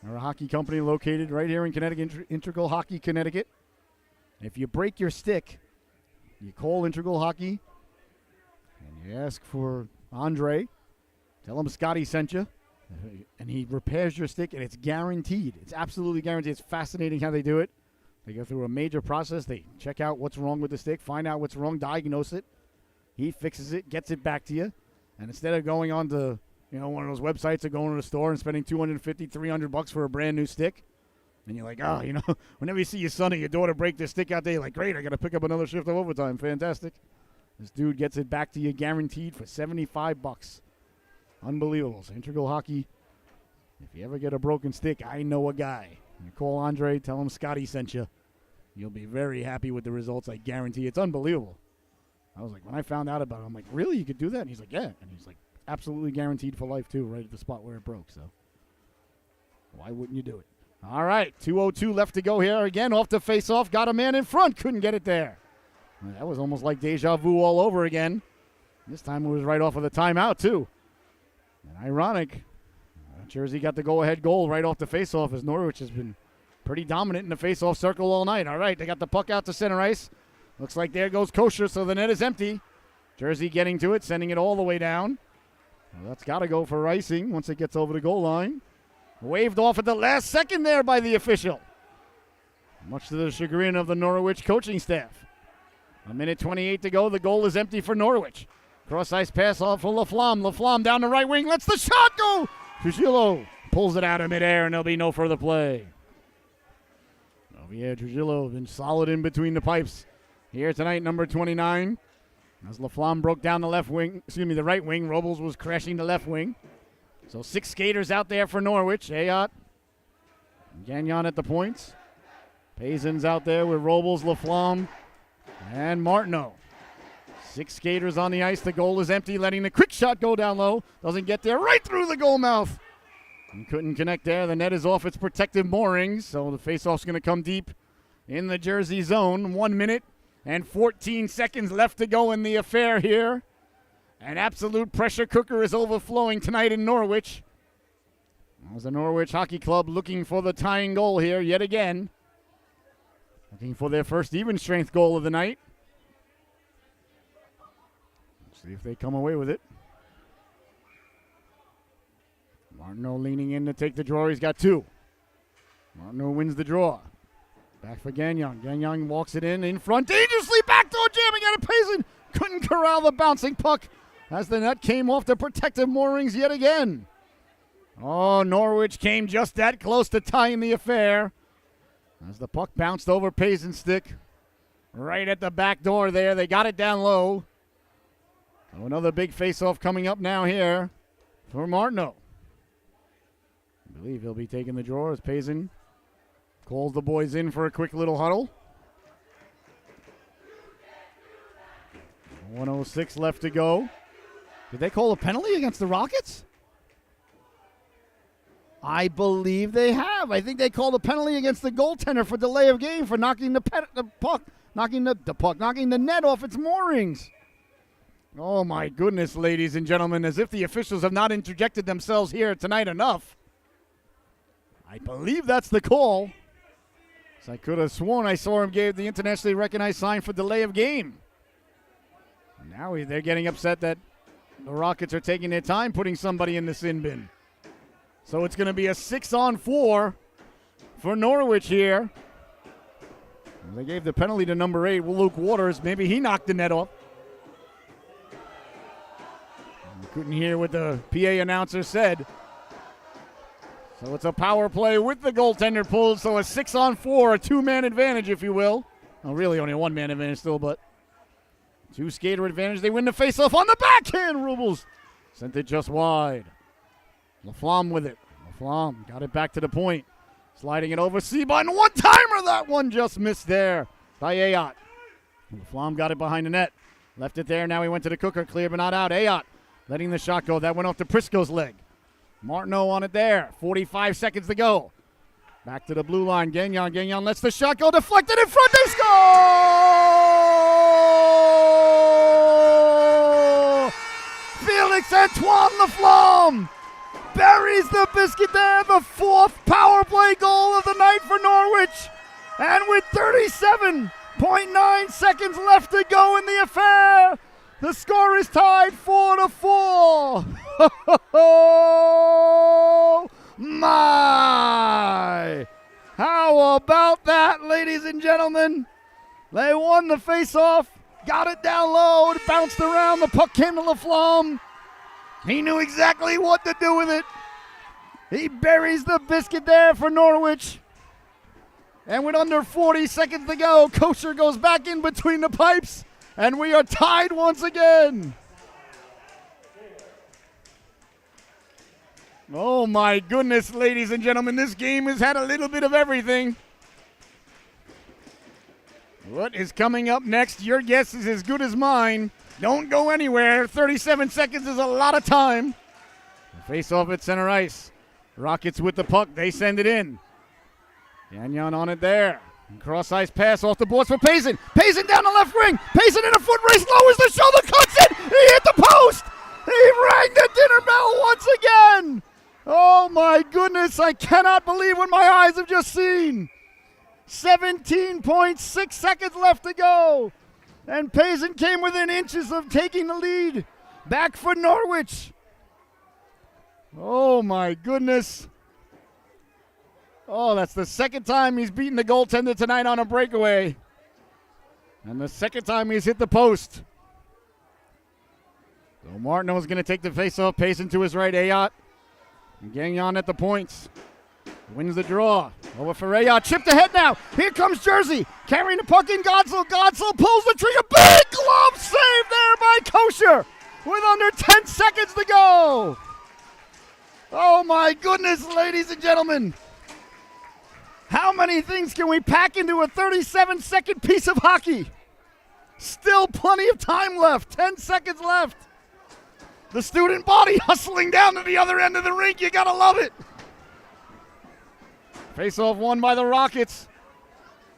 They're a hockey company located right here in Connecticut, Integral Hockey, Connecticut. If you break your stick, you call Integral Hockey and you ask for Andre. Tell him Scotty sent you, and he repairs your stick, and it's guaranteed. It's absolutely guaranteed. It's fascinating how they do it. They go through a major process. They check out what's wrong with the stick, find out what's wrong, diagnose it. He fixes it, gets it back to you. And instead of going on to, one of those websites or going to the store and spending $250, $300 for a brand new stick, and you're like, whenever you see your son or your daughter break their stick out there, you're like, great, I got to pick up another shift of overtime. Fantastic. This dude gets it back to you guaranteed for $75. Unbelievable. So Integral Hockey, if you ever get a broken stick, I know a guy. You call Andre, tell him Scotty sent you. You'll be very happy with the results, I guarantee. It's unbelievable. I was like, when I found out about it, I'm like, really? You could do that? And he's like, yeah. And he's like, absolutely guaranteed for life, too, right at the spot where it broke. So why wouldn't you do it? All right, 2:02 left to go here. Again, off the face-off. Got a man in front. Couldn't get it there. That was almost like deja vu all over again. This time it was right off of the timeout, too. And ironic, Jersey got the go-ahead goal right off the face-off as Norwich has been pretty dominant in the face-off circle all night. All right, they got the puck out to center ice. Looks like there goes Kosher, so the net is empty. Jersey getting to it, sending it all the way down. Well, that's got to go for icing once it gets over the goal line. Waved off at the last second there by the official. Much to the chagrin of the Norwich coaching staff. 1:28 to go. The goal is empty for Norwich. Cross-ice pass off for Laflamme. Laflamme down the right wing. Lets the shot go. Trujillo pulls it out of midair, and there'll be no further play. Oh, yeah, Trujillo been solid in between the pipes here tonight, number 29. As Laflamme broke down the the right wing, Robles was crashing the left wing. So 6 skaters out there for Norwich. Ayot, Gagnon at the points. Pazin's out there with Robles, Laflamme, and Martineau. 6 skaters on the ice. The goal is empty, letting the quick shot go down low. Doesn't get there, right through the goal mouth. And couldn't connect there. The net is off its protective moorings, so the faceoff's going to come deep in the Jersey zone. 1 minute and 14 seconds left to go in the affair here. An absolute pressure cooker is overflowing tonight in Norwich. As the Norwich Hockey Club looking for the tying goal here yet again. Looking for their first even strength goal of the night. Let's see if they come away with it. Martineau leaning in to take the draw. He's got 2. Martineau wins the draw. Back for Gagnon. Gagnon walks it in front. Dangerously backdoor jamming at a Payson. Couldn't corral the bouncing puck as the net came off the protective moorings yet again. Oh, Norwich came just that close to tying the affair as the puck bounced over Payson's stick. Right at the back door there. They got it down low. So another big face-off coming up now here for Martineau. I believe he'll be taking the draw as Payson calls the boys in for a quick little huddle. 1:06 left to go. Did they call a penalty against the Rockets? I believe they have. I think they called a penalty against the goaltender for delay of game for knocking knocking the net off its moorings. Oh my goodness, ladies and gentlemen, as if the officials have not interjected themselves here tonight enough. I believe that's the call. So I could have sworn I saw him give the internationally recognized sign for delay of game. Now they're getting upset that the Rockets are taking their time putting somebody in the sin bin. So it's going to be a 6-on-4 for Norwich here. They gave the penalty to number 8, Luke Waters. Maybe he knocked the net off. You couldn't hear what the PA announcer said. So it's a power play with the goaltender pulled. So a 6-on-4, a 2-man advantage, if you will. Well, really only a 1-man advantage still, but 2-skater advantage. They win the faceoff on the backhand. Rubles sent it just wide. Laflamme with it. Laflamme got it back to the point. Sliding it over. Seabun, one-timer. That one just missed there by Ayot. Laflamme got it behind the net. Left it there. Now he went to the cooker. Clear but not out. Ayot letting the shot go. That went off to Prisco's leg. Martineau on it there. 45 seconds to go. Back to the blue line. Gagnon. Gagnon lets the shot go. Deflected in front. They score! Felix Antoine Laflamme buries the biscuit there. The 4th power play goal of the night for Norwich. And with 37.9 seconds left to go in the affair, the score is tied 4-4. Oh my! How about that, ladies and gentlemen? They won the face-off, got it down low, it bounced around, the puck came to Laflamme. He knew exactly what to do with it. He buries the biscuit there for Norwich. And with under 40 seconds to go, Kosher goes back in between the pipes, and we are tied once again. Oh my goodness, ladies and gentlemen, this game has had a little bit of everything. What is coming up next? Your guess is as good as mine. Don't go anywhere. 37 seconds is a lot of time. Face off at center ice. Rockets with the puck. They send it in. Gagnon on it there. Cross ice pass off the boards for Payson. Payson down the left wing. Payson in a foot race. Lowers the shoulder. Cuts it. He hit the post. He rang the dinner bell once again. Oh my goodness. I cannot believe what my eyes have just seen. 17.6 seconds left to go. And Payson came within inches of taking the lead. Back for Norwich. Oh my goodness. Oh, that's the second time he's beaten the goaltender tonight on a breakaway. And the second time he's hit the post. So Martineau is going to take the face-off. Payson to his right. Ayotte. Gagnon at the points. Wins the draw. Over for Ayotte. Chipped ahead now. Here comes Jersey. Carrying the puck in. Godsell. Godsell pulls the trigger. Big glove save there by Kosher. With under 10 seconds to go. Oh my goodness, ladies and gentlemen. How many things can we pack into a 37-second piece of hockey? Still plenty of time left. 10 seconds left. The student body hustling down to the other end of the rink. You gotta love it. Face-off won by the Rockets.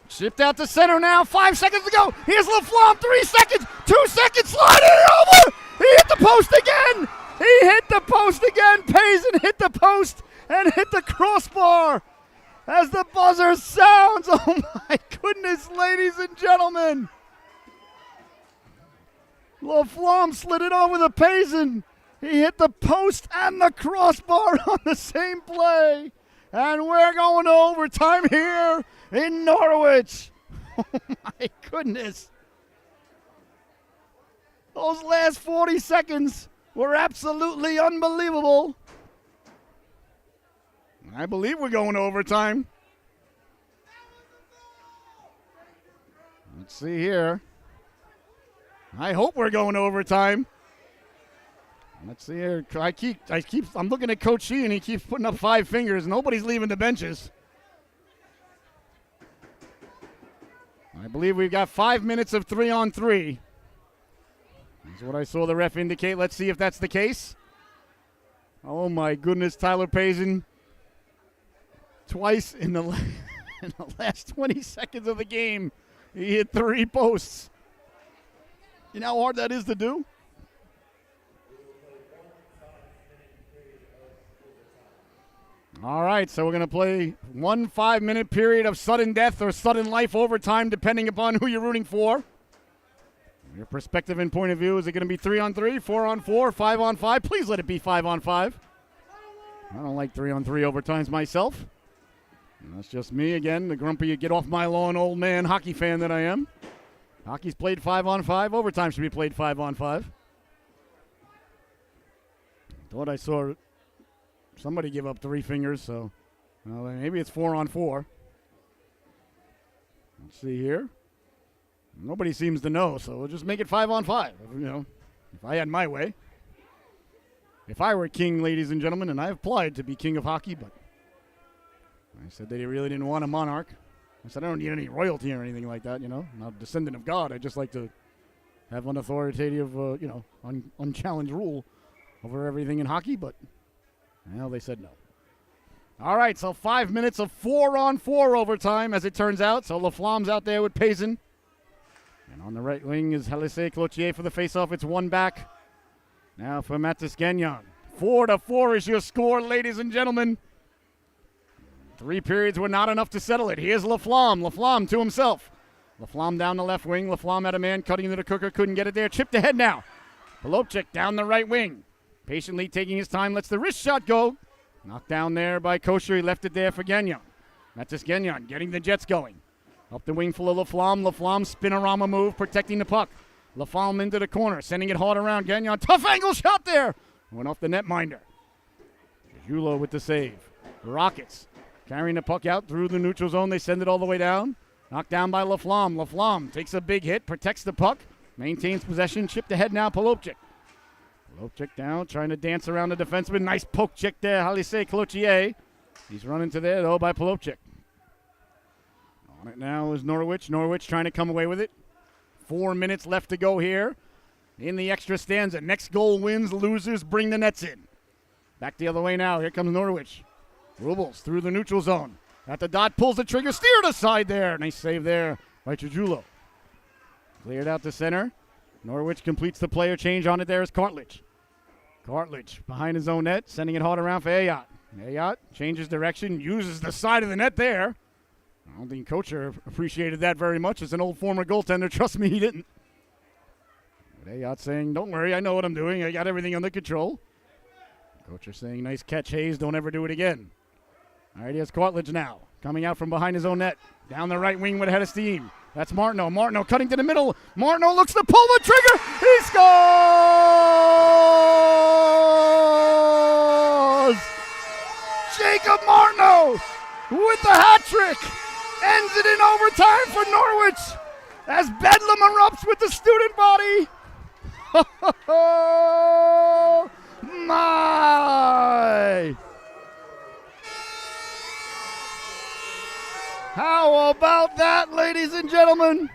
Shipped out to center now. 5 seconds to go. Here's Laflamme. 3 seconds. 2 seconds. Sliding it over. He hit the post again. He hit the post again. Payson hit the post and hit the crossbar. As the buzzer sounds, oh my goodness, ladies and gentlemen. Laflamme slid it over the Payson. He hit the post and the crossbar on the same play. And we're going to overtime here in Norwich. Oh my goodness. Those last 40 seconds were absolutely unbelievable. I believe we're going to overtime. Let's see here. I hope we're going to overtime. Let's see here. I'm looking at Coach Sheehan. He keeps putting up 5 fingers. Nobody's leaving the benches. I believe we've got 5 minutes of 3-on-3. That's what I saw the ref indicate. Let's see if that's the case. Oh my goodness, Tyler Payson. Twice in the last 20 seconds of the game, he hit 3 posts. You know how hard that is to do? All right, so we're going to play 1 5-minute period of sudden death or sudden life overtime, depending upon who you're rooting for. Your perspective and point of view, is it going to be 3-on-3, 4-on-4, 5-on-5? Please let it be 5-on-5. I don't like 3-on-3 overtimes myself. And that's just me again, the grumpy get off my lawn old man hockey fan that I am. Hockey's played 5-on-5. Overtime should be played 5-on-5. Thought I saw somebody give up 3 fingers, so maybe it's 4-on-4. Let's see here. Nobody seems to know, so we'll just make it 5-on-5. You know, if I had my way. If I were king, ladies and gentlemen, and I applied to be king of hockey, but I said they really didn't want a monarch. I said I don't need any royalty or anything like that, you know. I'm not a descendant of God. I just like to have an authoritative, unchallenged rule over everything in hockey, but Well, they said no. All right, so 5 minutes of 4-on-4 overtime, as it turns out. So Laflamme's out there with Payson. And on the right wing is Halise Cloutier for the faceoff. It's one back. Now for Matis Gagnon. 4-4 is your score, ladies and gentlemen. 3 periods were not enough to settle it. Here's Laflamme. Laflamme to himself. Laflamme down the left wing. Laflamme had a man cutting to the cooker. Couldn't get it there. Chipped ahead now. Polopchik down the right wing. Patiently taking his time. Lets the wrist shot go. Knocked down there by Kosher. He left it there for Gagnon. Matis Gagnon getting the Jets going. Up the wing full of Laflamme. Laflamme spinorama move. Protecting the puck. Laflamme into the corner. Sending it hard around. Gagnon. Tough angle shot there. Went off the netminder. Julo with the save. The Rockets carrying the puck out through the neutral zone. They send it all the way down. Knocked down by Laflamme. Laflamme takes a big hit, protects the puck, maintains possession. Chipped ahead now, Polopchik. Polopchik down, trying to dance around the defenseman. Nice poke check there, Halise Cloutier. He's running to there, though, by Polopchik. On it now is Norwich. Norwich trying to come away with it. 4 minutes left to go here in the extra stanza. Next goal wins, losers bring the nets in. Back the other way now. Here comes Norwich. Rubles through the neutral zone. At the dot, pulls the trigger, steered aside there. Nice save there by Chijulo. Cleared out to center. Norwich completes the player change on it there is Cartledge. Cartledge behind his own net, sending it hard around for Ayotte. Ayotte changes direction, uses the side of the net there. I don't think Kocher appreciated that very much as an old former goaltender. Trust me, he didn't. But Ayotte saying, don't worry, I know what I'm doing. I got everything under control. Kocher saying, nice catch, Hayes. Don't ever do it again. All right, he has Cartledge now, coming out from behind his own net. Down the right wing with a head of steam. That's Martineau. Martineau cutting to the middle. Martineau looks to pull the trigger. He scores! Jacob Martineau with the hat trick. Ends it in overtime for Norwich as Bedlam erupts with the student body. Oh, my! How about that, ladies and gentlemen?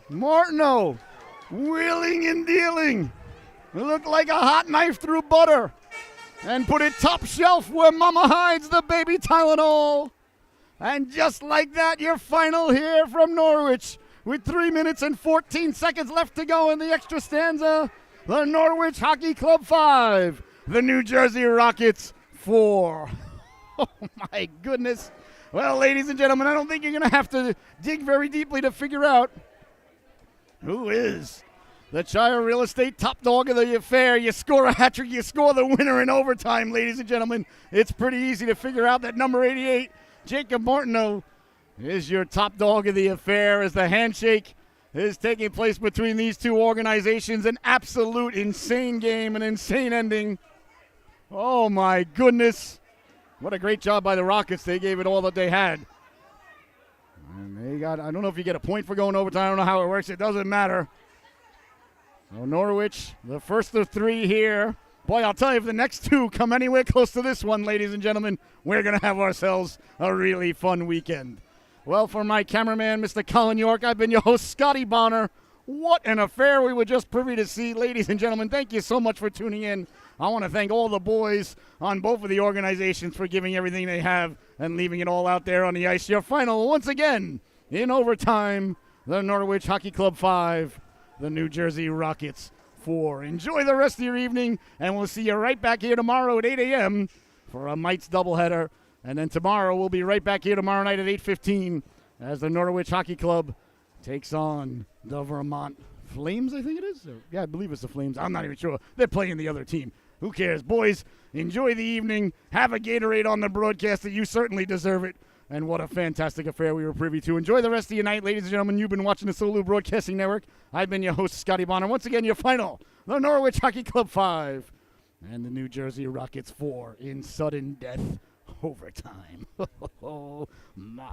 Martineau, wheeling and dealing. It looked like a hot knife through butter. And put it top shelf where mama hides the baby Tylenol. And just like that, your final here from Norwich. With 3 minutes and 14 seconds left to go in the extra stanza. The Norwich Hockey Club 5. The New Jersey Rockets 4. Oh, my goodness. Well, ladies and gentlemen, I don't think you're going to have to dig very deeply to figure out who is the Shire Real Estate top dog of the affair. You score a hat trick, you score the winner in overtime, ladies and gentlemen. It's pretty easy to figure out that number 88, Jacob Martineau, is your top dog of the affair as the handshake is taking place between these two organizations. An absolute insane game, an insane ending. Oh, my goodness. What a great job by the Rockets. They gave it all that they had. And they got, I don't know if you get a point for going overtime. I don't know how it works. It doesn't matter. So Norwich, the first of 3 here. Boy, I'll tell you, if the next 2 come anywhere close to this one, ladies and gentlemen, we're going to have ourselves a really fun weekend. Well, for my cameraman, Mr. Colin York, I've been your host, Scotty Bonner. What an affair we were just privy to see. Ladies and gentlemen, thank you so much for tuning in. I want to thank all the boys on both of the organizations for giving everything they have and leaving it all out there on the ice. Your final, once again, in overtime, the Norwich Hockey Club 5, the New Jersey Rockets 4. Enjoy the rest of your evening, and we'll see you right back here tomorrow at 8 a.m. for a Mites doubleheader. And then tomorrow, we'll be right back here tomorrow night at 8:15 as the Norwich Hockey Club takes on the Vermont Flames, I think it is. Yeah, I believe it's the Flames. I'm not even sure. They're playing the other team. Who cares? Boys, enjoy the evening. Have a Gatorade on the broadcast. You certainly deserve it. And what a fantastic affair we were privy to. Enjoy the rest of your night, ladies and gentlemen. You've been watching the Solu Broadcasting Network. I've been your host, Scotty Bonner. Once again, your final, the Norwich Hockey Club 5 and the New Jersey Rockets 4 in sudden death overtime. Oh, my.